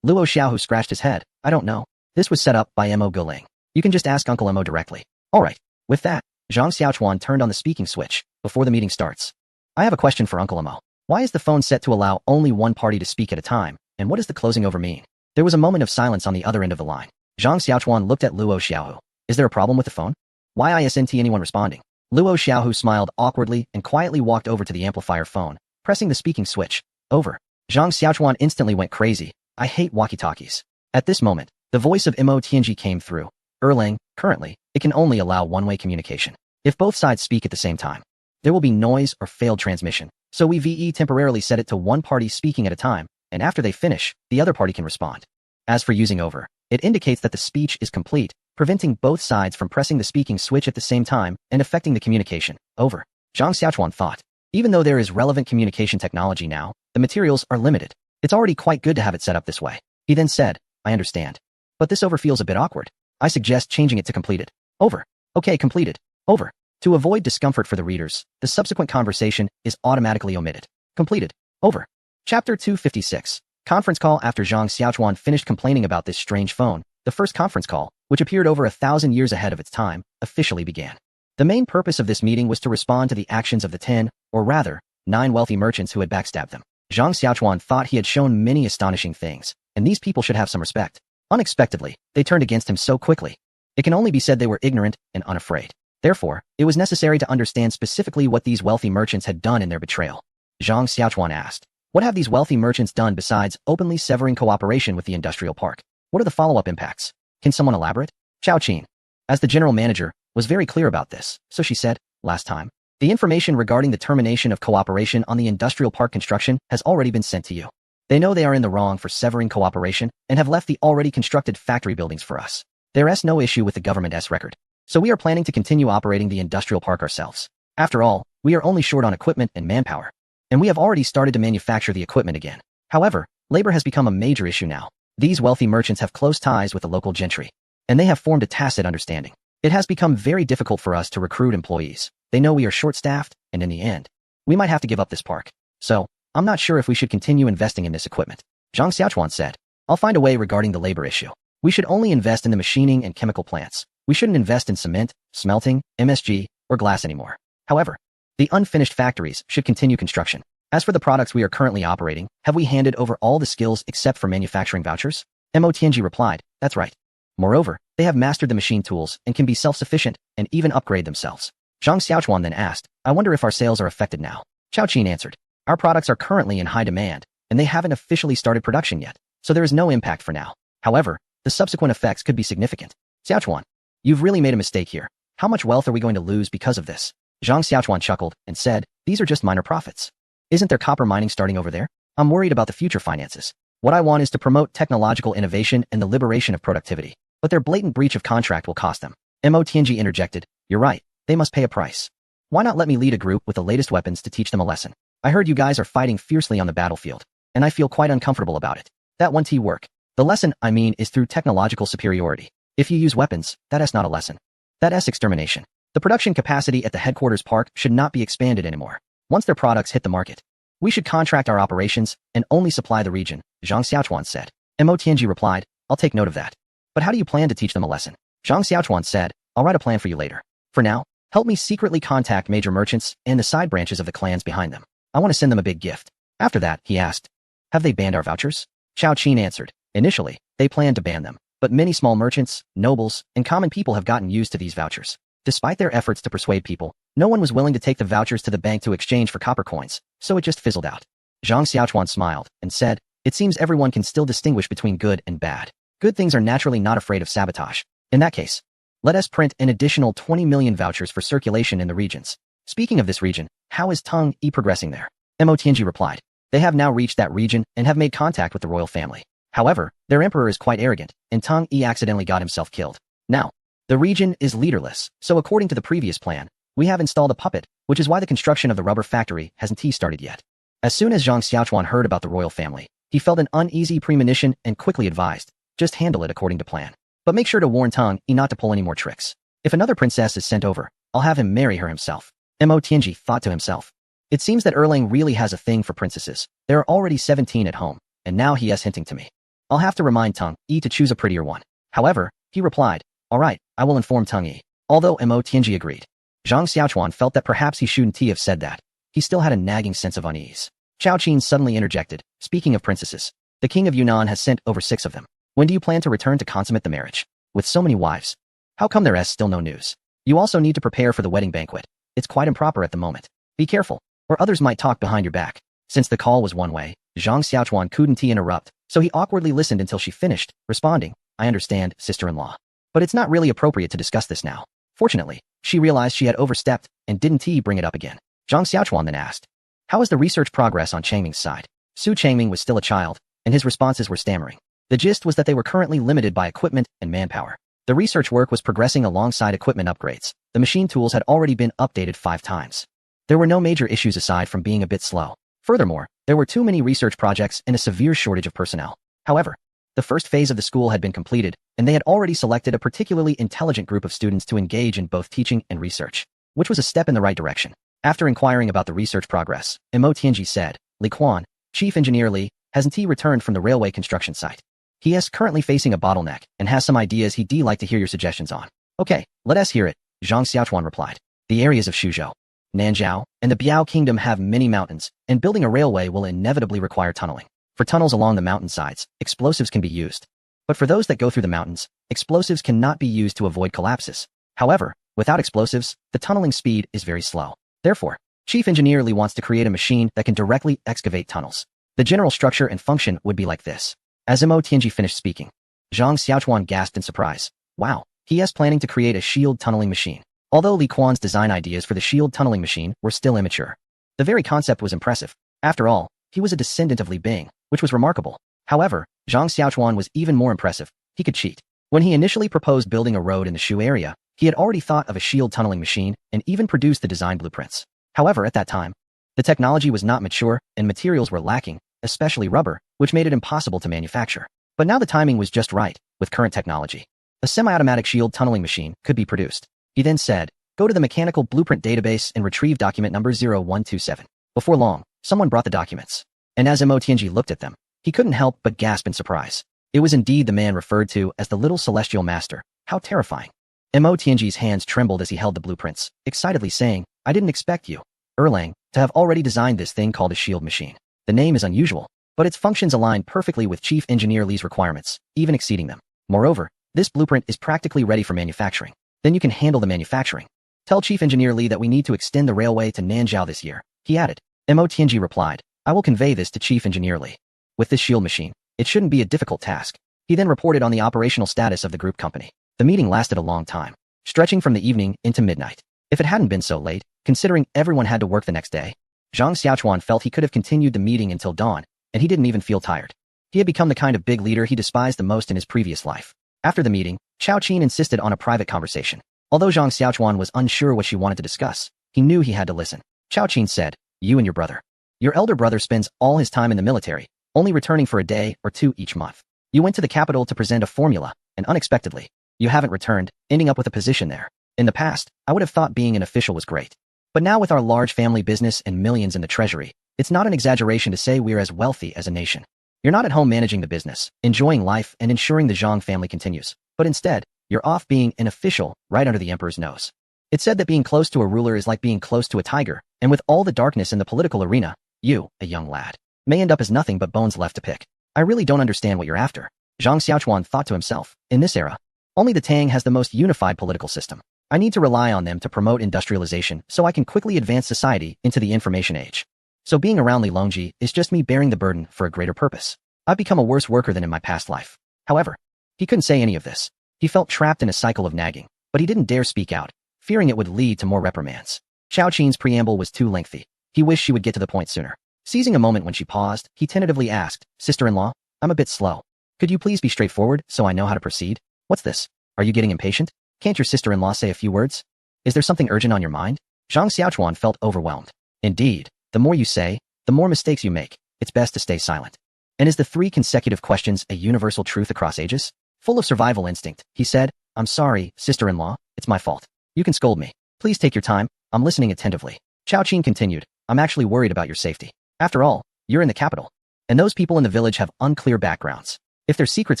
Luo Xiaohu scratched his head. "I don't know. This was set up by Mo Guling. You can just ask Uncle Mo directly." "Alright." With that, Zhang Xiaochuan turned on the speaking switch before the meeting starts. "I have a question for Uncle Mo. Why is the phone set to allow only one party to speak at a time, and what does the closing over mean?" There was a moment of silence on the other end of the line. Zhang Xiaochuan looked at Luo Xiaohu. "Is there a problem with the phone? Why isn't anyone responding?" Luo Xiaohu smiled awkwardly and quietly walked over to the amplifier phone, pressing the speaking switch. "Over." Zhang Xiaochuan instantly went crazy. "I hate walkie-talkies." At this moment, the voice of Mo Tianji came through. "Erling, currently, it can only allow one-way communication. If both sides speak at the same time, there will be noise or failed transmission. So we temporarily set it to one party speaking at a time, and after they finish, the other party can respond. As for using over, it indicates that the speech is complete, preventing both sides from pressing the speaking switch at the same time and affecting the communication. Over." Zhang Xiaochuan thought. Even though there is relevant communication technology now, the materials are limited. It's already quite good to have it set up this way. He then said, "I understand. But this over feels a bit awkward. I suggest changing it to completed. Over." "Okay, completed. Over." To avoid discomfort for the readers, the subsequent conversation is automatically omitted. Completed. Over. Chapter 256. Conference call. After Zhang Xiaochuan finished complaining about this strange phone, the first conference call, which appeared over 1,000 years ahead of its time, officially began. The main purpose of this meeting was to respond to the actions of the 10, or rather, 9 wealthy merchants who had backstabbed them. Zhang Xiaochuan thought he had shown many astonishing things, and these people should have some respect. Unexpectedly, they turned against him so quickly. It can only be said they were ignorant and unafraid. Therefore, it was necessary to understand specifically what these wealthy merchants had done in their betrayal. Zhang Xiaochuan asked, "What have these wealthy merchants done besides openly severing cooperation with the industrial park? What are the follow-up impacts? Can someone elaborate?" Chao Qin, as the general manager, was very clear about this, so she said, "Last time, the information regarding the termination of cooperation on the industrial park construction has already been sent to you. They know they are in the wrong for severing cooperation and have left the already constructed factory buildings for us. There's no issue with the government's record. So we are planning to continue operating the industrial park ourselves. After all, we are only short on equipment and manpower. And we have already started to manufacture the equipment again. However, labor has become a major issue now. These wealthy merchants have close ties with the local gentry, and they have formed a tacit understanding. It has become very difficult for us to recruit employees. They know we are short-staffed, and in the end, we might have to give up this park. So, I'm not sure if we should continue investing in this equipment." Zhang Xiaochuan said, "I'll find a way regarding the labor issue. We should only invest in the machining and chemical plants. We shouldn't invest in cement, smelting, MSG, or glass anymore. However, the unfinished factories should continue construction. As for the products we are currently operating, have we handed over all the skills except for manufacturing vouchers?" Mo Tianji replied, "That's right. Moreover, they have mastered the machine tools and can be self-sufficient and even upgrade themselves." Zhang Xiaochuan then asked, "I wonder if our sales are affected now?" Chao Qin answered, "Our products are currently in high demand, and they haven't officially started production yet, so there is no impact for now. However, the subsequent effects could be significant." "Xiaochuan, you've really made a mistake here. How much wealth are we going to lose because of this?" Zhang Xiaochuan chuckled and said, "These are just minor profits. Isn't there copper mining starting over there? I'm worried about the future finances. What I want is to promote technological innovation and the liberation of productivity. But their blatant breach of contract will cost them." Mo Tianji interjected, "You're right. They must pay a price. Why not let me lead a group with the latest weapons to teach them a lesson? I heard you guys are fighting fiercely on the battlefield, and I feel quite uncomfortable about it. That won't work. The lesson, I mean, is through technological superiority. If you use weapons, that's not a lesson. That's extermination. The production capacity at the headquarters park should not be expanded anymore. Once their products hit the market, we should contract our operations and only supply the region," Zhang Xiaochuan said. Mo Tianji replied, "I'll take note of that. But how do you plan to teach them a lesson?" Zhang Xiaochuan said, "I'll write a plan for you later. For now, help me secretly contact major merchants and the side branches of the clans behind them. I want to send them a big gift." After that, he asked, "Have they banned our vouchers?" Chao Qin answered, "Initially, they planned to ban them. But many small merchants, nobles, and common people have gotten used to these vouchers. Despite their efforts to persuade people, no one was willing to take the vouchers to the bank to exchange for copper coins, so it just fizzled out. Zhang Xiaochuan smiled and said, "It seems everyone can still distinguish between good and bad. Good things are naturally not afraid of sabotage. In that case, let us print an additional 20 million vouchers for circulation in the regions." Speaking of this region, how is Teng Yi progressing there? Mo Tianji replied, "They have now reached that region and have made contact with the royal family. However, their emperor is quite arrogant, and Teng Yi accidentally got himself killed. Now, the region is leaderless, so according to the previous plan, we have installed a puppet, which is why the construction of the rubber factory hasn't started yet." As soon as Zhang Xiaochuan heard about the royal family, he felt an uneasy premonition and quickly advised, "Just handle it according to plan. But make sure to warn Teng Yi not to pull any more tricks. If another princess is sent over, I'll have him marry her himself." Mo Tianji thought to himself. It seems that Erlang really has a thing for princesses. There are already 17 at home, and now he is hinting to me. I'll have to remind Teng Yi to choose a prettier one. However, he replied, "All right, I will inform Teng Yi." Although Mo Tianji agreed, Zhang Xiaochuan felt that perhaps he shouldn't have said that. He still had a nagging sense of unease. Chao Qin suddenly interjected, "Speaking of princesses, the king of Yunnan has sent over 6 of them. When do you plan to return to consummate the marriage? With so many wives, how come there is still no news? You also need to prepare for the wedding banquet. It's quite improper at the moment. Be careful, or others might talk behind your back." Since the call was one way, Zhang Xiaochuan couldn't interrupt, so he awkwardly listened until she finished, responding, "I understand, sister-in-law. But it's not really appropriate to discuss this now." Fortunately, she realized she had overstepped and didn't bring it up again. Zhang Xiaochuan then asked, "How is the research progress on Changming's side?" Su Changming was still a child, and his responses were stammering. The gist was that they were currently limited by equipment and manpower. The research work was progressing alongside equipment upgrades. The machine tools had already been updated 5 times. There were no major issues aside from being a bit slow. Furthermore, there were too many research projects and a severe shortage of personnel. However, the first phase of the school had been completed, and they had already selected a particularly intelligent group of students to engage in both teaching and research, which was a step in the right direction. After inquiring about the research progress, Mo Tianji said, "Li Quan, Chief Engineer Li, hasn't he returned from the railway construction site? He is currently facing a bottleneck and has some ideas he'd like to hear your suggestions on." "Okay, let us hear it," Zhang Xiaochuan replied. "The areas of Suzhou, Nanzhao, and the Biao Kingdom have many mountains, and building a railway will inevitably require tunneling. For tunnels along the mountainsides, explosives can be used. But for those that go through the mountains, explosives cannot be used to avoid collapses. However, without explosives, the tunneling speed is very slow. Therefore, Chief Engineer Li wants to create a machine that can directly excavate tunnels. The general structure and function would be like this." As Mo Tianji finished speaking, Zhang Xiaochuan gasped in surprise. Wow, he is planning to create a shield tunneling machine. Although Li Quan's design ideas for the shield tunneling machine were still immature, the very concept was impressive. After all, he was a descendant of Li Bing, which was remarkable. However, Zhang Xiaochuan was even more impressive. He could cheat. When he initially proposed building a road in the Shu area, he had already thought of a shield tunneling machine and even produced the design blueprints. However, at that time, the technology was not mature and materials were lacking, especially rubber, which made it impossible to manufacture. But now the timing was just right. With current technology, a semi-automatic shield tunneling machine could be produced. He then said, "Go to the mechanical blueprint database and retrieve document number 0127. Before long, someone brought the documents. And as Mo Tianji looked at them, he couldn't help but gasp in surprise. It was indeed the man referred to as the little celestial master. How terrifying. Mo Tianji's hands trembled as he held the blueprints, excitedly saying, "I didn't expect you, Erlang, to have already designed this thing called a shield machine. The name is unusual, but its functions align perfectly with Chief Engineer Li's requirements, even exceeding them. Moreover, this blueprint is practically ready for manufacturing. Then you can handle the manufacturing. Tell Chief Engineer Li that we need to extend the railway to Nanzhao this year," he added. Mo Tianji replied, "I will convey this to Chief Engineer Li. With this shield machine, it shouldn't be a difficult task." He then reported on the operational status of the group company. The meeting lasted a long time, stretching from the evening into midnight. If it hadn't been so late, considering everyone had to work the next day, Zhang Xiaochuan felt he could have continued the meeting until dawn, and he didn't even feel tired. He had become the kind of big leader he despised the most in his previous life. After the meeting, Chao Qin insisted on a private conversation. Although Zhang Xiaochuan was unsure what she wanted to discuss, he knew he had to listen. Chao Qin said, "You and your brother. Your elder brother spends all his time in the military, only returning for a day or 2 each month. You went to the capital to present a formula, and unexpectedly, you haven't returned, ending up with a position there. In the past, I would have thought being an official was great. But now with our large family business and millions in the treasury, it's not an exaggeration to say we're as wealthy as a nation. You're not at home managing the business, enjoying life and ensuring the Zhang family continues, but instead, you're off being an official right under the emperor's nose. It's said that being close to a ruler is like being close to a tiger, and with all the darkness in the political arena, you, a young lad, may end up as nothing but bones left to pick. I really don't understand what you're after." Zhang Xiaochuan thought to himself. In this era, only the Tang has the most unified political system. I need to rely on them to promote industrialization so I can quickly advance society into the information age. So being around Li Longji is just me bearing the burden for a greater purpose. I've become a worse worker than in my past life. However, he couldn't say any of this. He felt trapped in a cycle of nagging, but he didn't dare speak out, fearing it would lead to more reprimands. Xiao Qin's preamble was too lengthy. He wished she would get to the point sooner. Seizing a moment when she paused, he tentatively asked, "Sister-in-law, I'm a bit slow. Could you please be straightforward so I know how to proceed? What's this? Are you getting impatient? Can't your sister-in-law say a few words? Is there something urgent on your mind?" Zhang Xiaochuan felt overwhelmed. Indeed, the more you say, the more mistakes you make. It's best to stay silent. And is the 3 consecutive questions a universal truth across ages? Full of survival instinct, he said, "I'm sorry, sister-in-law, it's my fault. You can scold me. Please take your time, I'm listening attentively." Xiao Qin continued, "I'm actually worried about your safety. After all, you're in the capital. And those people in the village have unclear backgrounds. If their secrets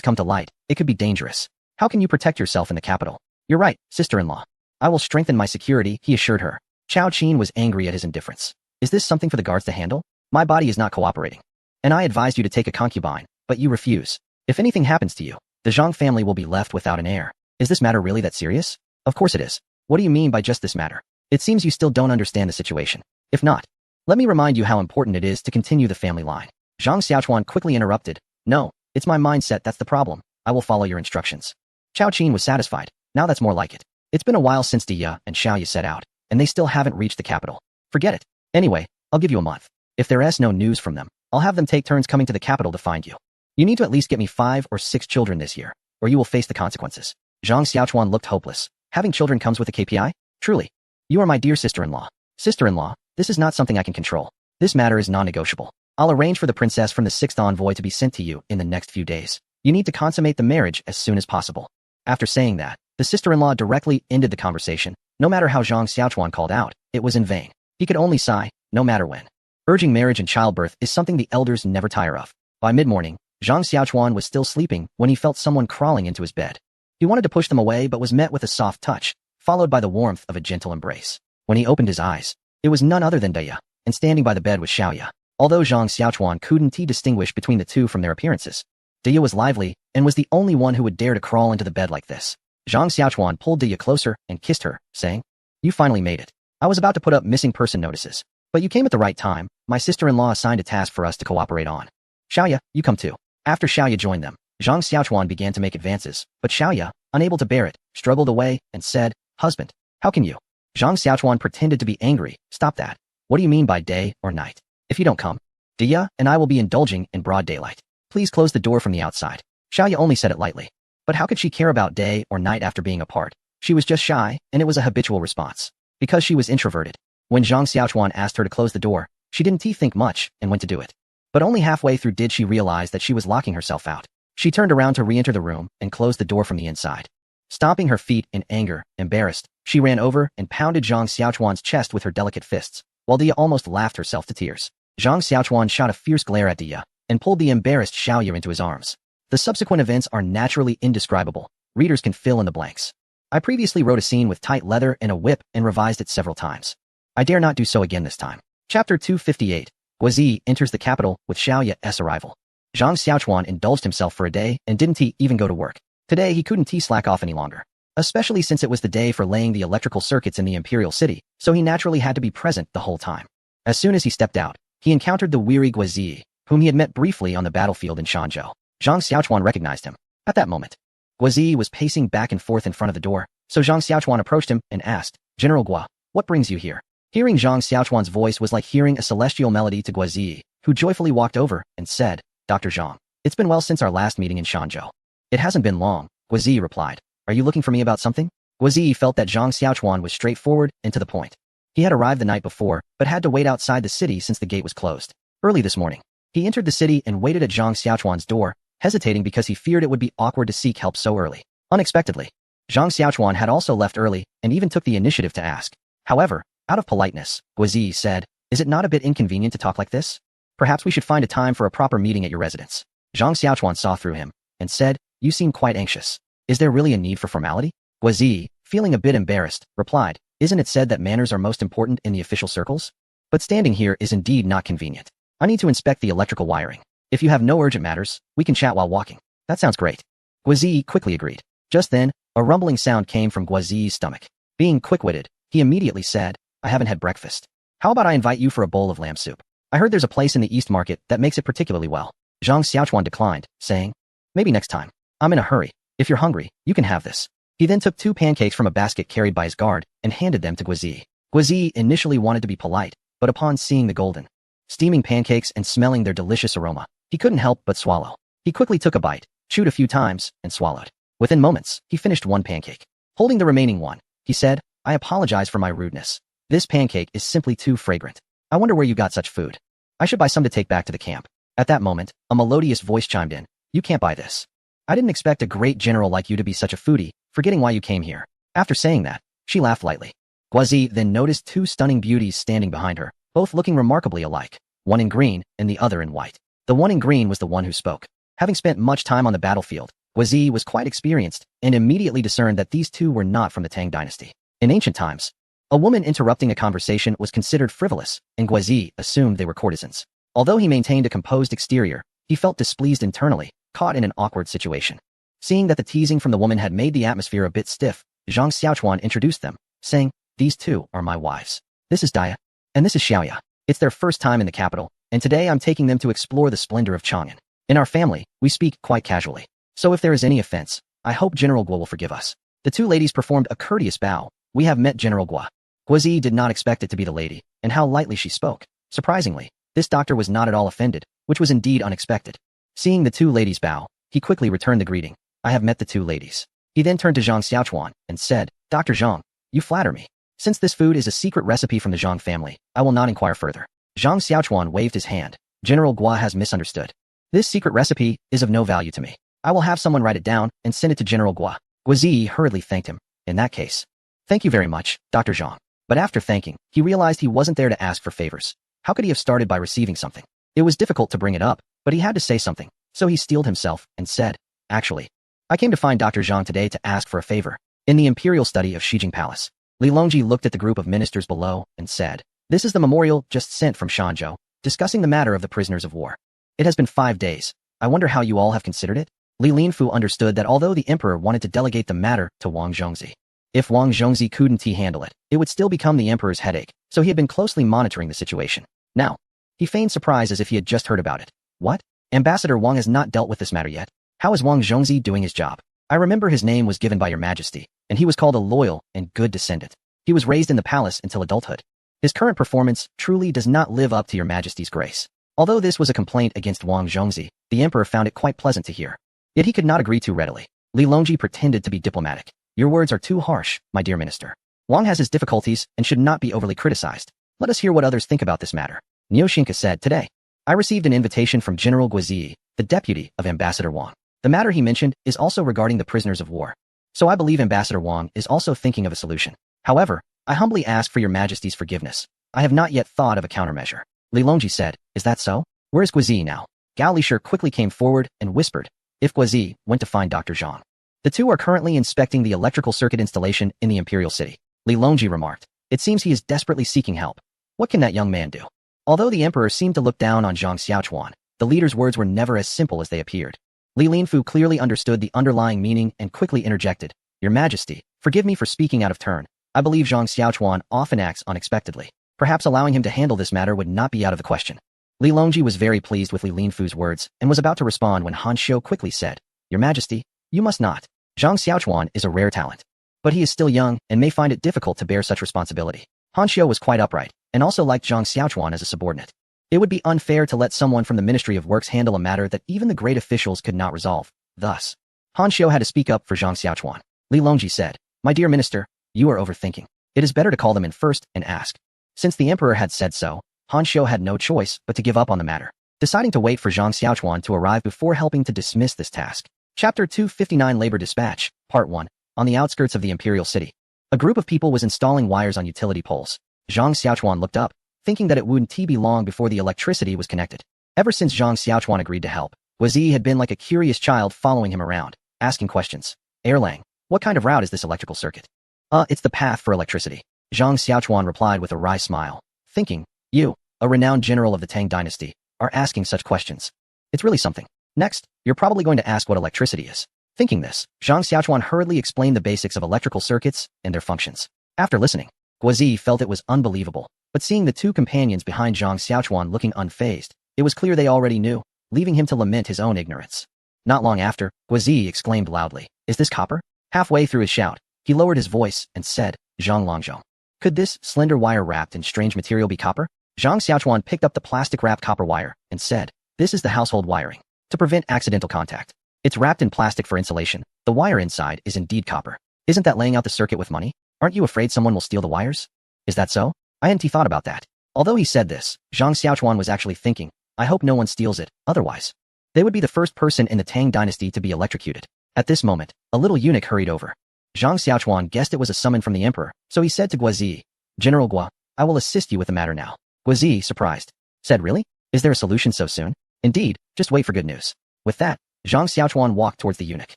come to light, it could be dangerous. How can you protect yourself in the capital?" "You're right, sister-in-law. I will strengthen my security," he assured her. Xiao Qin was angry at his indifference. "Is this something for the guards to handle? My body is not cooperating. And I advised you to take a concubine, but you refuse. If anything happens to you, the Zhang family will be left without an heir. Is this matter really that serious?" "Of course it is. What do you mean by just this matter? It seems you still don't understand the situation. If not, let me remind you how important it is to continue the family line." Zhang Xiaochuan quickly interrupted. "No, it's my mindset that's the problem. I will follow your instructions." Xiao Qin was satisfied. Now that's more like it. It's been a while since Dia and Xiaoya set out, and they still haven't reached the capital. Forget it. Anyway, I'll give you a month. If there's no news from them, I'll have them take turns coming to the capital to find you. You need to at least get me 5 or 6 children this year, or you will face the consequences. Zhang Xiaochuan looked hopeless. Having children comes with a KPI? Truly. You are my dear sister-in-law. Sister-in-law, this is not something I can control. This matter is non-negotiable. I'll arrange for the princess from the 6th envoy to be sent to you in the next few days. You need to consummate the marriage as soon as possible. After saying that, the sister-in-law directly ended the conversation. No matter how Zhang Xiaochuan called out, it was in vain. He could only sigh, no matter when. Urging marriage and childbirth is something the elders never tire of. By mid-morning, Zhang Xiaochuan was still sleeping when he felt someone crawling into his bed. He wanted to push them away but was met with a soft touch, followed by the warmth of a gentle embrace. When he opened his eyes, it was none other than Daya, and standing by the bed was Xiaoya. Although Zhang Xiaochuan couldn't distinguish between the two from their appearances, Daya was lively and was the only one who would dare to crawl into the bed like this. Zhang Xiaochuan pulled Daya closer and kissed her, saying, "You finally made it. I was about to put up missing person notices, but you came at the right time. My sister-in-law assigned a task for us to cooperate on. Xiaoya, you come too." After Xiaoya joined them, Zhang Xiaochuan began to make advances, but Xiaoya, unable to bear it, struggled away and said, "Husband, how can you?" Zhang Xiaochuan pretended to be angry. "Stop that. What do you mean by day or night? If you don't come, Dia and I will be indulging in broad daylight. Please close the door from the outside." Xiaoya only said it lightly. But how could she care about day or night after being apart? She was just shy, and it was a habitual response. Because she was introverted. When Zhang Xiaochuan asked her to close the door, she didn't think much and went to do it. But only halfway through did she realize that she was locking herself out. She turned around to re-enter the room and closed the door from the inside. Stomping her feet in anger, embarrassed, she ran over and pounded Zhang Xiaochuan's chest with her delicate fists, while Dia almost laughed herself to tears. Zhang Xiaochuan shot a fierce glare at Dia and pulled the embarrassed Xiaoya into his arms. The subsequent events are naturally indescribable. Readers can fill in the blanks. I previously wrote a scene with tight leather and a whip and revised it several times. I dare not do so again this time. Chapter 258. Guazi enters the capital with Xiaoya's arrival. Zhang Xiaochuan indulged himself for a day and didn't even go to work. Today he couldn't slack off any longer. Especially since it was the day for laying the electrical circuits in the imperial city, so he naturally had to be present the whole time. As soon as he stepped out, he encountered the weary Guazi, whom he had met briefly on the battlefield in Shanzhou. Zhang Xiaochuan recognized him. At that moment, Guazi was pacing back and forth in front of the door, so Zhang Xiaochuan approached him and asked, "General Gua, what brings you here?" Hearing Zhang Xiaochuan's voice was like hearing a celestial melody to Guazi, who joyfully walked over and said, "Dr. Zhang, it's been well since our last meeting in Shanzhou." "It hasn't been long," Guazi replied. "Are you looking for me about something?" Guazi felt that Zhang Xiaochuan was straightforward and to the point. He had arrived the night before, but had to wait outside the city since the gate was closed. Early this morning, he entered the city and waited at Zhang Xiaochuan's door, hesitating because he feared it would be awkward to seek help so early. Unexpectedly, Zhang Xiaochuan had also left early and even took the initiative to ask. However, out of politeness, Guazi said, "Is it not a bit inconvenient to talk like this? Perhaps we should find a time for a proper meeting at your residence." Zhang Xiaochuan saw through him and said, "You seem quite anxious. Is there really a need for formality?" Guazi, feeling a bit embarrassed, replied, "Isn't it said that manners are most important in the official circles? But standing here is indeed not convenient. I need to inspect the electrical wiring. If you have no urgent matters, we can chat while walking." That sounds great. Guazi quickly agreed. Just then, a rumbling sound came from Guazi's stomach. Being quick-witted, he immediately said, I haven't had breakfast. How about I invite you for a bowl of lamb soup? I heard there's a place in the East Market that makes it particularly well. Zhang Xiaochuan declined, saying, maybe next time. I'm in a hurry. If you're hungry, you can have this. He then took 2 pancakes from a basket carried by his guard and handed them to Guazi. Guazi initially wanted to be polite, but upon seeing the golden, steaming pancakes and smelling their delicious aroma, he couldn't help but swallow. He quickly took a bite, chewed a few times, and swallowed. Within moments, he finished 1 pancake. Holding the remaining one, he said, I apologize for my rudeness. This pancake is simply too fragrant. I wonder where you got such food. I should buy some to take back to the camp. At that moment, a melodious voice chimed in. You can't buy this. I didn't expect a great general like you to be such a foodie, forgetting why you came here. After saying that, she laughed lightly. Guazi then noticed 2 stunning beauties standing behind her, both looking remarkably alike, one in green and the other in white. The one in green was the one who spoke. Having spent much time on the battlefield, Guazi was quite experienced and immediately discerned that these 2 were not from the Tang dynasty. In ancient times, a woman interrupting a conversation was considered frivolous, and Guazi assumed they were courtesans. Although he maintained a composed exterior, he felt displeased internally, caught in an awkward situation. Seeing that the teasing from the woman had made the atmosphere a bit stiff, Zhang Xiaochuan introduced them, saying, these 2 are my wives. This is Daya, and this is Xiaoya. It's their first time in the capital, and today I'm taking them to explore the splendor of Chang'an. In our family, we speak quite casually. So if there is any offense, I hope General Guo will forgive us. The 2 ladies performed a courteous bow. We have met General Guo. Guazi did not expect it to be the lady, and how lightly she spoke. Surprisingly, this doctor was not at all offended, which was indeed unexpected. Seeing the 2 ladies bow, he quickly returned the greeting. I have met the 2 ladies. He then turned to Zhang Xiaochuan and said, Dr. Zhang, you flatter me. Since this food is a secret recipe from the Zhang family, I will not inquire further. Zhang Xiaochuan waved his hand. General Guo has misunderstood. This secret recipe is of no value to me. I will have someone write it down and send it to General Guo. Guazi hurriedly thanked him. In that case, thank you very much, Dr. Zhang. But after thanking, he realized he wasn't there to ask for favors. How could he have started by receiving something? It was difficult to bring it up, but he had to say something, so he steeled himself and said, actually, I came to find Dr. Zhang today to ask for a favor. In the imperial study of Shijing Palace, Li Longji looked at the group of ministers below and said, this is the memorial just sent from Shanzhou, discussing the matter of the prisoners of war. It has been 5 days. I wonder how you all have considered it? Li Linfu understood that although the emperor wanted to delegate the matter to Wang Zhongzi, if Wang Zhongzi couldn't handle it, it would still become the emperor's headache, so he had been closely monitoring the situation. Now, he feigned surprise as if he had just heard about it. What? Ambassador Wang has not dealt with this matter yet. How is Wang Zhongzi doing his job? I remember his name was given by your majesty, and he was called a loyal and good descendant. He was raised in the palace until adulthood. His current performance truly does not live up to your majesty's grace. Although this was a complaint against Wang Zhongzi, the emperor found it quite pleasant to hear. Yet he could not agree too readily. Li Longji pretended to be diplomatic. Your words are too harsh, my dear minister. Wang has his difficulties and should not be overly criticized. Let us hear what others think about this matter. Niu Xinka said, today, I received an invitation from General Guazi, the deputy of Ambassador Wang. The matter he mentioned is also regarding the prisoners of war. So I believe Ambassador Wang is also thinking of a solution. However, I humbly ask for your majesty's forgiveness. I have not yet thought of a countermeasure. Li Longji said, is that so? Where is Guazi now? Gao Lisher quickly came forward and whispered, if Guazi went to find Dr. Zhang. The 2 are currently inspecting the electrical circuit installation in the imperial city. Li Longji remarked, it seems he is desperately seeking help. What can that young man do? Although the emperor seemed to look down on Zhang Xiaochuan, the leader's words were never as simple as they appeared. Li Linfu clearly understood the underlying meaning and quickly interjected, your majesty, forgive me for speaking out of turn. I believe Zhang Xiaochuan often acts unexpectedly. Perhaps allowing him to handle this matter would not be out of the question. Li Longji was very pleased with Li Linfu's words and was about to respond when Han Xiu quickly said, your majesty, you must not. Zhang Xiaochuan is a rare talent. But he is still young and may find it difficult to bear such responsibility. Han Xiu was quite upright and also liked Zhang Xiaochuan as a subordinate. It would be unfair to let someone from the Ministry of Works handle a matter that even the great officials could not resolve. Thus, Han Xiu had to speak up for Zhang Xiaochuan. Li Longji said, my dear minister, you are overthinking. It is better to call them in first and ask. Since the emperor had said so, Han Xiu had no choice but to give up on the matter, deciding to wait for Zhang Xiaochuan to arrive before helping to dismiss this task. Chapter 259 Labor Dispatch, Part 1. On the outskirts of the imperial city, a group of people was installing wires on utility poles. Zhang Xiaochuan looked up, thinking that it wouldn't be long before the electricity was connected. Ever since Zhang Xiaochuan agreed to help, Guazi had been like a curious child following him around, asking questions. Erlang, what kind of route is this electrical circuit? It's the path for electricity. Zhang Xiaochuan replied with a wry smile, thinking, you, a renowned general of the Tang dynasty, are asking such questions. It's really something. Next, you're probably going to ask what electricity is. Thinking this, Zhang Xiaochuan hurriedly explained the basics of electrical circuits and their functions. After listening, Guozi felt it was unbelievable, but seeing the two companions behind Zhang Xiaochuan looking unfazed, it was clear they already knew, leaving him to lament his own ignorance. Not long after, Guozi exclaimed loudly, "Is this copper?" Halfway through his shout, he lowered his voice and said, "Zhang Longzhong. Could this slender wire wrapped in strange material be copper?" Zhang Xiaochuan picked up the plastic-wrapped copper wire and said, "This is the household wiring. To prevent accidental contact. It's wrapped in plastic for insulation. The wire inside is indeed copper. Isn't that laying out the circuit with money? Aren't you afraid someone will steal the wires?" "Is that so? I hadn't thought about that." Although he said this, Zhang Xiaochuan was actually thinking, "I hope no one steals it, otherwise they would be the first person in the Tang dynasty to be electrocuted." At this moment, a little eunuch hurried over. Zhang Xiaochuan guessed it was a summon from the emperor, so he said to Guozi, "General Guo, I will assist you with the matter now." Guozi, surprised, said, "Really? Is there a solution so soon?" "Indeed, just wait for good news." With that, Zhang Xiaochuan walked towards the eunuch.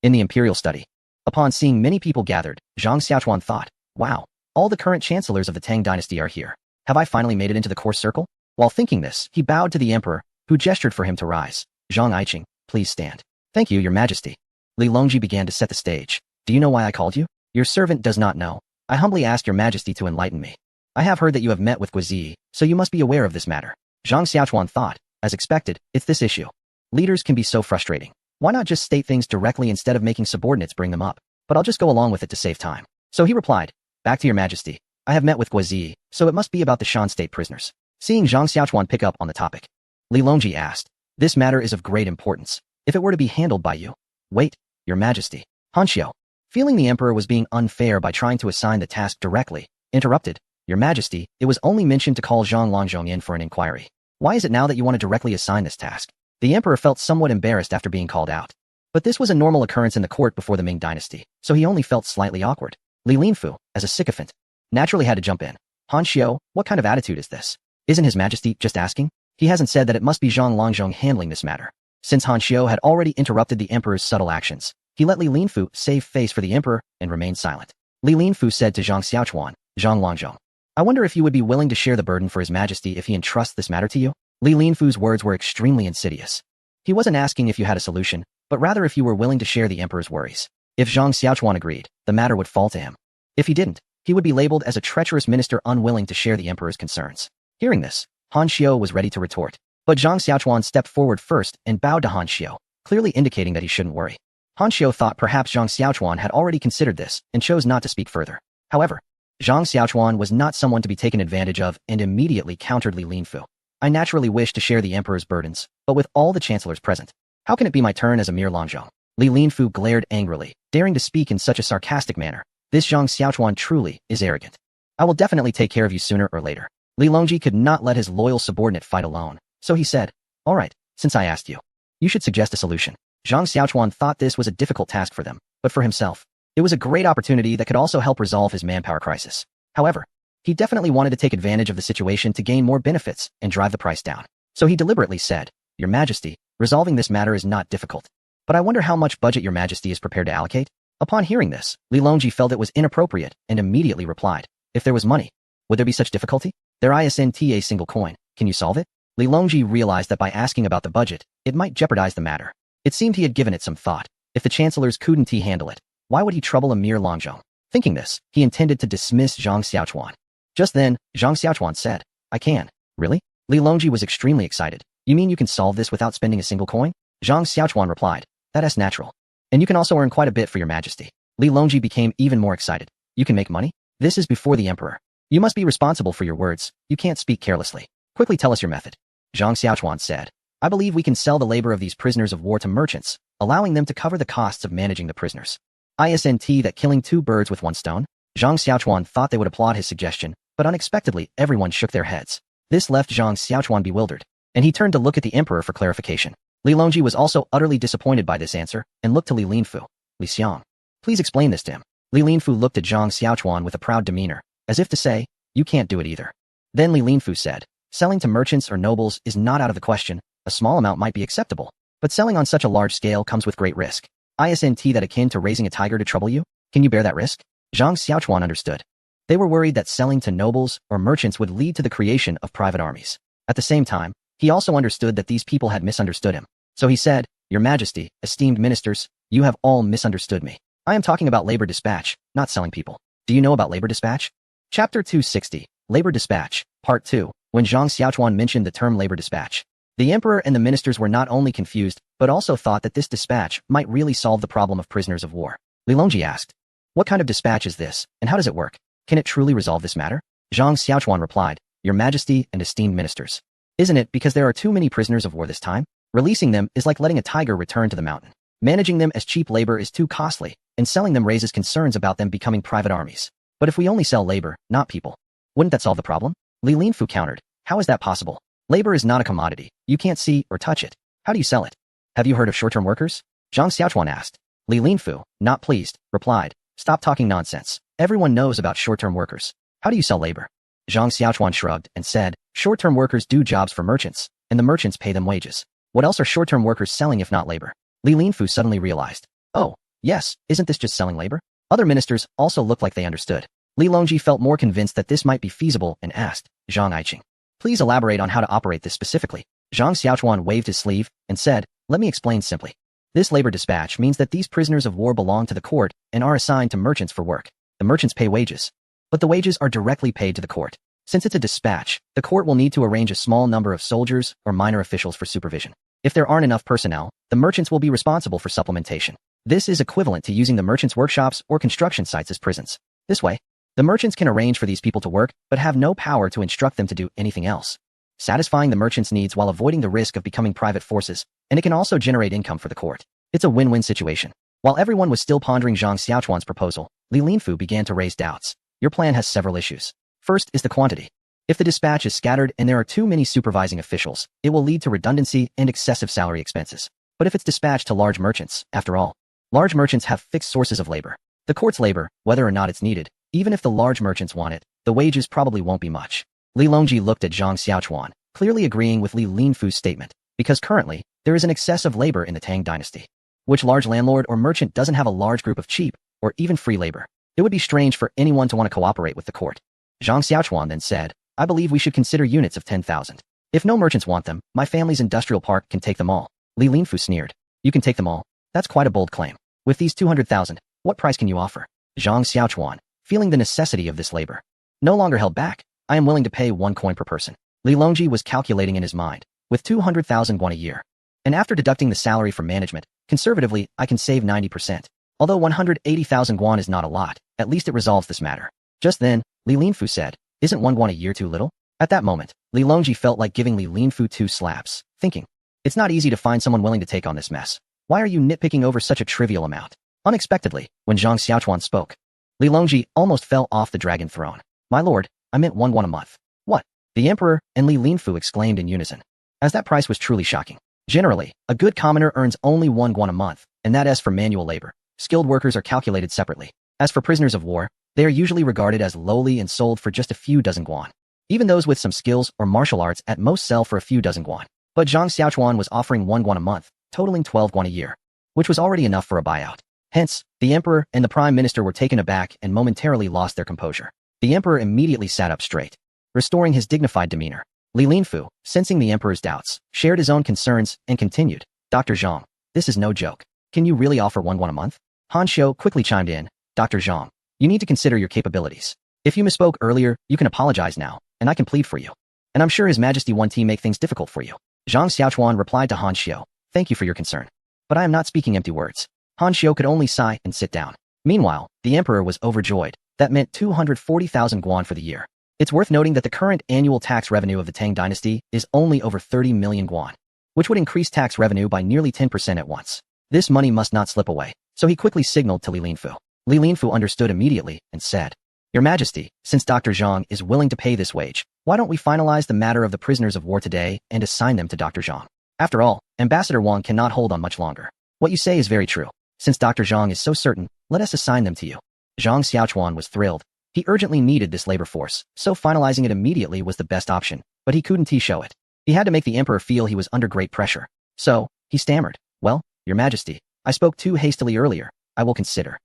In the imperial study, upon seeing many people gathered, Zhang Xiaochuan thought, "Wow, all the current chancellors of the Tang dynasty are here. Have I finally made it into the course circle?" While thinking this, he bowed to the emperor, who gestured for him to rise. "Zhang Aiqing, please stand." "Thank you, your majesty." Li Longji began to set the stage. "Do you know why I called you?" "Your servant does not know. I humbly ask your majesty to enlighten me." "I have heard that you have met with Guozi, so you must be aware of this matter." Zhang Xiaochuan thought, as expected, it's this issue. Leaders can be so frustrating. Why not just state things directly instead of making subordinates bring them up? But I'll just go along with it to save time. So he replied, "Back to your majesty. I have met with Guozi, so it must be about the Shan state prisoners." Seeing Zhang Xiaochuan pick up on the topic, Li Longji asked, "This matter is of great importance. If it were to be handled by you..." "Wait, your majesty." Han Xiao, feeling the emperor was being unfair by trying to assign the task directly, interrupted, "Your majesty, it was only mentioned to call Zhang Longzhong in for an inquiry. Why is it now that you want to directly assign this task?" The emperor felt somewhat embarrassed after being called out. But this was a normal occurrence in the court before the Ming dynasty, so he only felt slightly awkward. Li Linfu, as a sycophant, naturally had to jump in. "Han Xiao, what kind of attitude is this? Isn't his majesty just asking? He hasn't said that it must be Zhang Longzhong handling this matter." Since Han Xiao had already interrupted the emperor's subtle actions, he let Li Linfu save face for the emperor and remained silent. Li Linfu said to Zhang Xiaochuan, "Zhang Longzhong, I wonder if you would be willing to share the burden for his majesty if he entrusts this matter to you?" Li Linfu's words were extremely insidious. He wasn't asking if you had a solution, but rather if you were willing to share the emperor's worries. If Zhang Xiaochuan agreed, the matter would fall to him. If he didn't, he would be labeled as a treacherous minister unwilling to share the emperor's concerns. Hearing this, Han Xiao was ready to retort. But Zhang Xiaochuan stepped forward first and bowed to Han Xiao, clearly indicating that he shouldn't worry. Han Xiao thought perhaps Zhang Xiaochuan had already considered this and chose not to speak further. However, Zhang Xiaochuan was not someone to be taken advantage of and immediately countered Li Linfu. "I naturally wish to share the emperor's burdens, but with all the chancellors present, how can it be my turn as a mere Longzhong?" Li Linfu glared angrily, daring to speak in such a sarcastic manner. "This Zhang Xiaochuan truly is arrogant. I will definitely take care of you sooner or later." Li Longji could not let his loyal subordinate fight alone, so he said, "All right, since I asked you, you should suggest a solution." Zhang Xiaochuan thought this was a difficult task for them, but for himself, it was a great opportunity that could also help resolve his manpower crisis. However, he definitely wanted to take advantage of the situation to gain more benefits and drive the price down. So he deliberately said, "Your Majesty, resolving this matter is not difficult. But I wonder how much budget your Majesty is prepared to allocate?" Upon hearing this, Li Longji felt it was inappropriate and immediately replied, "If there was money, would there be such difficulty? There isn't a single coin. Can you solve it?" Li Longji realized that by asking about the budget, it might jeopardize the matter. It seemed he had given it some thought. If the chancellors couldn't handle it, why would he trouble a mere Longzhong? Thinking this, he intended to dismiss Zhang Xiaochuan. Just then, Zhang Xiaochuan said, "I can." "Really?" Li Longji was extremely excited. "You mean you can solve this without spending a single coin?" Zhang Xiaochuan replied, "That's natural. And you can also earn quite a bit for your majesty." Li Longji became even more excited. "You can make money? This is before the emperor. You must be responsible for your words. You can't speak carelessly. Quickly tell us your method." Zhang Xiaochuan said, "I believe we can sell the labor of these prisoners of war to merchants, allowing them to cover the costs of managing the prisoners. Isn't that killing two birds with one stone?" Zhang Xiaochuan thought they would applaud his suggestion, but unexpectedly everyone shook their heads. This left Zhang Xiaochuan bewildered, and he turned to look at the emperor for clarification. Li Longji was also utterly disappointed by this answer and looked to Li Linfu. "Li Xiang, please explain this to him." Li Linfu looked at Zhang Xiaochuan with a proud demeanor, as if to say, "You can't do it either." Then Li Linfu said, "Selling to merchants or nobles is not out of the question. A small amount might be acceptable, but selling on such a large scale comes with great risk. Isn't that akin to raising a tiger to trouble you? Can you bear that risk?" Zhang Xiaochuan understood. They were worried that selling to nobles or merchants would lead to the creation of private armies. At the same time, he also understood that these people had misunderstood him. So he said, Your Majesty, esteemed ministers, you have all misunderstood me. I am talking about labor dispatch, not selling people. Do you know about labor dispatch? Chapter 260, Labor Dispatch, Part 2. When Zhang Xiaochuan mentioned the term labor dispatch, the emperor and the ministers were not only confused, but also thought that this dispatch might really solve the problem of prisoners of war. Li Longji asked, "What kind of dispatch is this, and how does it work? Can it truly resolve this matter?" Zhang Xiaochuan replied, "Your Majesty and esteemed ministers. Isn't it because there are too many prisoners of war this time? Releasing them is like letting a tiger return to the mountain. Managing them as cheap labor is too costly, and selling them raises concerns about them becoming private armies. But if we only sell labor, not people, wouldn't that solve the problem?" Li Linfu countered, "How is that possible? Labor is not a commodity. You can't see or touch it. How do you sell it? Have you heard of short-term workers?" Zhang Xiaochuan asked. Li Linfu, not pleased, replied, "Stop talking nonsense. Everyone knows about short-term workers. How do you sell labor?" Zhang Xiaochuan shrugged and said, "Short-term workers do jobs for merchants, and the merchants pay them wages. What else are short-term workers selling if not labor?" Li Linfu suddenly realized, "Oh, yes, isn't this just selling labor?" Other ministers also looked like they understood. Li Longji felt more convinced that this might be feasible and asked, "Zhang Aiqing, please elaborate on how to operate this specifically." Zhang Xiaochuan waved his sleeve and said, "Let me explain simply. This labor dispatch means that these prisoners of war belong to the court and are assigned to merchants for work. The merchants pay wages, but the wages are directly paid to the court. Since it's a dispatch, the court will need to arrange a small number of soldiers or minor officials for supervision. If there aren't enough personnel, the merchants will be responsible for supplementation. This is equivalent to using the merchants' workshops or construction sites as prisons. This way, the merchants can arrange for these people to work, but have no power to instruct them to do anything else, satisfying the merchants' needs while avoiding the risk of becoming private forces, and it can also generate income for the court. It's a win-win situation." While everyone was still pondering Zhang Xiaochuan's proposal, Li Linfu began to raise doubts. "Your plan has several issues. First is the quantity. If the dispatch is scattered and there are too many supervising officials, it will lead to redundancy and excessive salary expenses. But if it's dispatched to large merchants, after all, large merchants have fixed sources of labor. The court's labor, whether or not it's needed, even if the large merchants want it, the wages probably won't be much." Li Longji looked at Zhang Xiaochuan, clearly agreeing with Li Linfu's statement, because currently, there is an excess of labor in the Tang dynasty. Which large landlord or merchant doesn't have a large group of cheap, or even free labor? It would be strange for anyone to want to cooperate with the court. Zhang Xiaochuan then said, "I believe we should consider units of 10,000. If no merchants want them, my family's industrial park can take them all." Li Linfu sneered, "You can take them all? That's quite a bold claim. With these 200,000, what price can you offer?" Zhang Xiaochuan, feeling the necessity of this labor, no longer held back. "I am willing to pay 1 coin per person." Li Longji was calculating in his mind, with 200,000 guan a year. And after deducting the salary from management, conservatively, I can save 90%. Although 180,000 guan is not a lot, at least it resolves this matter. Just then, Li Linfu said, "Isn't 1 guan a year too little?" At that moment, Li Longji felt like giving Li Linfu 2 slaps, thinking, "It's not easy to find someone willing to take on this mess. Why are you nitpicking over such a trivial amount?" Unexpectedly, when Zhang Xiaochuan spoke, Li Longji almost fell off the dragon throne. "My lord, I meant 1 guan a month." "What?" The emperor and Li Linfu exclaimed in unison, as that price was truly shocking. Generally, a good commoner earns only 1 guan a month, and that is for manual labor. Skilled workers are calculated separately. As for prisoners of war, they are usually regarded as lowly and sold for just a few dozen guan. Even those with some skills or martial arts at most sell for a few dozen guan. But Zhang Xiaochuan was offering 1 guan a month, totaling 12 guan a year, which was already enough for a buyout. Hence, the emperor and the prime minister were taken aback and momentarily lost their composure. The emperor immediately sat up straight, restoring his dignified demeanor. Li Linfu, sensing the emperor's doubts, shared his own concerns and continued, "Dr. Zhang, this is no joke. Can you really offer 1 guan a month?" Han Xiu quickly chimed in, "Dr. Zhang, you need to consider your capabilities. If you misspoke earlier, you can apologize now, and I can plead for you. And I'm sure His Majesty won't make things difficult for you." Zhang Xiaochuan replied to Han Xiu, "Thank you for your concern. But I am not speaking empty words." Han Xiu could only sigh and sit down. Meanwhile, the emperor was overjoyed. That meant 240,000 guan for the year. It's worth noting that the current annual tax revenue of the Tang dynasty is only over 30 million guan, which would increase tax revenue by nearly 10% at once. This money must not slip away, so he quickly signaled to Li Linfu. Li Linfu understood immediately and said, "Your Majesty, since Dr. Zhang is willing to pay this wage, why don't we finalize the matter of the prisoners of war today and assign them to Dr. Zhang? After all, Ambassador Wang cannot hold on much longer. What you say is very true. Since Dr. Zhang is so certain, let us assign them to you." Zhang Xiaochuan was thrilled. He urgently needed this labor force, so finalizing it immediately was the best option, but he couldn't show it. He had to make the emperor feel he was under great pressure. So, he stammered, "Well, Your Majesty, I spoke too hastily earlier. I will consider."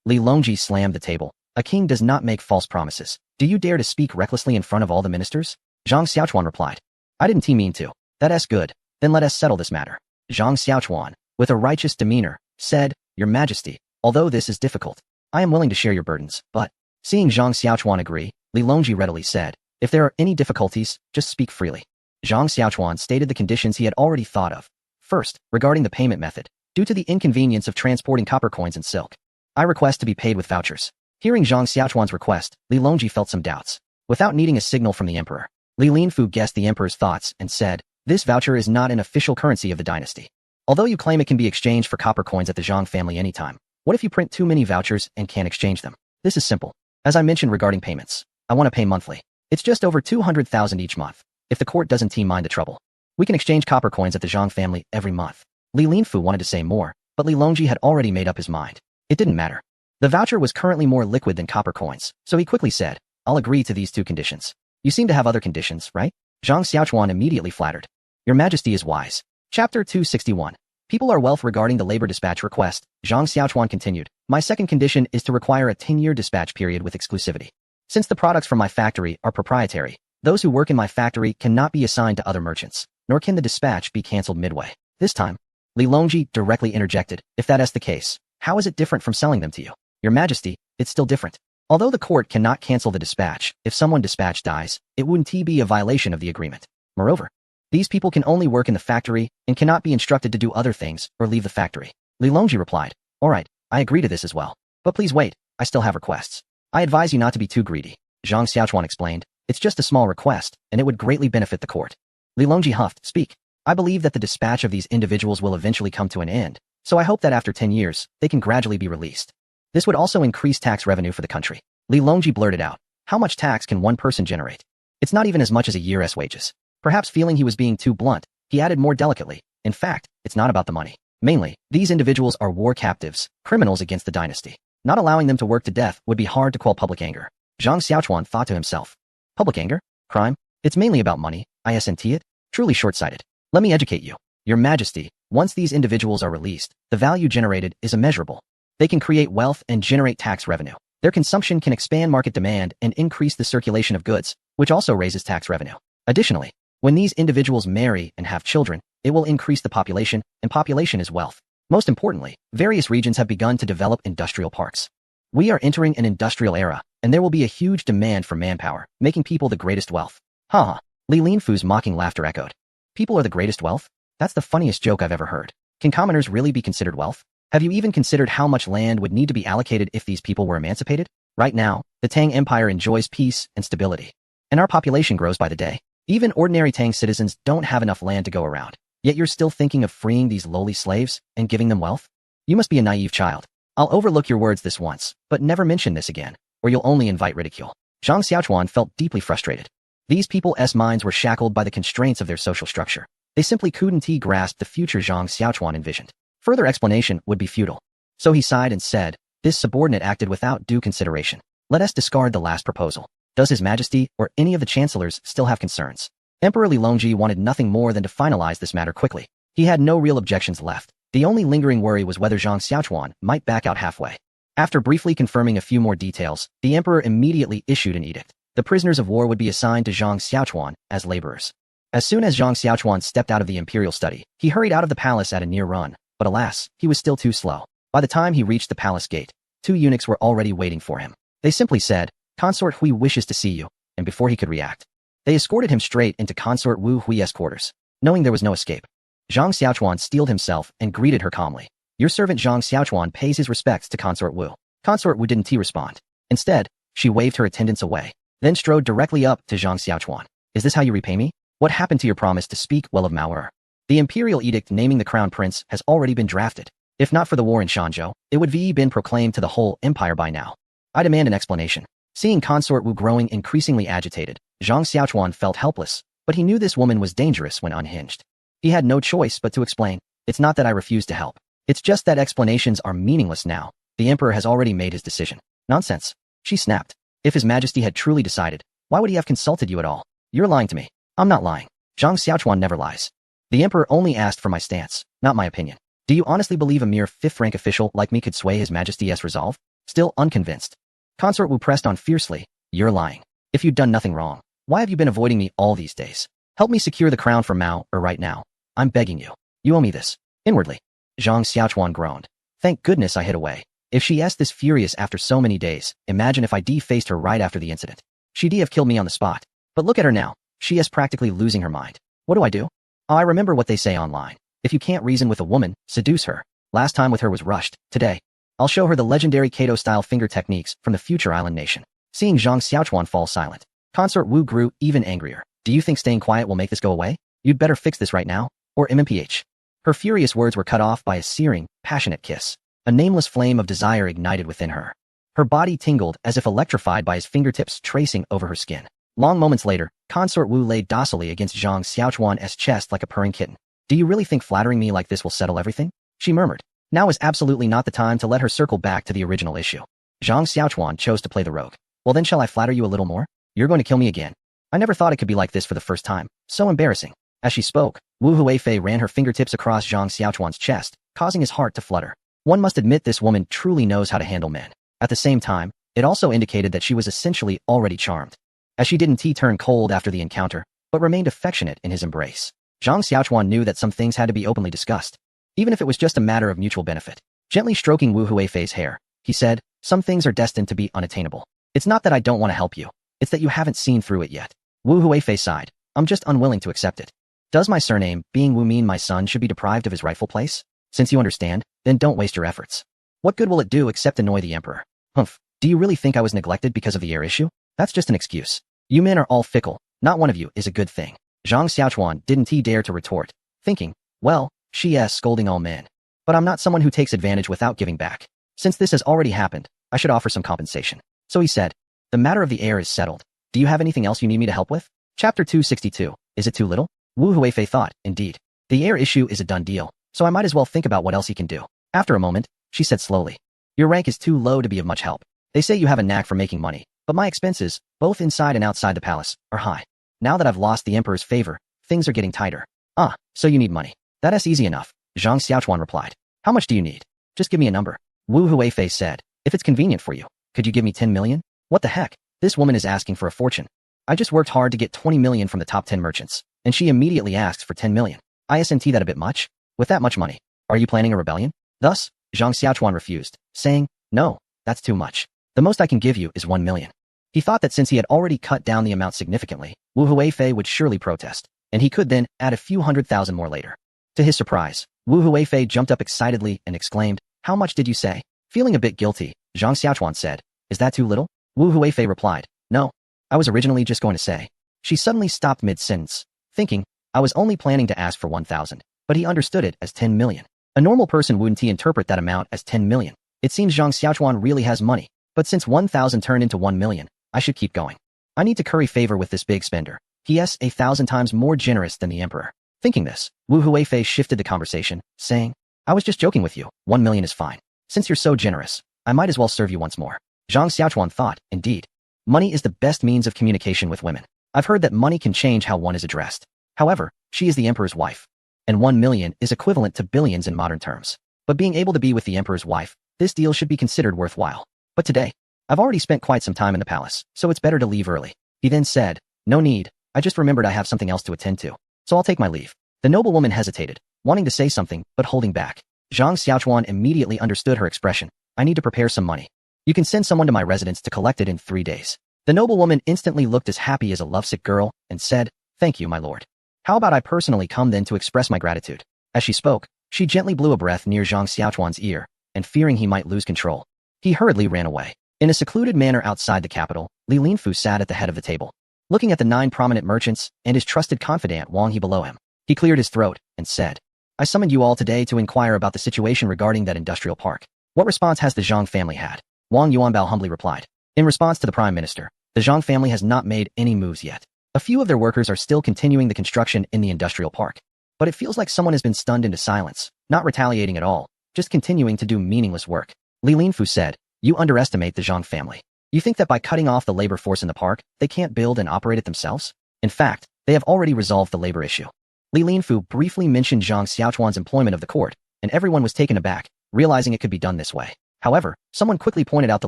Li Longji slammed the table. "A king does not make false promises. Do you dare to speak recklessly in front of all the ministers?" Zhang Xiaochuan replied, "I didn't mean to. That's good. Then let us settle this matter." Zhang Xiaochuan, with a righteous demeanor, said, "Your Majesty, although this is difficult, I am willing to share your burdens, but..." Seeing Zhang Xiaochuan agree, Li Longji readily said, "If there are any difficulties, just speak freely." Zhang Xiaochuan stated the conditions he had already thought of. First, regarding the payment method, due to the inconvenience of transporting copper coins and silk, I request to be paid with vouchers. Hearing Zhang Xiaochuan's request, Li Longji felt some doubts. Without needing a signal from the emperor, Li Linfu guessed the emperor's thoughts and said, "This voucher is not an official currency of the dynasty. Although you claim it can be exchanged for copper coins at the Zhang family anytime, what if you print too many vouchers and can't exchange them? This is simple. As I mentioned regarding payments, I want to pay monthly. It's just over 200,000 each month. If the court doesn't mind the trouble, we can exchange copper coins at the Zhang family every month." Li Linfu wanted to say more, but Li Longji had already made up his mind. It didn't matter. The voucher was currently more liquid than copper coins, so he quickly said, "I'll agree to these two conditions. You seem to have other conditions, right?" Zhang Xiaochuan immediately flattered. "Your Majesty is wise." Chapter 261. People are wealth. Regarding the labor dispatch request, Zhang Xiaochuan continued, "My second condition is to require a 10-year dispatch period with exclusivity. Since the products from my factory are proprietary, those who work in my factory cannot be assigned to other merchants, nor can the dispatch be cancelled midway." This time, Li Longji directly interjected, "If that is the case, how is it different from selling them to you?" "Your Majesty, it's still different. Although the court cannot cancel the dispatch, if someone dispatched dies, it wouldn't be a violation of the agreement. Moreover, these people can only work in the factory and cannot be instructed to do other things or leave the factory." Li Longji replied, "All right, I agree to this as well. But please wait, I still have requests. I advise you not to be too greedy." Zhang Xiaochuan explained, "It's just a small request, and it would greatly benefit the court." Li Longji huffed, "Speak. I believe that the dispatch of these individuals will eventually come to an end, so I hope that after 10 years, they can gradually be released. This would also increase tax revenue for the country." Li Longji blurted out, "How much tax can one person generate? It's not even as much as a year's wages." Perhaps feeling he was being too blunt, he added more delicately, "In fact, it's not about the money. Mainly, these individuals are war captives, criminals against the dynasty. Not allowing them to work to death would be hard to quell public anger." Zhang Xiaochuan thought to himself, "Public anger? Crime? It's mainly about money, isn't it? Truly short-sighted. Let me educate you. Your Majesty, once these individuals are released, the value generated is immeasurable. They can create wealth and generate tax revenue. Their consumption can expand market demand and increase the circulation of goods, which also raises tax revenue. Additionally, when these individuals marry and have children, it will increase the population, and population is wealth. Most importantly, various regions have begun to develop industrial parks. We are entering an industrial era, and there will be a huge demand for manpower, making people the greatest wealth." "Ha ha." Li Linfu's mocking laughter echoed. "People are the greatest wealth? That's the funniest joke I've ever heard. Can commoners really be considered wealth? Have you even considered how much land would need to be allocated if these people were emancipated? Right now, the Tang Empire enjoys peace and stability, and our population grows by the day. Even ordinary Tang citizens don't have enough land to go around. Yet you're still thinking of freeing these lowly slaves and giving them wealth? You must be a naive child. I'll overlook your words this once, but never mention this again, or you'll only invite ridicule." Zhang Xiaochuan felt deeply frustrated. These people's minds were shackled by the constraints of their social structure. They simply couldn't grasp the future Zhang Xiaochuan envisioned. Further explanation would be futile. So he sighed and said, "This subordinate acted without due consideration. Let us discard the last proposal. Does His Majesty or any of the chancellors still have concerns?" Emperor Li Longji wanted nothing more than to finalize this matter quickly. He had no real objections left. The only lingering worry was whether Zhang Xiaochuan might back out halfway. After briefly confirming a few more details, the emperor immediately issued an edict. The prisoners of war would be assigned to Zhang Xiaochuan as laborers. As soon as Zhang Xiaochuan stepped out of the imperial study, he hurried out of the palace at a near run, but alas, he was still too slow. By the time he reached the palace gate, 2 eunuchs were already waiting for him. They simply said, "Consort Hui wishes to see you," and before he could react, they escorted him straight into Consort Wu Hui's quarters. Knowing there was no escape, Zhang Xiaochuan steeled himself and greeted her calmly. "Your servant Zhang Xiaochuan pays his respects to Consort Wu." Consort Wu didn't respond. Instead, she waved her attendants away, then strode directly up to Zhang Xiaochuan. "Is this how you repay me? What happened to your promise to speak well of Mao Er? The imperial edict naming the crown prince has already been drafted. If not for the war in Shanzhou, it would have been proclaimed to the whole empire by now. I demand an explanation." Seeing Consort Wu growing increasingly agitated, Zhang Xiaochuan felt helpless, but he knew this woman was dangerous when unhinged. He had no choice but to explain. "It's not that I refuse to help. It's just that explanations are meaningless now. The emperor has already made his decision." "Nonsense," she snapped. "If His Majesty had truly decided, why would he have consulted you at all? You're lying to me." "I'm not lying. Zhang Xiaochuan never lies. The emperor only asked for my stance, not my opinion. Do you honestly believe a mere 5th-rank official like me could sway His Majesty's resolve?" Still unconvinced, Consort Wu pressed on fiercely. "You're lying. If you'd done nothing wrong, why have you been avoiding me all these days? Help me secure the crown for Mao Er right now. I'm begging you. You owe me this." Inwardly, Zhang Xiaochuan groaned. Thank goodness I hid away. If she is this furious after so many days, imagine if I defaced her right after the incident. She'd have killed me on the spot. But look at her now. She is practically losing her mind. What do? Oh, I remember what they say online. If you can't reason with a woman, seduce her. Last time with her was rushed. Today, I'll show her the legendary Kato-style finger techniques from the future island nation. Seeing Zhang Xiaochuan fall silent, Consort Wu grew even angrier. Do you think staying quiet will make this go away? You'd better fix this right now, or MMPH. Her furious words were cut off by a searing, passionate kiss. A nameless flame of desire ignited within her. Her body tingled as if electrified by his fingertips tracing over her skin. Long moments later, Consort Wu lay docilely against Zhang Xiaochuan's chest like a purring kitten. Do you really think flattering me like this will settle everything? She murmured. Now is absolutely not the time to let her circle back to the original issue. Zhang Xiaochuan chose to play the rogue. Well then shall I flatter you a little more? You're going to kill me again. I never thought it could be like this for the first time. So embarrassing. As she spoke, Wu Huifei ran her fingertips across Zhang Xiaochuan's chest, causing his heart to flutter. One must admit this woman truly knows how to handle men. At the same time, it also indicated that she was essentially already charmed. As she didn't turn cold after the encounter, but remained affectionate in his embrace. Zhang Xiaochuan knew that some things had to be openly discussed, even if it was just a matter of mutual benefit. Gently stroking Wu Huifei's hair, he said, some things are destined to be unattainable. It's not that I don't want to help you. It's that you haven't seen through it yet. Wu Huifei sighed. I'm just unwilling to accept it. Does my surname, being Wu, mean my son should be deprived of his rightful place? Since you understand, then don't waste your efforts. What good will it do except annoy the emperor? Humph, do you really think I was neglected because of the heir issue? That's just an excuse. You men are all fickle. Not one of you is a good thing. Zhang Xiaochuan didn't dare to retort, thinking, well, she is scolding all men. But I'm not someone who takes advantage without giving back. Since this has already happened, I should offer some compensation. So he said, the matter of the heir is settled. Do you have anything else you need me to help with? Chapter 262. Is it too little? Wu Huifei thought, indeed. The heir issue is a done deal, so I might as well think about what else he can do. After a moment, she said slowly, your rank is too low to be of much help. They say you have a knack for making money, but my expenses, both inside and outside the palace, are high. Now that I've lost the emperor's favor, things are getting tighter. Ah, so you need money. That is easy enough, Zhang Xiaochuan replied. How much do you need? Just give me a number. Wu Huifei said, if it's convenient for you, could you give me 10 million? What the heck? This woman is asking for a fortune. I just worked hard to get 20 million from the top 10 merchants, and she immediately asks for 10 million. Isn't that a bit much? With that much money, are you planning a rebellion? Thus, Zhang Xiaochuan refused, saying, no, that's too much. The most I can give you is 1 million. He thought that since he had already cut down the amount significantly, Wu Huifei would surely protest, and he could then add a few 100,000 more later. To his surprise, Wu Huifei jumped up excitedly and exclaimed, how much did you say? Feeling a bit guilty, Zhang Xiaochuan said, is that too little? Wu Huifei replied, no, I was originally just going to say. She suddenly stopped mid-sentence, thinking, I was only planning to ask for 1,000, but he understood it as 10 million. A normal person wouldn't interpret that amount as 10 million. It seems Zhang Xiaochuan really has money, but since 1,000 turned into 1 million, I should keep going. I need to curry favor with this big spender. He is 1,000 times more generous than the emperor. Thinking this, Wu Huifei shifted the conversation, saying, I was just joking with you, 1 million is fine. Since you're so generous, I might as well serve you once more. Zhang Xiaochuan thought, indeed. Money is the best means of communication with women. I've heard that money can change how one is addressed. However, she is the emperor's wife, and 1 million is equivalent to billions in modern terms. But being able to be with the emperor's wife, this deal should be considered worthwhile. But today, I've already spent quite some time in the palace, so it's better to leave early. He then said, no need, I just remembered I have something else to attend to, so I'll take my leave. The noblewoman hesitated, wanting to say something, but holding back. Zhang Xiaochuan immediately understood her expression. I need to prepare some money. You can send someone to my residence to collect it in 3 days. The noblewoman instantly looked as happy as a lovesick girl and said, thank you, my lord. How about I personally come then to express my gratitude? As she spoke, she gently blew a breath near Zhang Xiaochuan's ear, and fearing he might lose control, he hurriedly ran away. In a secluded manner outside the capital, Li Linfu sat at the head of the table, looking at the 9 prominent merchants and his trusted confidant Wang He below him. He cleared his throat and said, I summoned you all today to inquire about the situation regarding that industrial park. What response has the Zhang family had? Wang Yuanbao humbly replied. In response to the prime minister, the Zhang family has not made any moves yet. A few of their workers are still continuing the construction in the industrial park. But it feels like someone has been stunned into silence, not retaliating at all, just continuing to do meaningless work. Li Linfu said, you underestimate the Zhang family. You think that by cutting off the labor force in the park, they can't build and operate it themselves? In fact, they have already resolved the labor issue. Li Linfu briefly mentioned Zhang Xiaochuan's employment of the court, and everyone was taken aback, realizing it could be done this way. However, someone quickly pointed out the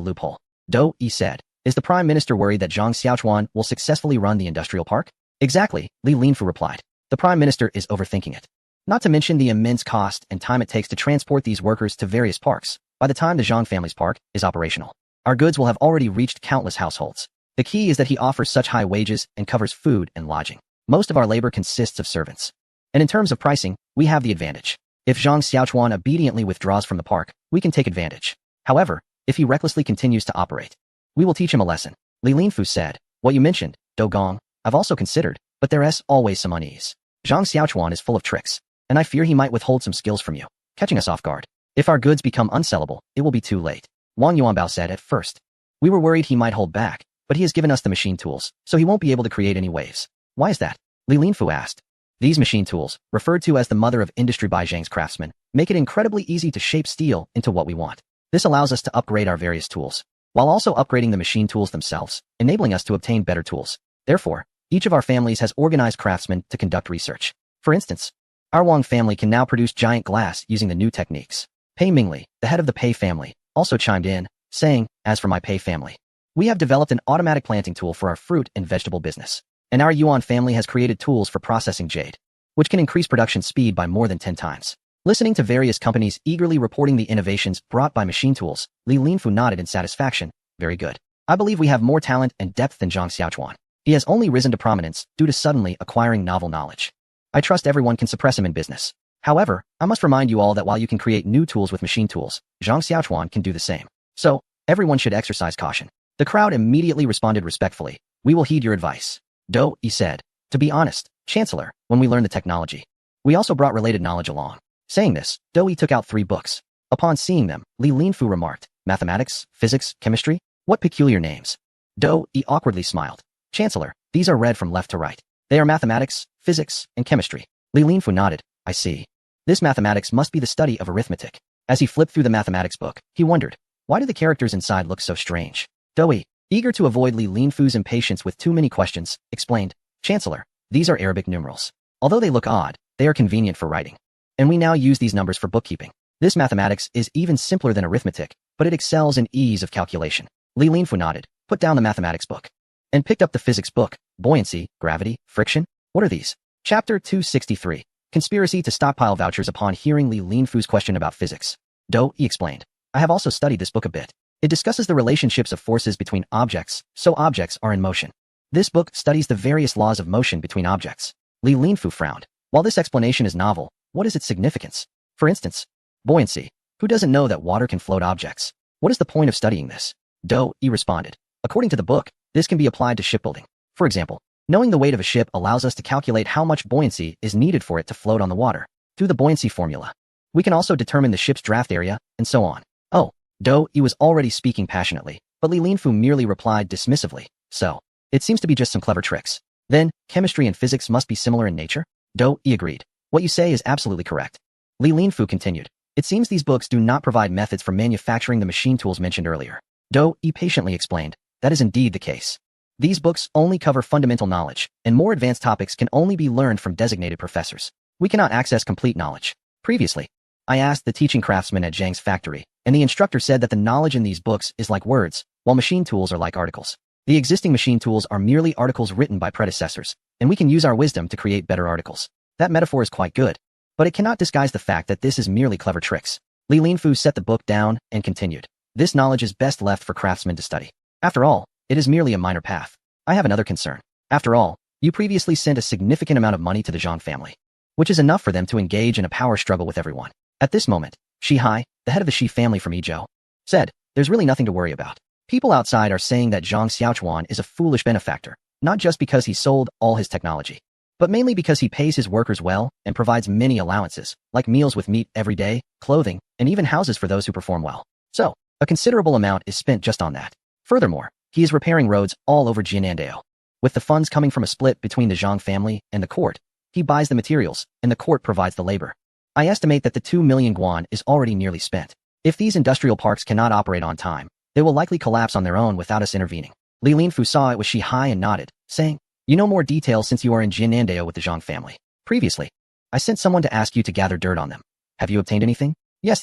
loophole. Do Yi said, is the prime minister worried that Zhang Xiaochuan will successfully run the industrial park? Exactly, Li Linfu replied. The prime minister is overthinking it. Not to mention the immense cost and time it takes to transport these workers to various parks. By the time the Zhang family's park is operational, our goods will have already reached countless households. The key is that he offers such high wages and covers food and lodging. Most of our labor consists of servants. And in terms of pricing, we have the advantage. If Zhang Xiaochuan obediently withdraws from the park, we can take advantage. However, if he recklessly continues to operate, we will teach him a lesson. Li Linfu said, what you mentioned, Do Gong, I've also considered, but there's always some unease. Zhang Xiaochuan is full of tricks, and I fear he might withhold some skills from you, catching us off guard. If our goods become unsellable, it will be too late. Wang Yuanbao said at first. We were worried he might hold back, but he has given us the machine tools, so he won't be able to create any waves. Why is that? Li Linfu asked. These machine tools, referred to as the mother of industry by Zhang's craftsmen, make it incredibly easy to shape steel into what we want. This allows us to upgrade our various tools, while also upgrading the machine tools themselves, enabling us to obtain better tools. Therefore, each of our families has organized craftsmen to conduct research. For instance, our Wang family can now produce giant glass using the new techniques. Pei Mingli, the head of the Pei family, also chimed in, saying, as for my Pei family, we have developed an automatic planting tool for our fruit and vegetable business. And our Yuan family has created tools for processing jade, which can increase production speed by more than 10 times. Listening to various companies eagerly reporting the innovations brought by machine tools, Li Linfu nodded in satisfaction. Very good. I believe we have more talent and depth than Zhang Xiaochuan. He has only risen to prominence due to suddenly acquiring novel knowledge. I trust everyone can suppress him in business. However, I must remind you all that while you can create new tools with machine tools, Zhang Xiaochuan can do the same. So, everyone should exercise caution. The crowd immediately responded respectfully. We will heed your advice. Do Yi said. To be honest, Chancellor, when we learned the technology, we also brought related knowledge along. Saying this, Do Yi took out 3 books. Upon seeing them, Li Linfu remarked, mathematics, physics, chemistry? What peculiar names? Do Yi awkwardly smiled. Chancellor, these are read from left to right. They are mathematics, physics, and chemistry. Li Linfu nodded. I see. This mathematics must be the study of arithmetic. As he flipped through the mathematics book, he wondered, why do the characters inside look so strange? Do Yi, eager to avoid Li Linfu's impatience with too many questions, explained, Chancellor, these are Arabic numerals. Although they look odd, they are convenient for writing. And we now use these numbers for bookkeeping. This mathematics is even simpler than arithmetic, but it excels in ease of calculation. Li Linfu nodded, put down the mathematics book, and picked up the physics book. Buoyancy, gravity, friction? What are these? Chapter 263. Conspiracy to stockpile vouchers. Upon hearing Li Linfu's question about physics, Do Yi explained, I have also studied this book a bit. It discusses the relationships of forces between objects, so objects are in motion. This book studies the various laws of motion between objects. Li Linfu frowned. While this explanation is novel, what is its significance? For instance, buoyancy. Who doesn't know that water can float objects? What is the point of studying this? Do Yi responded. According to the book, this can be applied to shipbuilding. For example, knowing the weight of a ship allows us to calculate how much buoyancy is needed for it to float on the water. Through the buoyancy formula, we can also determine the ship's draft area, and so on. Oh, Do Yi was already speaking passionately, but Li Linfu merely replied dismissively. So, it seems to be just some clever tricks. Then, chemistry and physics must be similar in nature? Do Yi agreed. What you say is absolutely correct. Li Linfu continued. It seems these books do not provide methods for manufacturing the machine tools mentioned earlier. Do Yi patiently explained. That is indeed the case. These books only cover fundamental knowledge, and more advanced topics can only be learned from designated professors. We cannot access complete knowledge. Previously, I asked the teaching craftsman at Zhang's factory, and the instructor said that the knowledge in these books is like words, while machine tools are like articles. The existing machine tools are merely articles written by predecessors, and we can use our wisdom to create better articles. That metaphor is quite good, but it cannot disguise the fact that this is merely clever tricks. Li Linfu set the book down and continued. This knowledge is best left for craftsmen to study. After all, it is merely a minor path. I have another concern. After all, you previously sent a significant amount of money to the Zhang family, which is enough for them to engage in a power struggle with everyone. At this moment, Shi Hai, the head of the Shi family from Yizhou, said, there's really nothing to worry about. People outside are saying that Zhang Xiaochuan is a foolish benefactor, not just because he sold all his technology, but mainly because he pays his workers well and provides many allowances, like meals with meat every day, clothing, and even houses for those who perform well. So, a considerable amount is spent just on that. Furthermore, he is repairing roads all over Jinnandao. With the funds coming from a split between the Zhang family and the court, he buys the materials, and the court provides the labor. I estimate that the 2 million yuan is already nearly spent. If these industrial parks cannot operate on time, they will likely collapse on their own without us intervening. Li Linfu saw it was Shi Hai and nodded, saying, you know more details since you are in Jinnandao with the Zhang family. Previously, I sent someone to ask you to gather dirt on them. Have you obtained anything? Yes.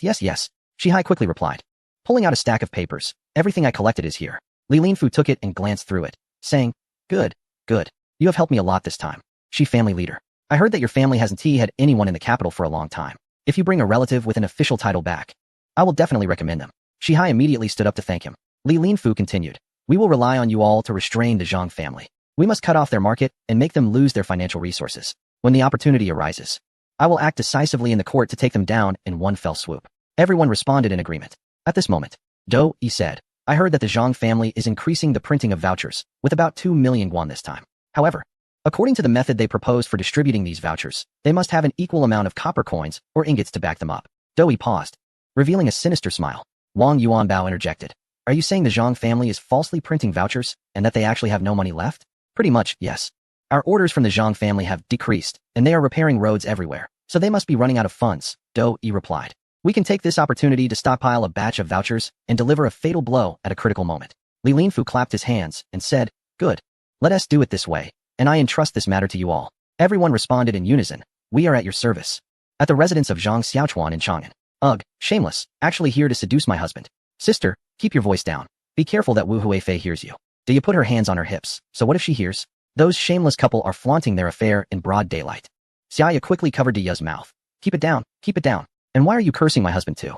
Shi Hai quickly replied, pulling out a stack of papers. Everything I collected is here. Li Linfu took it and glanced through it, saying, good. You have helped me a lot this time. Shi family leader. I heard that your family hasn't had anyone in the capital for a long time. If you bring a relative with an official title back, I will definitely recommend them. Shihai immediately stood up to thank him. Li Linfu continued. We will rely on you all to restrain the Zhang family. We must cut off their market and make them lose their financial resources. When the opportunity arises, I will act decisively in the court to take them down in one fell swoop. Everyone responded in agreement. At this moment, Do Yi said, I heard that the Zhang family is increasing the printing of vouchers, with about 2 million yuan this time. However, according to the method they propose for distributing these vouchers, they must have an equal amount of copper coins or ingots to back them up. Do Yi paused, revealing a sinister smile. Wang Yuanbao interjected. Are you saying the Zhang family is falsely printing vouchers, and that they actually have no money left? Pretty much, yes. Our orders from the Zhang family have decreased, and they are repairing roads everywhere, so they must be running out of funds, Do Yi replied. We can take this opportunity to stockpile a batch of vouchers and deliver a fatal blow at a critical moment. Li Linfu clapped his hands and said, Good. Let us do it this way, and I entrust this matter to you all. Everyone responded in unison. We are at your service. At the residence of Zhang Xiaochuan in Chang'an. Ugh, shameless, actually here to seduce my husband. Sister, keep your voice down. Be careful that Wu Huifei hears you. Do you put her hands on her hips? So what if she hears? Those shameless couple are flaunting their affair in broad daylight. Xiaya quickly covered Diya's mouth. Keep it down, keep it down. And why are you cursing my husband too?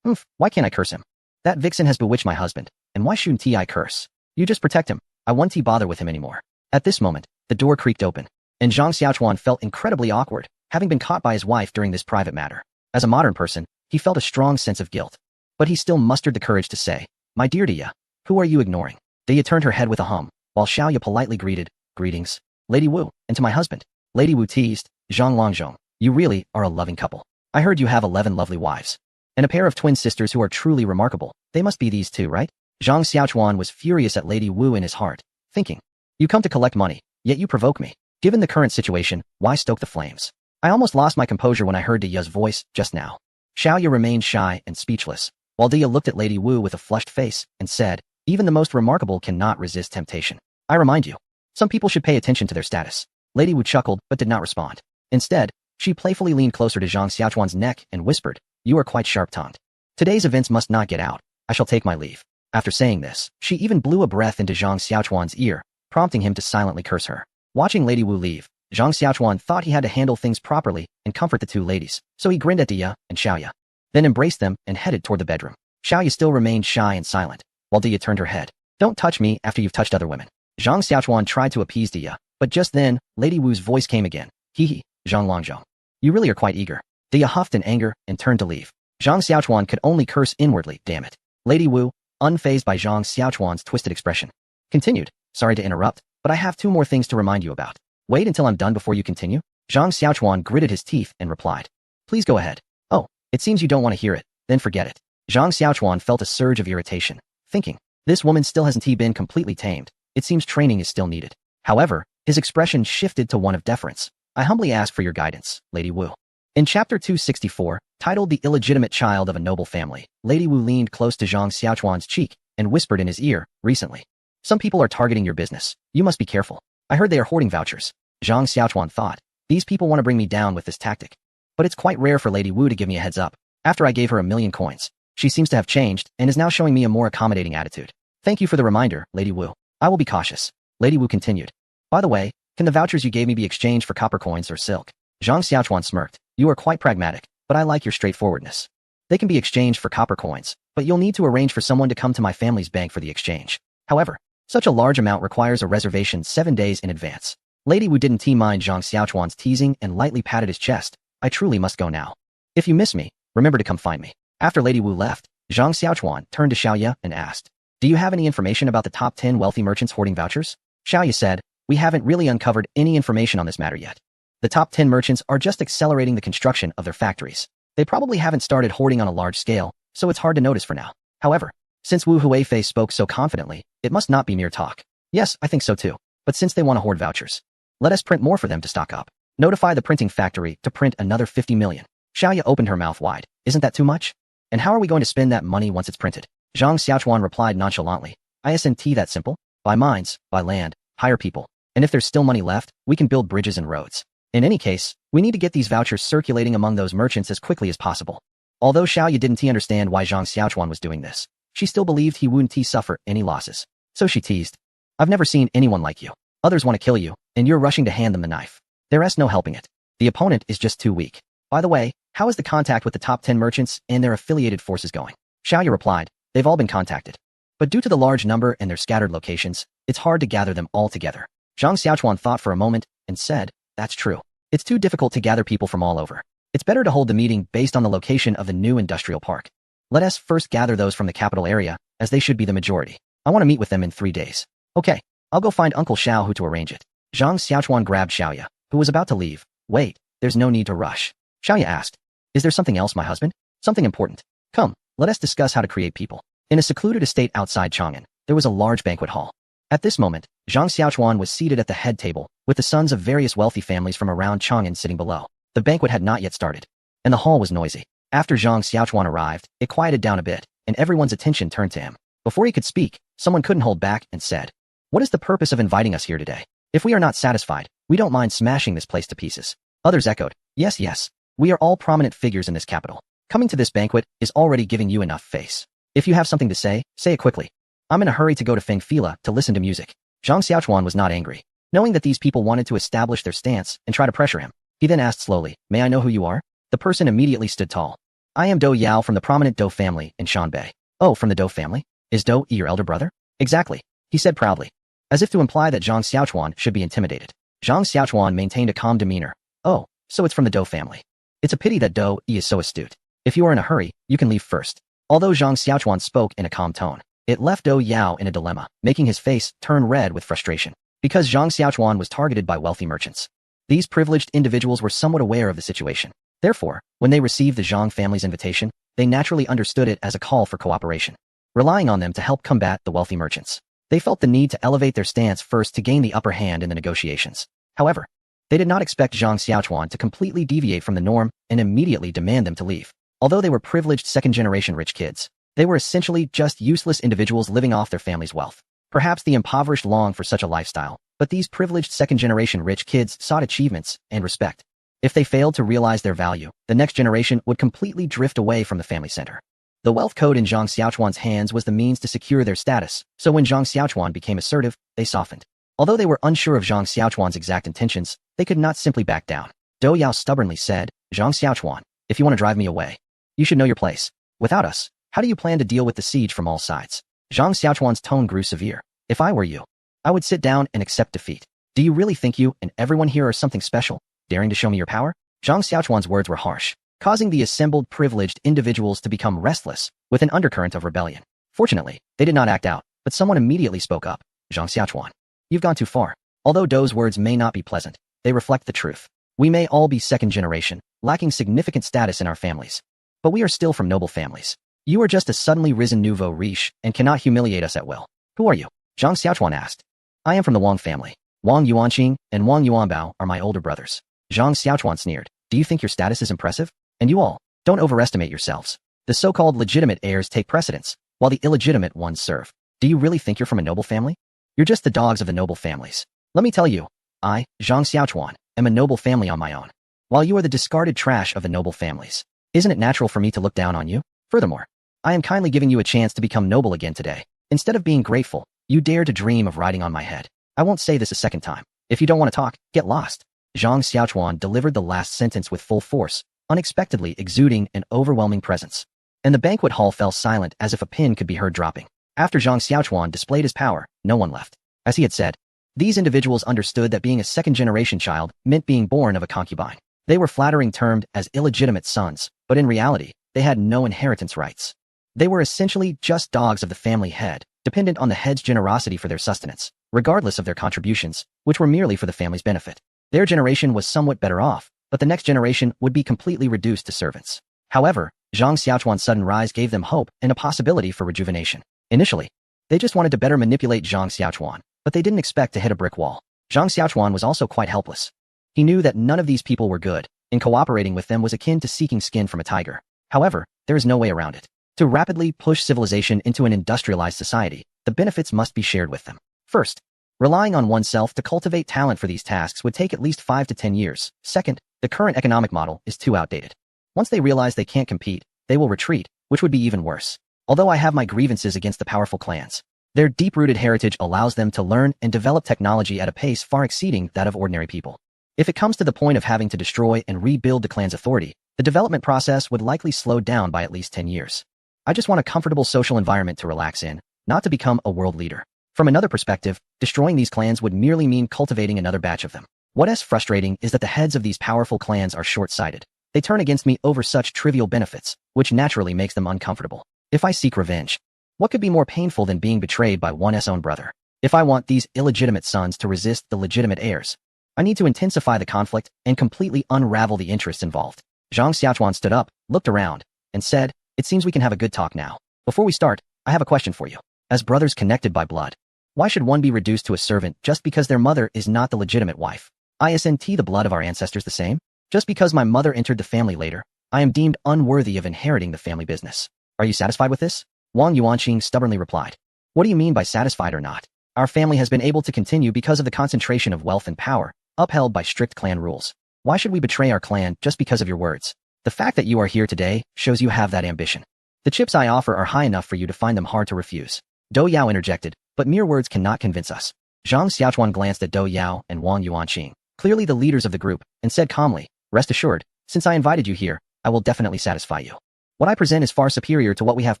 Why can't I curse him? That vixen has bewitched my husband, and why shouldn't I curse? You just protect him. I won't bother with him anymore. At this moment, the door creaked open, and Zhang Xiaochuan felt incredibly awkward, having been caught by his wife during this private matter. As a modern person, he felt a strong sense of guilt. But he still mustered the courage to say, My dear Diya, who are you ignoring? Diya turned her head with a hum, while Xiaoya politely greeted, Greetings, Lady Wu, and to my husband. Lady Wu teased, Zhang Longzhong, you really are a loving couple. I heard you have 11 lovely wives. And a pair of twin sisters who are truly remarkable. They must be these two, right? Zhang Xiaochuan was furious at Lady Wu in his heart, thinking, You come to collect money, yet you provoke me. Given the current situation, why stoke the flames? I almost lost my composure when I heard Diya's voice just now. Xiaoya remained shy and speechless, while Diya looked at Lady Wu with a flushed face and said, Even the most remarkable cannot resist temptation. I remind you, some people should pay attention to their status. Lady Wu chuckled but did not respond. Instead, she playfully leaned closer to Zhang Xiaochuan's neck and whispered, You are quite sharp-tongued. Today's events must not get out. I shall take my leave. After saying this, she even blew a breath into Zhang Xiaochuan's ear, prompting him to silently curse her. Watching Lady Wu leave, Zhang Xiaochuan thought he had to handle things properly and comfort the two ladies, so he grinned at Diya and Xiaoya, then embraced them and headed toward the bedroom. Xiaoya still remained shy and silent, while Diya turned her head. Don't touch me after you've touched other women. Zhang Xiaochuan tried to appease Diya, but just then, Lady Wu's voice came again. Hee, Zhang Longzhong. You really are quite eager. Diya huffed in anger and turned to leave. Zhang Xiaochuan could only curse inwardly, damn it. Lady Wu, unfazed by Zhang Xiaochuan's twisted expression, continued, Sorry to interrupt, but I have 2 more things to remind you about. Wait until I'm done before you continue. Zhang Xiaochuan gritted his teeth and replied, Please go ahead. Oh, it seems you don't want to hear it, then forget it. Zhang Xiaochuan felt a surge of irritation, thinking, This woman still hasn't been completely tamed. It seems training is still needed. However, his expression shifted to one of deference. I humbly ask for your guidance, Lady Wu. In Chapter 264, titled The Illegitimate Child of a Noble Family, Lady Wu leaned close to Zhang Xiaochuan's cheek and whispered in his ear, Recently, some people are targeting your business. You must be careful. I heard they are hoarding vouchers. Zhang Xiaochuan thought, These people want to bring me down with this tactic. But it's quite rare for Lady Wu to give me a heads up. After I gave her 1,000,000 coins, she seems to have changed and is now showing me a more accommodating attitude. Thank you for the reminder, Lady Wu. I will be cautious. Lady Wu continued. By the way, can the vouchers you gave me be exchanged for copper coins or silk? Zhang Xiaochuan smirked. You are quite pragmatic, but I like your straightforwardness. They can be exchanged for copper coins, but you'll need to arrange for someone to come to my family's bank for the exchange. However, such a large amount requires a reservation 7 days in advance. Lady Wu didn't mind Zhang Xiaochuan's teasing and lightly patted his chest. I truly must go now. If you miss me, remember to come find me. After Lady Wu left, Zhang Xiaochuan turned to Xiaoya and asked, Do you have any information about the top 10 wealthy merchants hoarding vouchers? Xiaoya said, We haven't really uncovered any information on this matter yet. The top 10 merchants are just accelerating the construction of their factories. They probably haven't started hoarding on a large scale, so it's hard to notice for now. However, since Wu Huifei spoke so confidently, it must not be mere talk. Yes, I think so too. But since they want to hoard vouchers, let us print more for them to stock up. Notify the printing factory to print another 50 million. Xiaoya opened her mouth wide. Isn't that too much? And how are we going to spend that money once it's printed? Zhang Xiaochuan replied nonchalantly. Isn't that simple? Buy mines, buy land, hire people. And if there's still money left, we can build bridges and roads. In any case, we need to get these vouchers circulating among those merchants as quickly as possible. Although Xiaoya didn't understand why Zhang Xiaochuan was doing this, she still believed he wouldn't suffer any losses. So she teased. I've never seen anyone like you. Others want to kill you, and you're rushing to hand them the knife. There's no helping it. The opponent is just too weak. By the way, how is the contact with the top 10 merchants and their affiliated forces going? Xiaoya replied, they've all been contacted. But due to the large number and their scattered locations, it's hard to gather them all together. Zhang Xiaochuan thought for a moment and said, that's true. It's too difficult to gather people from all over. It's better to hold the meeting based on the location of the new industrial park. Let us first gather those from the capital area, as they should be the majority. I want to meet with them in 3 days. Okay, I'll go find Uncle Xiao Hu to arrange it. Zhang Xiaochuan grabbed Xiaoya, who was about to leave. Wait, there's no need to rush. Xiaoya asked, is there something else, my husband? Something important. Come, let us discuss how to create people. In a secluded estate outside Chang'an, there was a large banquet hall. At this moment, Zhang Xiaochuan was seated at the head table, with the sons of various wealthy families from around Chang'an sitting below. The banquet had not yet started, and the hall was noisy. After Zhang Xiaochuan arrived, it quieted down a bit, and everyone's attention turned to him. Before he could speak, someone couldn't hold back and said, what is the purpose of inviting us here today? If we are not satisfied, we don't mind smashing this place to pieces. Others echoed, yes, yes. We are all prominent figures in this capital. Coming to this banquet is already giving you enough face. If you have something to say it quickly. I'm in a hurry to go to Fengfila to listen to music. Zhang Xiaochuan was not angry, knowing that these people wanted to establish their stance and try to pressure him. He then asked slowly, may I know who you are? The person immediately stood tall. I am Dou Yao from the prominent Dou family in Shanbei. Oh, from the Dou family? Is Dou your elder brother? Exactly, he said proudly, as if to imply that Zhang Xiaochuan should be intimidated. Zhang Xiaochuan maintained a calm demeanor. Oh, so it's from the Dou family. It's a pity that Dou is so astute. If you are in a hurry, you can leave first. Although Zhang Xiaochuan spoke in a calm tone, it left Dou Yao in a dilemma, making his face turn red with frustration. Because Zhang Xiaochuan was targeted by wealthy merchants. These privileged individuals were somewhat aware of the situation. Therefore, when they received the Zhang family's invitation, they naturally understood it as a call for cooperation, relying on them to help combat the wealthy merchants. They felt the need to elevate their stance first to gain the upper hand in the negotiations. However, they did not expect Zhang Xiaochuan to completely deviate from the norm and immediately demand them to leave. Although they were privileged second-generation rich kids, they were essentially just useless individuals living off their family's wealth. Perhaps the impoverished long for such a lifestyle, but these privileged second-generation rich kids sought achievements and respect. If they failed to realize their value, the next generation would completely drift away from the family center. The wealth code in Zhang Xiaochuan's hands was the means to secure their status, so when Zhang Xiaochuan became assertive, they softened. Although they were unsure of Zhang Xiaochuan's exact intentions, they could not simply back down. Dou Yao stubbornly said, Zhang Xiaochuan, if you want to drive me away, you should know your place. Without us, how do you plan to deal with the siege from all sides? Zhang Xiaochuan's tone grew severe. If I were you, I would sit down and accept defeat. Do you really think you and everyone here are something special, daring to show me your power? Zhang Xiaochuan's words were harsh, causing the assembled privileged individuals to become restless, with an undercurrent of rebellion. Fortunately, they did not act out, but someone immediately spoke up. Zhang Xiaochuan, you've gone too far. Although Dou's words may not be pleasant, they reflect the truth. We may all be second generation, lacking significant status in our families. But we are still from noble families. You are just a suddenly risen nouveau riche and cannot humiliate us at will. Who are you? Zhang Xiaochuan asked. I am from the Wang family. Wang Yuanqing and Wang Yuanbao are my older brothers. Zhang Xiaochuan sneered. Do you think your status is impressive? And you all, don't overestimate yourselves. The so-called legitimate heirs take precedence, while the illegitimate ones serve. Do you really think you're from a noble family? You're just the dogs of the noble families. Let me tell you, I, Zhang Xiaochuan, am a noble family on my own, while you are the discarded trash of the noble families. Isn't it natural for me to look down on you? Furthermore, I am kindly giving you a chance to become noble again today. Instead of being grateful, you dare to dream of riding on my head. I won't say this a second time. If you don't want to talk, get lost. Zhang Xiaochuan delivered the last sentence with full force, unexpectedly exuding an overwhelming presence. And the banquet hall fell silent as if a pin could be heard dropping. After Zhang Xiaochuan displayed his power, no one left. As he had said, these individuals understood that being a second-generation child meant being born of a concubine. They were flattering termed as illegitimate sons, but in reality, they had no inheritance rights. They were essentially just dogs of the family head, dependent on the head's generosity for their sustenance, regardless of their contributions, which were merely for the family's benefit. Their generation was somewhat better off, but the next generation would be completely reduced to servants. However, Zhang Xiaochuan's sudden rise gave them hope and a possibility for rejuvenation. Initially, they just wanted to better manipulate Zhang Xiaochuan, but they didn't expect to hit a brick wall. Zhang Xiaochuan was also quite helpless. He knew that none of these people were good, and cooperating with them was akin to seeking skin from a tiger. However, there is no way around it. To rapidly push civilization into an industrialized society, the benefits must be shared with them. First, relying on oneself to cultivate talent for these tasks would take at least 5 to 10 years. Second, the current economic model is too outdated. Once they realize they can't compete, they will retreat, which would be even worse. Although I have my grievances against the powerful clans, their deep-rooted heritage allows them to learn and develop technology at a pace far exceeding that of ordinary people. If it comes to the point of having to destroy and rebuild the clan's authority, the development process would likely slow down by at least 10 years. I just want a comfortable social environment to relax in, not to become a world leader. From another perspective, destroying these clans would merely mean cultivating another batch of them. What's frustrating is that the heads of these powerful clans are short-sighted. They turn against me over such trivial benefits, which naturally makes them uncomfortable. If I seek revenge, what could be more painful than being betrayed by one's own brother? If I want these illegitimate sons to resist the legitimate heirs, I need to intensify the conflict and completely unravel the interests involved. Zhang Xiaochuan stood up, looked around, and said, "It seems we can have a good talk now. Before we start, I have a question for you. As brothers connected by blood, why should one be reduced to a servant just because their mother is not the legitimate wife? Isn't the blood of our ancestors the same? Just because my mother entered the family later, I am deemed unworthy of inheriting the family business. Are you satisfied with this?" Wang Yuanqing stubbornly replied. "What do you mean by satisfied or not? Our family has been able to continue because of the concentration of wealth and power, upheld by strict clan rules. Why should we betray our clan just because of your words? The fact that you are here today shows you have that ambition. The chips I offer are high enough for you to find them hard to refuse." Dou Yao interjected, "But mere words cannot convince us." Zhang Xiaochuan glanced at Dou Yao and Wang Yuanqing, clearly the leaders of the group, and said calmly, "Rest assured, since I invited you here, I will definitely satisfy you. What I present is far superior to what we have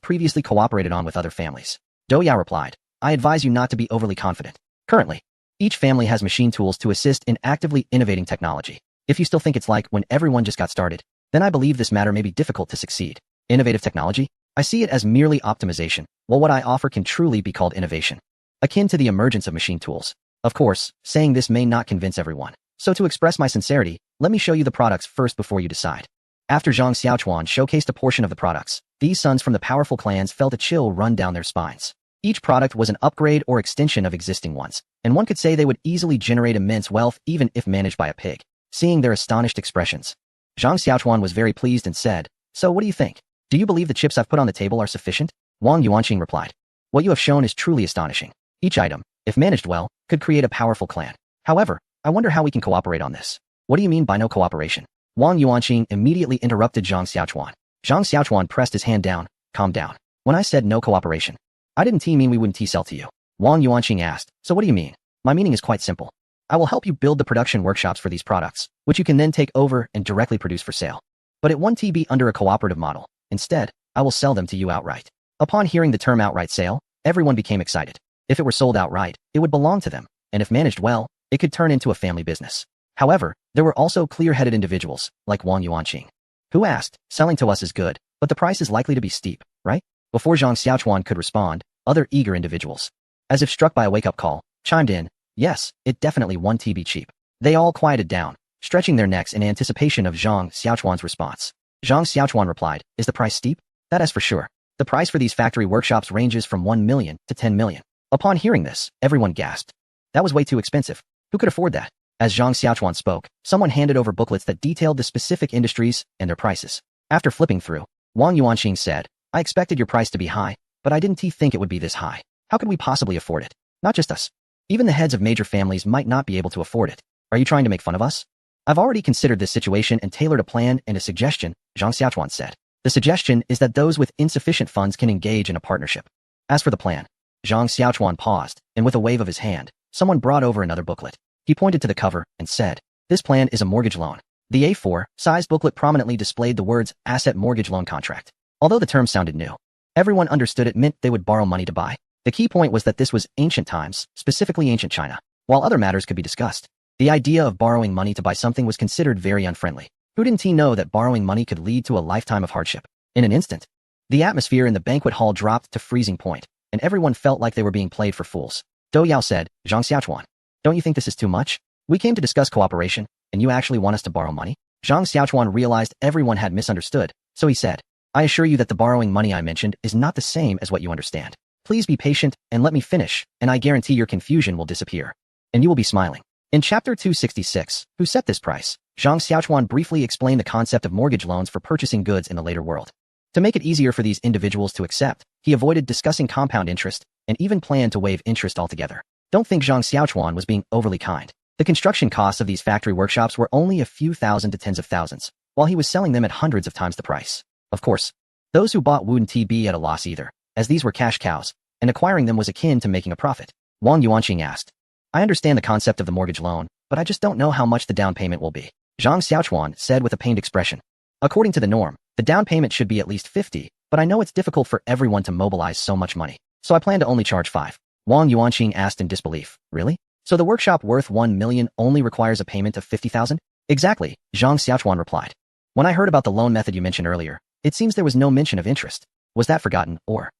previously cooperated on with other families." Dou Yao replied, "I advise you not to be overly confident. Currently, each family has machine tools to assist in actively innovating technology. If you still think it's like when everyone just got started, then I believe this matter may be difficult to succeed. Innovative technology? I see it as merely optimization, while what I offer can truly be called innovation. Akin to the emergence of machine tools. Of course, saying this may not convince everyone. So to express my sincerity, let me show you the products first before you decide." After Zhang Xiaochuan showcased a portion of the products, these sons from the powerful clans felt a chill run down their spines. Each product was an upgrade or extension of existing ones, and one could say they would easily generate immense wealth even if managed by a pig. Seeing their astonished expressions, Zhang Xiaochuan was very pleased and said, "So what do you think? Do you believe the chips I've put on the table are sufficient?" Wang Yuanqing replied, "What you have shown is truly astonishing. Each item, if managed well, could create a powerful clan. However, I wonder how we can cooperate on this." "What do you mean by no cooperation?" Wang Yuanqing immediately interrupted Zhang Xiaochuan. Zhang Xiaochuan pressed his hand down. "Calm down. When I said no cooperation, I didn't mean we wouldn't sell to you." Wang Yuanqing asked, "So what do you mean?" "My meaning is quite simple. I will help you build the production workshops for these products, which you can then take over and directly produce for sale. But it won't be under a cooperative model. Instead, I will sell them to you outright." Upon hearing the term outright sale, everyone became excited. If it were sold outright, it would belong to them, and if managed well, it could turn into a family business. However, there were also clear-headed individuals, like Wang Yuanqing, who asked, "Selling to us is good, but the price is likely to be steep, right?" Before Zhang Xiaochuan could respond, other eager individuals, as if struck by a wake-up call, chimed in, "Yes, it definitely won't be cheap." They all quieted down, stretching their necks in anticipation of Zhang Xiaochuan's response. Zhang Xiaochuan replied, "Is the price steep? That is for sure. The price for these factory workshops ranges from 1 million to 10 million. Upon hearing this, everyone gasped. That was way too expensive. Who could afford that? As Zhang Xiaochuan spoke, someone handed over booklets that detailed the specific industries and their prices. After flipping through, Wang Yuanqing said, "I expected your price to be high, but I didn't think it would be this high. How could we possibly afford it? Not just us. Even the heads of major families might not be able to afford it. Are you trying to make fun of us?" "I've already considered this situation and tailored a plan and a suggestion," Zhang Xiaochuan said. "The suggestion is that those with insufficient funds can engage in a partnership. As for the plan..." Zhang Xiaochuan paused, and with a wave of his hand, someone brought over another booklet. He pointed to the cover and said, "This plan is a mortgage loan." The A4-sized booklet prominently displayed the words asset mortgage loan contract. Although the term sounded new, everyone understood it meant they would borrow money to buy. The key point was that this was ancient times, specifically ancient China, while other matters could be discussed. The idea of borrowing money to buy something was considered very unfriendly. Who didn't know that borrowing money could lead to a lifetime of hardship? In an instant, the atmosphere in the banquet hall dropped to freezing point, and everyone felt like they were being played for fools. Dou Yao said, "Zhang Xiaochuan, don't you think this is too much? We came to discuss cooperation, and you actually want us to borrow money?" Zhang Xiaochuan realized everyone had misunderstood, so he said, "I assure you that the borrowing money I mentioned is not the same as what you understand. Please be patient and let me finish, and I guarantee your confusion will disappear. And you will be smiling." In Chapter 266, Who Set This Price? Zhang Xiaochuan briefly explained the concept of mortgage loans for purchasing goods in the later world. To make it easier for these individuals to accept, he avoided discussing compound interest and even planned to waive interest altogether. Don't think Zhang Xiaochuan was being overly kind. The construction costs of these factory workshops were only a few thousand to tens of thousands, while he was selling them at hundreds of times the price. Of course, those who bought wouldn't be at a loss either, as these were cash cows, and acquiring them was akin to making a profit. Wang Yuanqing asked, I understand the concept of the mortgage loan, but I just don't know how much the down payment will be. Zhang Xiaochuan said with a pained expression. According to the norm, the down payment should be at least 50, but I know it's difficult for everyone to mobilize so much money. So I plan to only charge 5. Wang Yuanqing asked in disbelief. Really? So the workshop worth 1 million only requires a payment of 50,000? Exactly, Zhang Xiaochuan replied. When I heard about the loan method you mentioned earlier, it seems there was no mention of interest. Was that forgotten, or?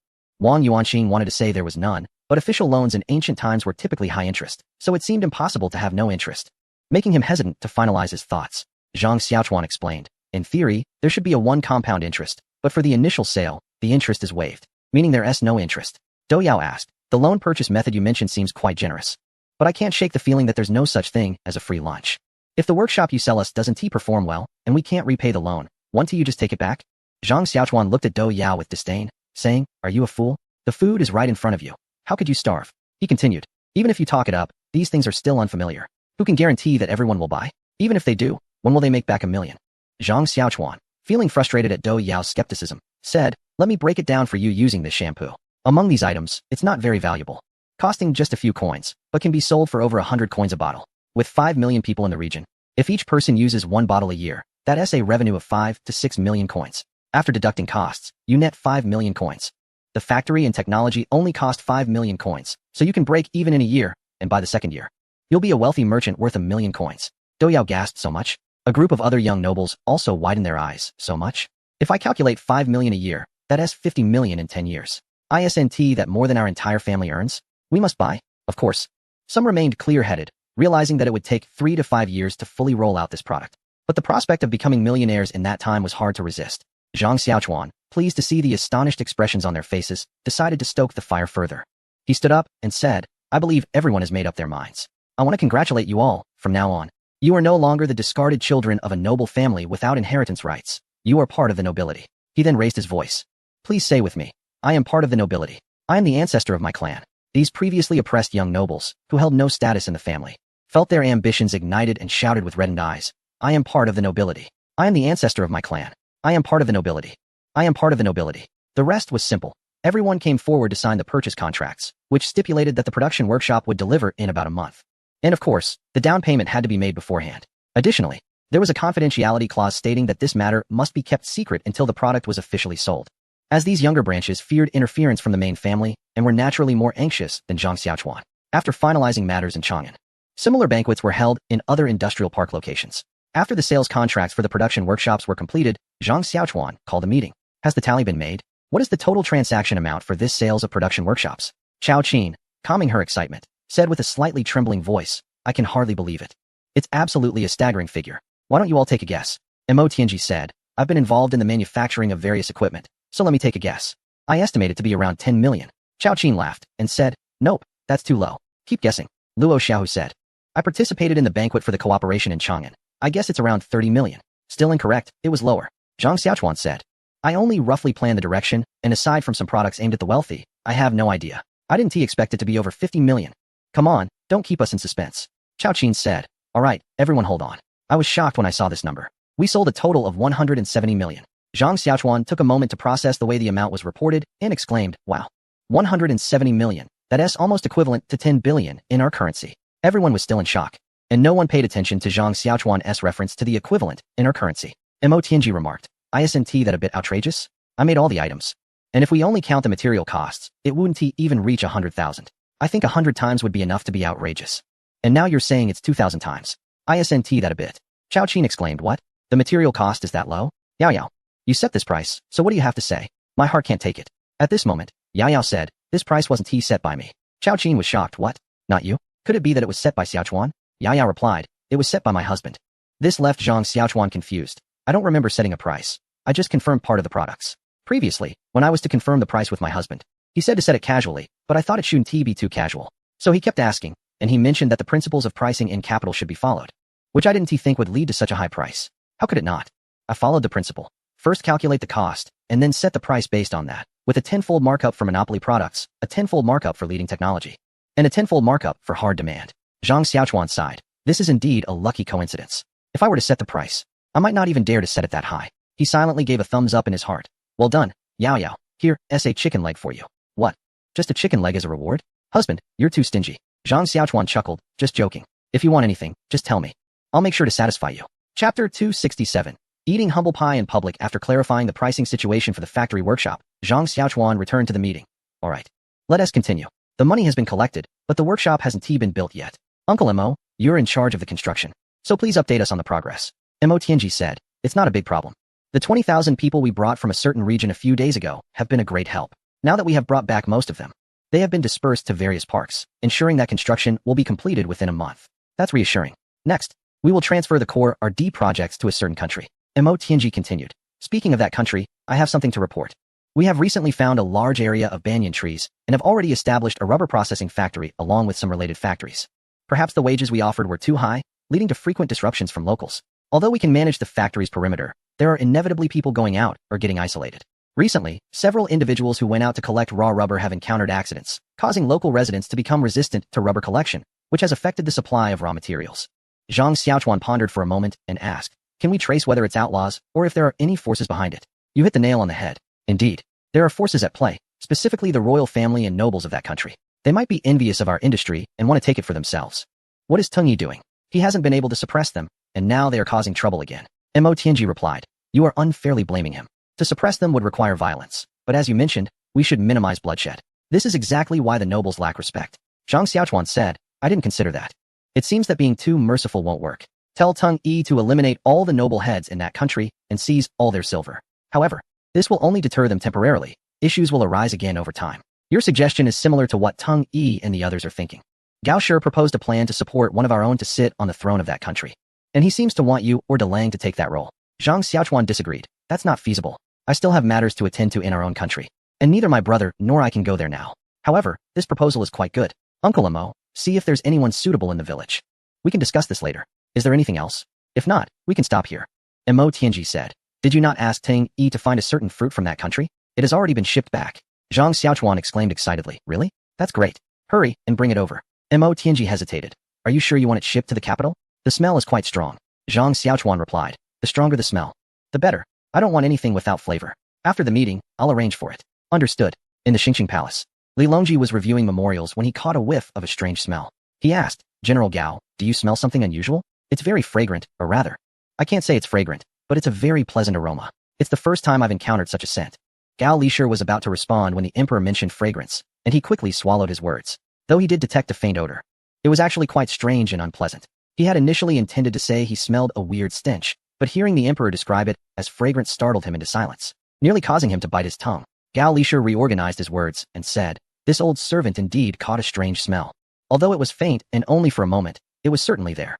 Wang Yuanqing wanted to say there was none, but official loans in ancient times were typically high interest, so it seemed impossible to have no interest. Making him hesitant to finalize his thoughts, Zhang Xiaochuan explained. In theory, there should be a 1 compound interest, but for the initial sale, the interest is waived, meaning there is no interest. Dou Yao asked, the loan purchase method you mentioned seems quite generous. But I can't shake the feeling that there's no such thing as a free lunch. If the workshop you sell us doesn't perform well, and we can't repay the loan, won't you just take it back? Zhang Xiaochuan looked at Dou Yao with disdain, saying, are you a fool? The food is right in front of you. How could you starve? He continued, even if you talk it up, these things are still unfamiliar. Who can guarantee that everyone will buy? Even if they do, when will they make back 1 million? Zhang Xiaochuan, feeling frustrated at Dou Yao's skepticism, said, let me break it down for you using this shampoo. Among these items, it's not very valuable, costing just a few coins, but can be sold for over 100 coins a bottle. With 5 million people in the region, if each person uses 1 bottle a year, that's a revenue of 5 to 6 million coins. After deducting costs, you net 5 million coins. The factory and technology only cost 5 million coins, so you can break even in a year, and by the second year, you'll be a wealthy merchant worth 1 million coins. Dou Yao gasped. So much? A group of other young nobles also widened their eyes. So much? If I calculate 5 million a year, that's 50 million in 10 years. ISNT, that more than our entire family earns? We must buy. Of course. Some remained clear-headed, realizing that it would take 3 to 5 years to fully roll out this product. But the prospect of becoming millionaires in that time was hard to resist. Zhang Xiaochuan, pleased to see the astonished expressions on their faces, decided to stoke the fire further. He stood up and said, I believe everyone has made up their minds. I want to congratulate you all. From now on, you are no longer the discarded children of a noble family without inheritance rights. You are part of the nobility. He then raised his voice. Please say with me, I am part of the nobility. I am the ancestor of my clan. These previously oppressed young nobles, who held no status in the family, felt their ambitions ignited and shouted with reddened eyes, I am part of the nobility. I am the ancestor of my clan. I am part of the nobility. I am part of the nobility. The rest was simple. Everyone came forward to sign the purchase contracts, which stipulated that the production workshop would deliver in about a month. And of course, the down payment had to be made beforehand. Additionally, there was a confidentiality clause stating that this matter must be kept secret until the product was officially sold. As these younger branches feared interference from the main family and were naturally more anxious than Zhang Xiaochuan, after finalizing matters in Chang'an, similar banquets were held in other industrial park locations. After the sales contracts for the production workshops were completed, Zhang Xiaochuan called a meeting. Has the tally been made? What is the total transaction amount for this sales of production workshops? Chao Qin, calming her excitement, said with a slightly trembling voice, I can hardly believe it. It's absolutely a staggering figure. Why don't you all take a guess? Mo Tianji said, I've been involved in the manufacturing of various equipment, so let me take a guess. I estimate it to be around 10 million. Chao Qin laughed and said, nope, that's too low. Keep guessing. Luo Xiaohu said, I participated in the banquet for the cooperation in Chang'an. I guess it's around 30 million. Still incorrect, it was lower. Zhang Xiaochuan said, I only roughly plan the direction, and aside from some products aimed at the wealthy, I have no idea. I didn't expect it to be over 50 million. Come on, don't keep us in suspense. Chao Qin said, alright, everyone hold on. I was shocked when I saw this number. We sold a total of 170 million. Zhang Xiaochuan took a moment to process the way the amount was reported and exclaimed, wow. 170 million. That is almost equivalent to 10 billion in our currency. Everyone was still in shock, and no one paid attention to Zhang Xiaochuan's reference to the equivalent in our currency. Mo Tianji remarked, isn't that a bit outrageous? I made all the items. And if we only count the material costs, it wouldn't even reach 100,000. I think 100 times would be enough to be outrageous. And now you're saying it's 2,000 times. Isn't that a bit? Chao Qin exclaimed, what? The material cost is that low? Yao Yao. You set this price, so what do you have to say? My heart can't take it. At this moment, Yao Yao said, this price wasn't set by me. Chao Qin was shocked, what? Not you? Could it be that it was set by Xiaochuan? Yao Yao replied, it was set by my husband. This left Zhang Xiaochuan confused. I don't remember setting a price. I just confirmed part of the products. Previously, when I was to confirm the price with my husband, he said to set it casually, but I thought it shouldn't be too casual. So he kept asking, and he mentioned that the principles of pricing in capital should be followed, which I didn't think would lead to such a high price. How could it not? I followed the principle. First calculate the cost, and then set the price based on that, with a 10-fold markup for monopoly products, a 10-fold markup for leading technology, and a 10-fold markup for hard demand. Zhang Xiaochuan sighed. This is indeed a lucky coincidence. If I were to set the price, I might not even dare to set it that high. He silently gave a thumbs up in his heart. Well done, Yao Yao. Here's a chicken leg for you. What? Just a chicken leg as a reward? Husband, you're too stingy. Zhang Xiaochuan chuckled, just joking. If you want anything, just tell me. I'll make sure to satisfy you. Chapter 267. Eating humble pie in public. After clarifying the pricing situation for the factory workshop, Zhang Xiaochuan returned to the meeting. Alright. Let us continue. The money has been collected, but the workshop hasn't been built yet. Uncle Mo, you're in charge of the construction, so please update us on the progress. Mo Tianji said, it's not a big problem. The 20,000 people we brought from a certain region a few days ago have been a great help. Now that we have brought back most of them, they have been dispersed to various parks, ensuring that construction will be completed within a month. That's reassuring. Next, we will transfer the core R&D projects to a certain country. Mo Tianji continued. Speaking of that country, I have something to report. We have recently found a large area of banyan trees and have already established a rubber processing factory along with some related factories. Perhaps the wages we offered were too high, leading to frequent disruptions from locals. Although we can manage the factory's perimeter, there are inevitably people going out or getting isolated. Recently, several individuals who went out to collect raw rubber have encountered accidents, causing local residents to become resistant to rubber collection, which has affected the supply of raw materials. Zhang Xiaochuan pondered for a moment and asked, can we trace whether it's outlaws or if there are any forces behind it? You hit the nail on the head. Indeed, there are forces at play, specifically the royal family and nobles of that country. They might be envious of our industry and want to take it for themselves. What is Tung Yi doing? He hasn't been able to suppress them, and now they are causing trouble again. Mo Tianji replied, you are unfairly blaming him. To suppress them would require violence, but as you mentioned, we should minimize bloodshed. This is exactly why the nobles lack respect. Zhang Xiaochuan said, I didn't consider that. It seems that being too merciful won't work. Tell Tung Yi to eliminate all the noble heads in that country and seize all their silver. However, this will only deter them temporarily. Issues will arise again over time. Your suggestion is similar to what Tung Yi and the others are thinking. Gao Shi proposed a plan to support one of our own to sit on the throne of that country. And he seems to want you or Delang to take that role. Zhang Xiaochuan disagreed. That's not feasible. I still have matters to attend to in our own country. And neither my brother nor I can go there now. However, this proposal is quite good. Uncle Mo, see if there's anyone suitable in the village. We can discuss this later. Is there anything else? If not, we can stop here. Mo Tianji said. Did you not ask Tung Yi to find a certain fruit from that country? It has already been shipped back. Zhang Xiaochuan exclaimed excitedly. Really? That's great. Hurry and bring it over. Mo Tianji hesitated. Are you sure you want it shipped to the capital? The smell is quite strong. Zhang Xiaochuan replied. The stronger the smell, the better. I don't want anything without flavor. After the meeting, I'll arrange for it. Understood. In the Xingqing Palace, Li Longji was reviewing memorials when he caught a whiff of a strange smell. He asked, General Gao, do you smell something unusual? It's very fragrant, or rather, I can't say it's fragrant, but it's a very pleasant aroma. It's the first time I've encountered such a scent. Gao Lishir was about to respond when the emperor mentioned fragrance, and he quickly swallowed his words. Though he did detect a faint odor, it was actually quite strange and unpleasant. He had initially intended to say he smelled a weird stench, but hearing the emperor describe it as fragrance startled him into silence, nearly causing him to bite his tongue. Gao Lishir reorganized his words and said, this old servant indeed caught a strange smell. Although it was faint and only for a moment, it was certainly there.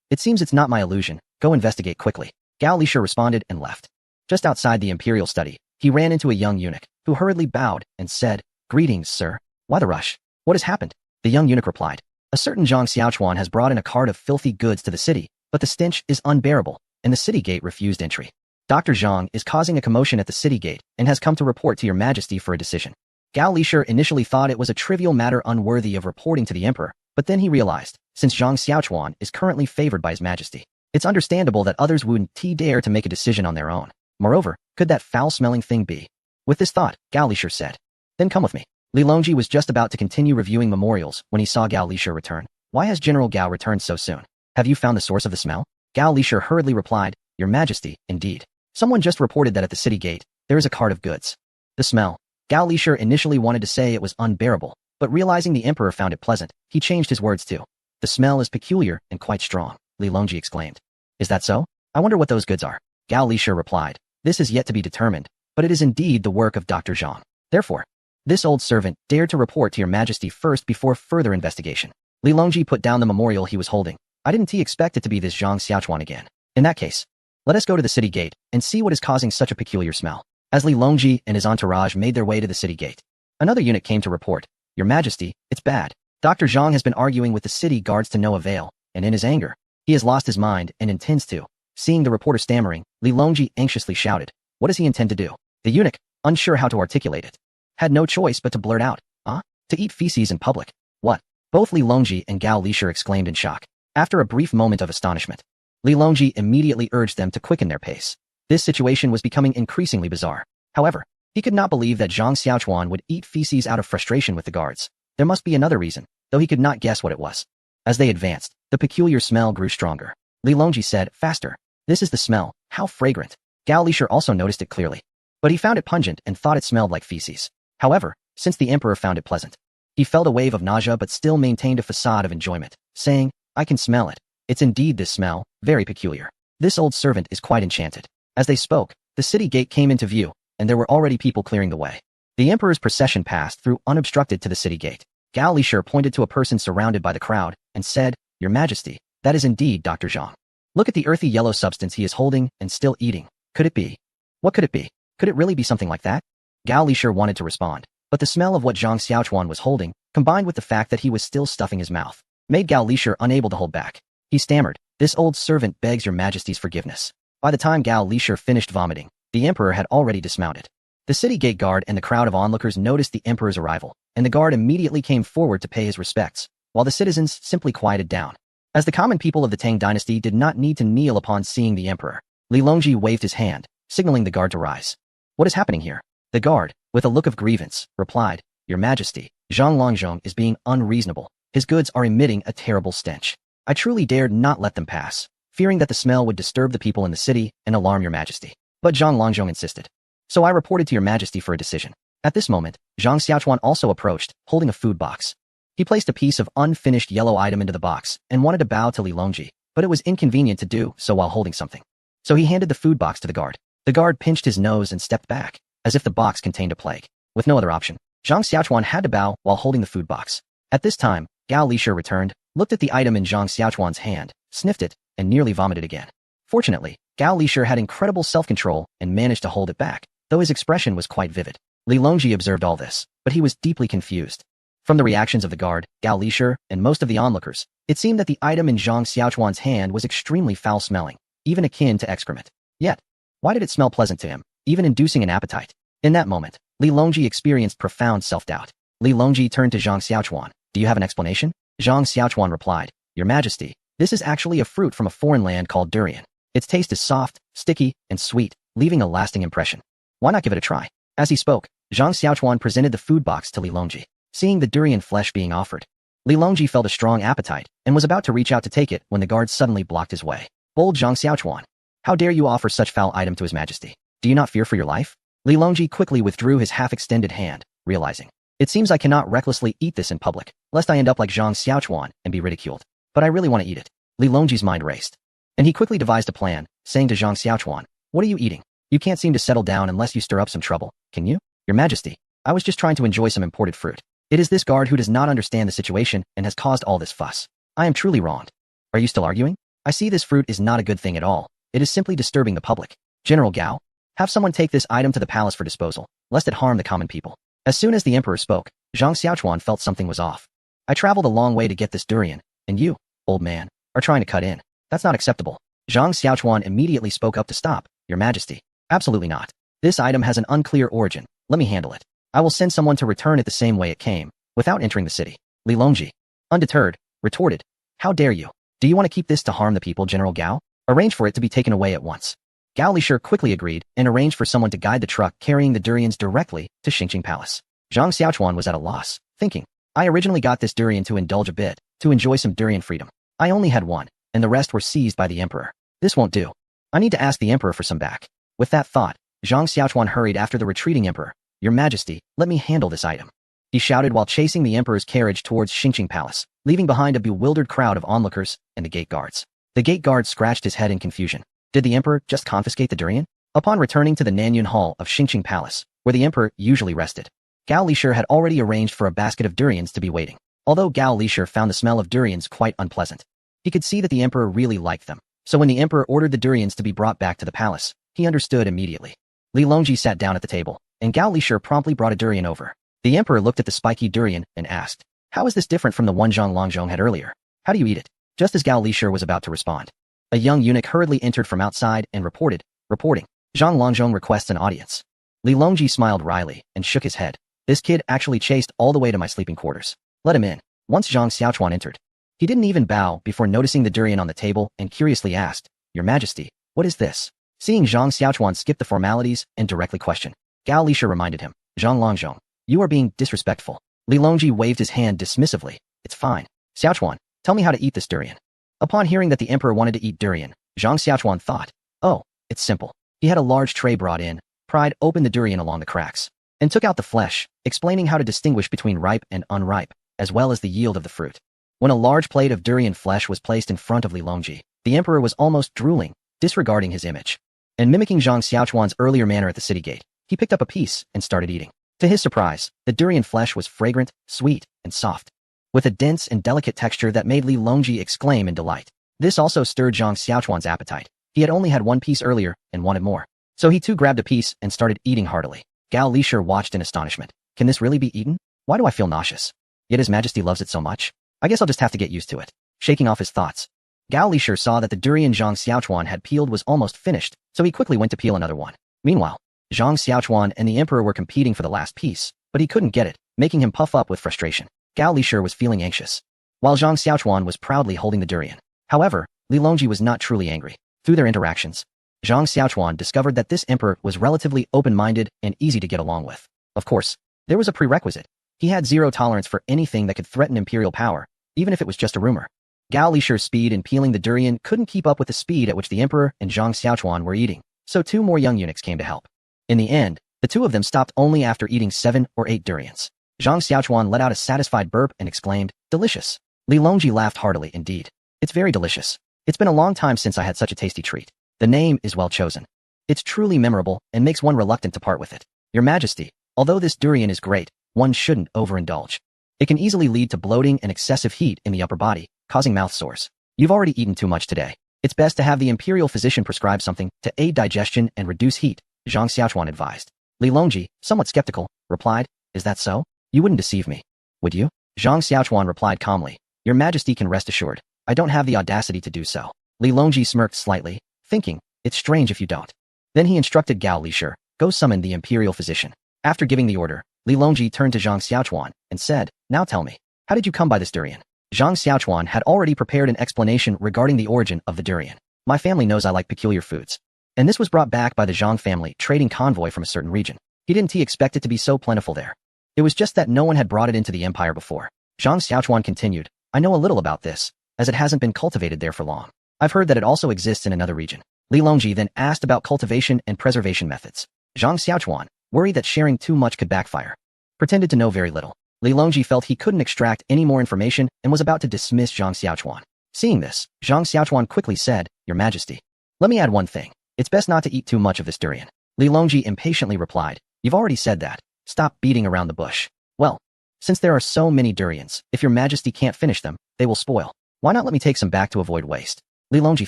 It seems it's not my illusion. Go investigate quickly. Gao Lishir responded and left. Just outside the imperial study, he ran into a young eunuch, who hurriedly bowed and said, Greetings, sir. Why the rush? What has happened? The young eunuch replied, a certain Zhang Xiaochuan has brought in a cart of filthy goods to the city, but the stench is unbearable, and the city gate refused entry. Dr. Zhang is causing a commotion at the city gate and has come to report to your majesty for a decision. Gao Lishir initially thought it was a trivial matter unworthy of reporting to the emperor, but then he realized, since Zhang Xiaochuan is currently favored by his majesty, it's understandable that others wouldn't dare to make a decision on their own. Moreover, could that foul-smelling thing be? With this thought, Gao Lishir said, then come with me. Li Longji was just about to continue reviewing memorials when he saw Gao Lishir return. Why has General Gao returned so soon? Have you found the source of the smell? Gao Lishir hurriedly replied, Your Majesty, indeed. Someone just reported that at the city gate, there is a cart of goods. The smell. Gao Lishir initially wanted to say it was unbearable, but realizing the emperor found it pleasant, he changed his words to, the smell is peculiar and quite strong, Li Longji exclaimed. Is that so? I wonder what those goods are. Gao Lishir replied, this is yet to be determined, but it is indeed the work of Dr. Zhang. Therefore, this old servant dared to report to your majesty first before further investigation. Li Longji put down the memorial he was holding. I didn't expect it to be this Zhang Xiaochuan again. In that case, let us go to the city gate and see what is causing such a peculiar smell. As Li Longji and his entourage made their way to the city gate, another eunuch came to report, Your Majesty, it's bad. Dr. Zhang has been arguing with the city guards to no avail, and in his anger, he has lost his mind and intends to. Seeing the reporter stammering, Li Longji anxiously shouted, What does he intend to do? The eunuch, unsure how to articulate it, had no choice but to blurt out, To eat feces in public. What? Both Li Longji and Gao Lishir exclaimed in shock. After a brief moment of astonishment, Li Longji immediately urged them to quicken their pace. This situation was becoming increasingly bizarre. However, he could not believe that Zhang Xiaochuan would eat feces out of frustration with the guards. There must be another reason. though he could not guess what it was. As they advanced, the peculiar smell grew stronger. Li Longji said, "Faster. This is the smell. How fragrant." Gao Lisher also noticed it clearly. But he found it pungent and thought it smelled like feces. However, since the emperor found it pleasant, he felt a wave of nausea but still maintained a facade of enjoyment, saying, "I can smell it. It's indeed this smell, very peculiar. This old servant is quite enchanted." As they spoke, the city gate came into view, and there were already people clearing the way. The emperor's procession passed through unobstructed to the city gate. Gao Lisher pointed to a person surrounded by the crowd and said, "Your Majesty, that is indeed Dr. Zhang. Look at the earthy yellow substance he is holding and still eating. Could it be? What could it be? Could it really be something like that?" Gao Lisher wanted to respond, but the smell of what Zhang Xiaochuan was holding, combined with the fact that he was still stuffing his mouth, made Gao Lisher unable to hold back. He stammered, "This old servant begs your Majesty's forgiveness." By the time Gao Lisher finished vomiting, the emperor had already dismounted. The city gate guard and the crowd of onlookers noticed the emperor's arrival, and the guard immediately came forward to pay his respects, while the citizens simply quieted down. As the common people of the Tang dynasty did not need to kneel upon seeing the emperor, Li Longji waved his hand, signaling the guard to rise. "What is happening here?" The guard, with a look of grievance, replied, "Your Majesty, Zhang Longzhong is being unreasonable. His goods are emitting a terrible stench. I truly dared not let them pass, fearing that the smell would disturb the people in the city and alarm your Majesty." But Zhang Longzhong insisted. "So I reported to your Majesty for a decision." At this moment, Zhang Xiaochuan also approached, holding a food box. He placed a piece of unfinished yellow item into the box and wanted to bow to Li Longji, but it was inconvenient to do so while holding something. So he handed the food box to the guard. The guard pinched his nose and stepped back, as if the box contained a plague. With no other option, Zhang Xiaochuan had to bow while holding the food box. At this time, Gao Lisher returned, looked at the item in Zhang Xiaochuan's hand, sniffed it, and nearly vomited again. Fortunately, Gao Lisher had incredible self-control and managed to hold it back, though his expression was quite vivid. Li Longji observed all this, but he was deeply confused. From the reactions of the guard, Gao Lisher, and most of the onlookers, it seemed that the item in Zhang Xiaochuan's hand was extremely foul-smelling, even akin to excrement. Yet, why did it smell pleasant to him, even inducing an appetite? In that moment, Li Longji experienced profound self-doubt. Li Longji turned to Zhang Xiaochuan. "Do you have an explanation?" Zhang Xiaochuan replied, "Your Majesty, this is actually a fruit from a foreign land called durian. Its taste is soft, sticky, and sweet, leaving a lasting impression. Why not give it a try?" As he spoke, Zhang Xiaochuan presented the food box to Li Longji. Seeing the durian flesh being offered, Li Longji felt a strong appetite and was about to reach out to take it when the guard suddenly blocked his way. "Bold Zhang Xiaochuan, how dare you offer such foul item to His Majesty? Do you not fear for your life?" Li Longji quickly withdrew his half-extended hand, realizing, "It seems I cannot recklessly eat this in public, lest I end up like Zhang Xiaochuan and be ridiculed. But I really want to eat it." Li Longji's mind raced, and he quickly devised a plan, saying to Zhang Xiaochuan, "What are you eating? You can't seem to settle down unless you stir up some trouble, can you?" "Your Majesty, I was just trying to enjoy some imported fruit. It is this guard who does not understand the situation and has caused all this fuss. I am truly wronged." "Are you still arguing? I see this fruit is not a good thing at all. It is simply disturbing the public. General Gao, have someone take this item to the palace for disposal, lest it harm the common people." As soon as the emperor spoke, Zhang Xiaochuan felt something was off. "I traveled a long way to get this durian, and you, old man, are trying to cut in. That's not acceptable." Zhang Xiaochuan immediately spoke up to stop. "Your Majesty, absolutely not. This item has an unclear origin. Let me handle it. I will send someone to return it the same way it came, without entering the city." Li Longji, undeterred, retorted, "How dare you? Do you want to keep this to harm the people, General Gao? Arrange for it to be taken away at once." Gao Lisher quickly agreed and arranged for someone to guide the truck carrying the durians directly to Xingqing Palace. Zhang Xiaochuan was at a loss, thinking, "I originally got this durian to indulge a bit, to enjoy some durian freedom. I only had one, and the rest were seized by the emperor. This won't do. I need to ask the emperor for some back." With that thought, Zhang Xiaochuan hurried after the retreating emperor. "Your Majesty, let me handle this item," he shouted while chasing the emperor's carriage towards Xingqing Palace, leaving behind a bewildered crowd of onlookers and the gate guards. The gate guard scratched his head in confusion. Did the emperor just confiscate the durian? Upon returning to the Nanyun Hall of Xingqing Palace, where the emperor usually rested, Gao Lisher had already arranged for a basket of durians to be waiting. Although Gao Lisher found the smell of durians quite unpleasant, he could see that the emperor really liked them. So when the emperor ordered the durians to be brought back to the palace, he understood immediately. Li Longji sat down at the table, and Gao Lisher promptly brought a durian over. The emperor looked at the spiky durian and asked, "How is this different from the one Zhang Longzhong had earlier? How do you eat it?" Just as Gao Lisher was about to respond, a young eunuch hurriedly entered from outside and reporting, "Zhang Longzhong requests an audience." Li Longji smiled wryly and shook his head. "This kid actually chased all the way to my sleeping quarters. Let him in." Once Zhang Xiaochuan entered, he didn't even bow before noticing the durian on the table and curiously asked, "Your Majesty, what is this?" Seeing Zhang Xiaochuan skip the formalities and directly question, Gao Lisher reminded him, "Zhang Longzhong, you are being disrespectful." Li Longji waved his hand dismissively, It's fine. Xiaochuan, tell me how to eat this durian. Upon hearing that the emperor wanted to eat durian, Zhang Xiaochuan thought, oh, it's simple. He had a large tray brought in, pried open the durian along the cracks, and took out the flesh, explaining how to distinguish between ripe and unripe, as well as the yield of the fruit. When a large plate of durian flesh was placed in front of Li Longji, the emperor was almost drooling, disregarding his image. And mimicking Zhang Xiaochuan's earlier manner at the city gate, he picked up a piece and started eating. To his surprise, the durian flesh was fragrant, sweet, and soft, with a dense and delicate texture that made Li Longji exclaim in delight. This also stirred Zhang Xiaochuan's appetite. He had only had one piece earlier and wanted more. So he too grabbed a piece and started eating heartily. Gao Lishir watched in astonishment. Can this really be eaten? Why do I feel nauseous? Yet His Majesty loves it so much. I guess I'll just have to get used to it. Shaking off his thoughts, Gao Lishir saw that the durian Zhang Xiaochuan had peeled was almost finished, so he quickly went to peel another one. Meanwhile, Zhang Xiaochuan and the emperor were competing for the last piece, but he couldn't get it, making him puff up with frustration. Gao Lishir was feeling anxious, while Zhang Xiaochuan was proudly holding the durian. However, Li Longji was not truly angry. Through their interactions, Zhang Xiaochuan discovered that this emperor was relatively open-minded and easy to get along with. Of course, there was a prerequisite. He had zero tolerance for anything that could threaten imperial power, even if it was just a rumor. Gao Lishir's speed in peeling the durian couldn't keep up with the speed at which the emperor and Zhang Xiaochuan were eating, so two more young eunuchs came to help. In the end, the two of them stopped only after eating 7 or 8 durians. Zhang Xiaochuan let out a satisfied burp and exclaimed, delicious. Li Longji laughed heartily indeed. It's very delicious. It's been a long time since I had such a tasty treat. The name is well chosen. It's truly memorable and makes one reluctant to part with it. Your Majesty, although this durian is great, one shouldn't overindulge. It can easily lead to bloating and excessive heat in the upper body, causing mouth sores. You've already eaten too much today. It's best to have the imperial physician prescribe something to aid digestion and reduce heat, Zhang Xiaochuan advised. Li Longji, somewhat skeptical, replied, is that so? You wouldn't deceive me, would you? Zhang Xiaochuan replied calmly, Your Majesty can rest assured. I don't have the audacity to do so. Li Longji smirked slightly, thinking, it's strange if you don't. Then he instructed Gao Lishir, go summon the imperial physician. After giving the order, Li Longji turned to Zhang Xiaochuan and said, now tell me, how did you come by this durian? Zhang Xiaochuan had already prepared an explanation regarding the origin of the durian. My family knows I like peculiar foods. And this was brought back by the Zhang family trading convoy from a certain region. He didn't expect it to be so plentiful there. It was just that no one had brought it into the empire before. Zhang Xiaochuan continued, I know a little about this, as it hasn't been cultivated there for long. I've heard that it also exists in another region. Li Longji then asked about cultivation and preservation methods. Zhang Xiaochuan, worried that sharing too much could backfire, pretended to know very little. Li Longji felt he couldn't extract any more information and was about to dismiss Zhang Xiaochuan. Seeing this, Zhang Xiaochuan quickly said, Your Majesty, let me add one thing. It's best not to eat too much of this durian. Li Longji impatiently replied, You've already said that. Stop beating around the bush. Well, since there are so many durians, if Your Majesty can't finish them, they will spoil. Why not let me take some back to avoid waste? Li Longji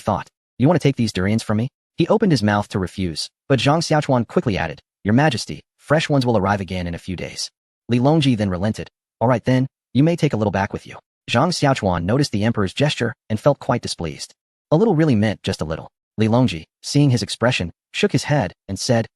thought, You want to take these durians from me? He opened his mouth to refuse, but Zhang Xiaochuan quickly added, Your Majesty, fresh ones will arrive again in a few days. Li Longji then relented. All right then, you may take a little back with you. Zhang Xiaochuan noticed the emperor's gesture and felt quite displeased. A little really meant just a little. Li Longji, seeing his expression, shook his head and said,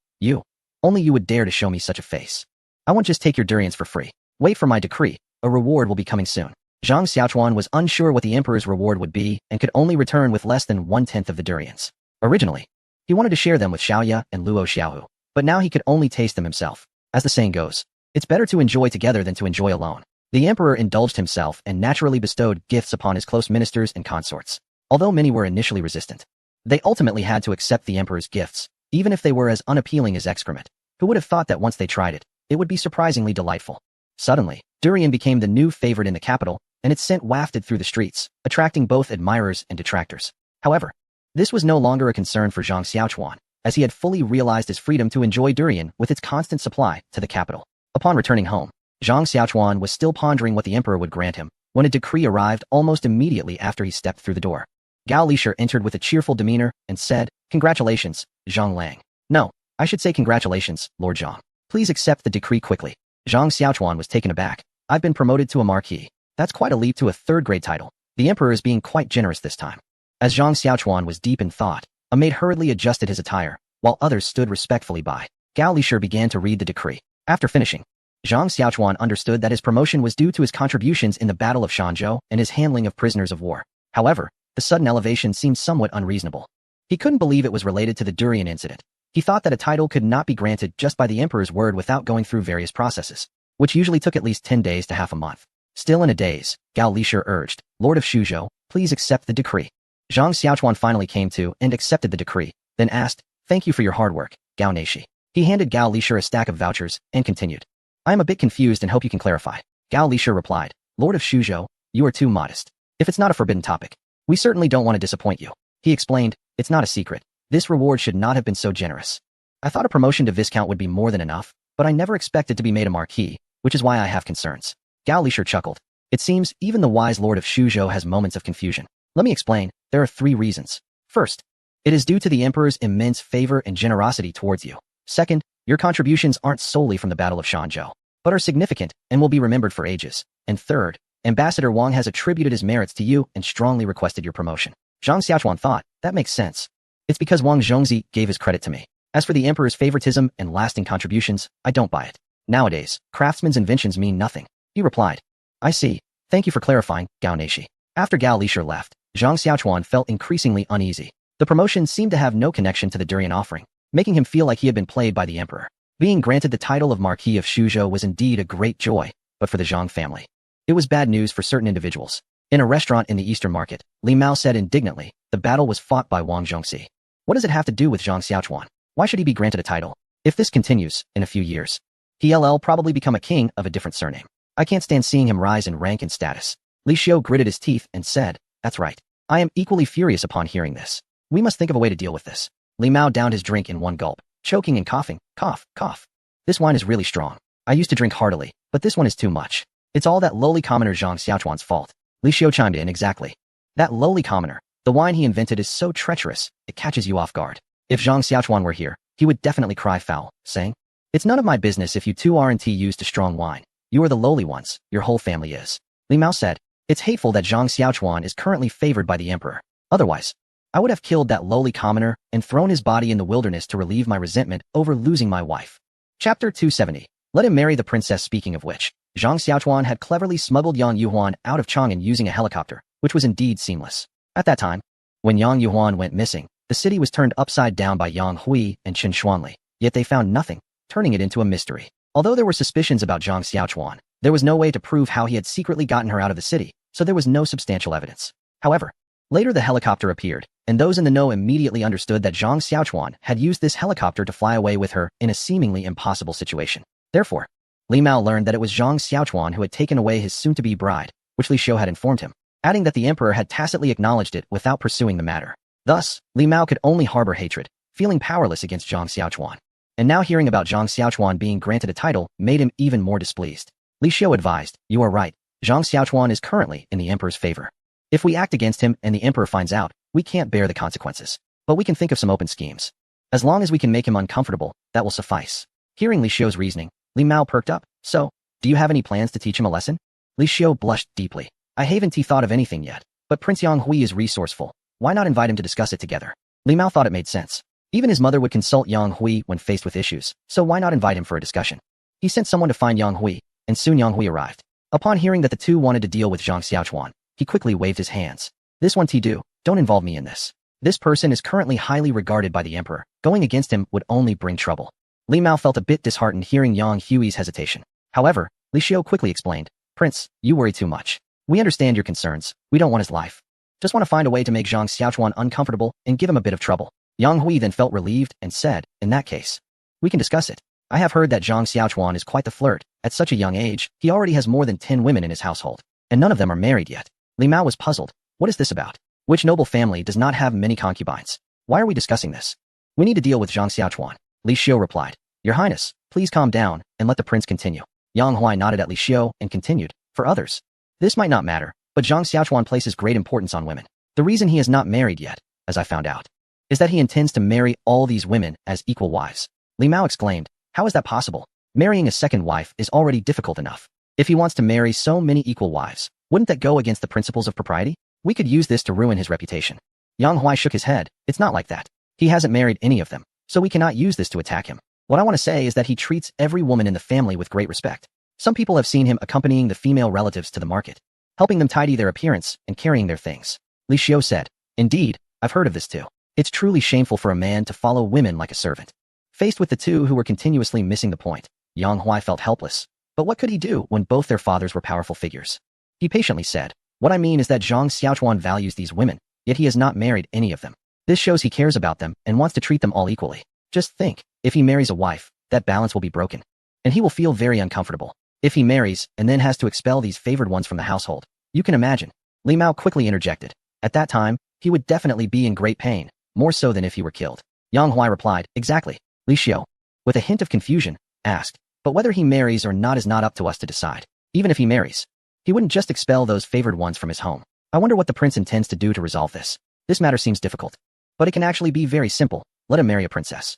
only you would dare to show me such a face. I won't just take your durians for free. Wait for my decree. A reward will be coming soon. Zhang Xiaochuan was unsure what the emperor's reward would be and could only return with less than 1/10 of the durians. Originally, he wanted to share them with Xiaoya and Luo Xiaohu, but now he could only taste them himself. As the saying goes, it's better to enjoy together than to enjoy alone. The emperor indulged himself and naturally bestowed gifts upon his close ministers and consorts. Although many were initially resistant, they ultimately had to accept the emperor's gifts, even if they were as unappealing as excrement. Who would have thought that once they tried it, it would be surprisingly delightful? Suddenly, durian became the new favorite in the capital, and its scent wafted through the streets, attracting both admirers and detractors. However, this was no longer a concern for Zhang Xiaochuan, as he had fully realized his freedom to enjoy durian with its constant supply to the capital. Upon returning home, Zhang Xiaochuan was still pondering what the emperor would grant him, when a decree arrived almost immediately after he stepped through the door. Gao Lishir entered with a cheerful demeanor and said, Congratulations, Zhang Lang. No, I should say congratulations, Lord Zhang. Please accept the decree quickly. Zhang Xiaochuan was taken aback. I've been promoted to a marquis. That's quite a leap to a third-grade title. The emperor is being quite generous this time. As Zhang Xiaochuan was deep in thought, a maid hurriedly adjusted his attire, while others stood respectfully by. Gao Lishir began to read the decree. After finishing, Zhang Xiaochuan understood that his promotion was due to his contributions in the Battle of Shanzhou and his handling of prisoners of war. However, the sudden elevation seemed somewhat unreasonable. He couldn't believe it was related to the durian incident. He thought that a title could not be granted just by the emperor's word without going through various processes, which usually took at least 10 days to half a month. Still in a daze, Gao Lisher urged, Lord of Shuzhou, please accept the decree. Zhang Xiaochuan finally came to and accepted the decree, then asked, thank you for your hard work, Gao Neishi. He handed Gao Lisher a stack of vouchers and continued. I am a bit confused and hope you can clarify. Gao Lisher replied, Lord of Shuzhou, you are too modest. If it's not a forbidden topic, we certainly don't want to disappoint you. He explained, it's not a secret. This reward should not have been so generous. I thought a promotion to Viscount would be more than enough, but I never expected to be made a Marquis, which is why I have concerns. Gao Lisher chuckled. It seems even the wise Lord of Shuzhou has moments of confusion. Let me explain. There are 3 reasons. First, it is due to the Emperor's immense favor and generosity towards you. Second, your contributions aren't solely from the Battle of Shanzhou, but are significant and will be remembered for ages. And third, Ambassador Wang has attributed his merits to you and strongly requested your promotion. Zhang Xiaochuan thought, that makes sense. It's because Wang Zhongzi gave his credit to me. As for the Emperor's favoritism and lasting contributions, I don't buy it. Nowadays, craftsmen's inventions mean nothing. He replied. I see. Thank you for clarifying, Gao Neishi. After Gao Lisher left, Zhang Xiaochuan felt increasingly uneasy. The promotion seemed to have no connection to the durian offering, making him feel like he had been played by the Emperor. Being granted the title of Marquis of Shuzhou was indeed a great joy, but for the Zhang family, it was bad news for certain individuals. In a restaurant in the Eastern Market, Li Mao said indignantly, the battle was fought by Wang Zhongxi. What does it have to do with Zhang Xiaochuan? Why should he be granted a title? If this continues, in a few years, he'll probably become a king of a different surname. I can't stand seeing him rise in rank and status. Li Xiu gritted his teeth and said, that's right. I am equally furious upon hearing this. We must think of a way to deal with this. Li Mao downed his drink in one gulp, choking and coughing. Cough, cough. This wine is really strong. I used to drink heartily, but this one is too much. It's all that lowly commoner Zhang Xiaochuan's fault. Li Xiu chimed in exactly. That lowly commoner. The wine he invented is so treacherous, it catches you off guard. If Zhang Xiaochuan were here, he would definitely cry foul, saying, it's none of my business if you two aren't used to strong wine. You are the lowly ones, your whole family is. Li Mao said, it's hateful that Zhang Xiaochuan is currently favored by the Emperor. Otherwise, I would have killed that lowly commoner and thrown his body in the wilderness to relieve my resentment over losing my wife. Chapter 270. Let him marry the princess. Speaking of which, Zhang Xiaochuan had cleverly smuggled Yang Yuhuan out of Chang'an using a helicopter, which was indeed seamless. At that time, when Yang Yuhuan went missing, the city was turned upside down by Yang Hui and Chen Xuanli, yet they found nothing, turning it into a mystery. Although there were suspicions about Zhang Xiaochuan, there was no way to prove how he had secretly gotten her out of the city, so there was no substantial evidence. However, later the helicopter appeared, and those in the know immediately understood that Zhang Xiaochuan had used this helicopter to fly away with her in a seemingly impossible situation. Therefore, Li Mao learned that it was Zhang Xiaochuan who had taken away his soon-to-be bride, which Li Xiu had informed him, adding that the Emperor had tacitly acknowledged it without pursuing the matter. Thus, Li Mao could only harbor hatred, feeling powerless against Zhang Xiaochuan. And now hearing about Zhang Xiaochuan being granted a title made him even more displeased. Li Xiu advised, you are right, Zhang Xiaochuan is currently in the Emperor's favor. If we act against him and the Emperor finds out, we can't bear the consequences. But we can think of some open schemes. As long as we can make him uncomfortable, that will suffice. Hearing Li Xiu's reasoning, Li Mao perked up. So, do you have any plans to teach him a lesson? Li Xiu blushed deeply. I haven't thought of anything yet, but Prince Yang Hui is resourceful. Why not invite him to discuss it together? Li Mao thought it made sense. Even his mother would consult Yang Hui when faced with issues, so why not invite him for a discussion? He sent someone to find Yang Hui, and soon Yang Hui arrived. Upon hearing that the two wanted to deal with Zhang Xiaochuan, he quickly waved his hands. This one do, don't involve me in this. This person is currently highly regarded by the Emperor. Going against him would only bring trouble. Li Mao felt a bit disheartened hearing Yang Hui's hesitation. However, Li Xiu quickly explained, Prince, you worry too much. We understand your concerns. We don't want his life. Just want to find a way to make Zhang Xiaochuan uncomfortable and give him a bit of trouble. Yang Hui then felt relieved and said, in that case, we can discuss it. I have heard that Zhang Xiaochuan is quite the flirt. At such a young age, he already has more than 10 women in his household, and none of them are married yet. Li Mao was puzzled. What is this about? Which noble family does not have many concubines? Why are we discussing this? We need to deal with Zhang Xiaochuan. Li Xiu replied, Your Highness, please calm down and let the prince continue. Yang Hui nodded at Li Xiu and continued, for others, this might not matter, but Zhang Xiaochuan places great importance on women. The reason he is not married yet, as I found out, is that he intends to marry all these women as equal wives. Li Mao exclaimed, how is that possible? Marrying a second wife is already difficult enough. If he wants to marry so many equal wives, wouldn't that go against the principles of propriety? We could use this to ruin his reputation. Yang Hui shook his head. It's not like that. He hasn't married any of them, so we cannot use this to attack him. What I want to say is that he treats every woman in the family with great respect. Some people have seen him accompanying the female relatives to the market, helping them tidy their appearance and carrying their things. Li Xiu said, indeed, I've heard of this too. It's truly shameful for a man to follow women like a servant. Faced with the two who were continuously missing the point, Yang Hui felt helpless. But what could he do when both their fathers were powerful figures? He patiently said, "What I mean is that Zhang Xiaochuan values these women, yet he has not married any of them. This shows he cares about them and wants to treat them all equally. Just think, if he marries a wife, that balance will be broken. And he will feel very uncomfortable. If he marries and then has to expel these favored ones from the household, you can imagine." Li Mao quickly interjected. At that time, he would definitely be in great pain, more so than if he were killed. Yang Huai replied, "Exactly." Li Xiu, with a hint of confusion, asked, "But whether he marries or not is not up to us to decide. Even if he marries, he wouldn't just expel those favored ones from his home. I wonder what the prince intends to do to resolve this. This matter seems difficult. But it can actually be very simple. Let him marry a princess.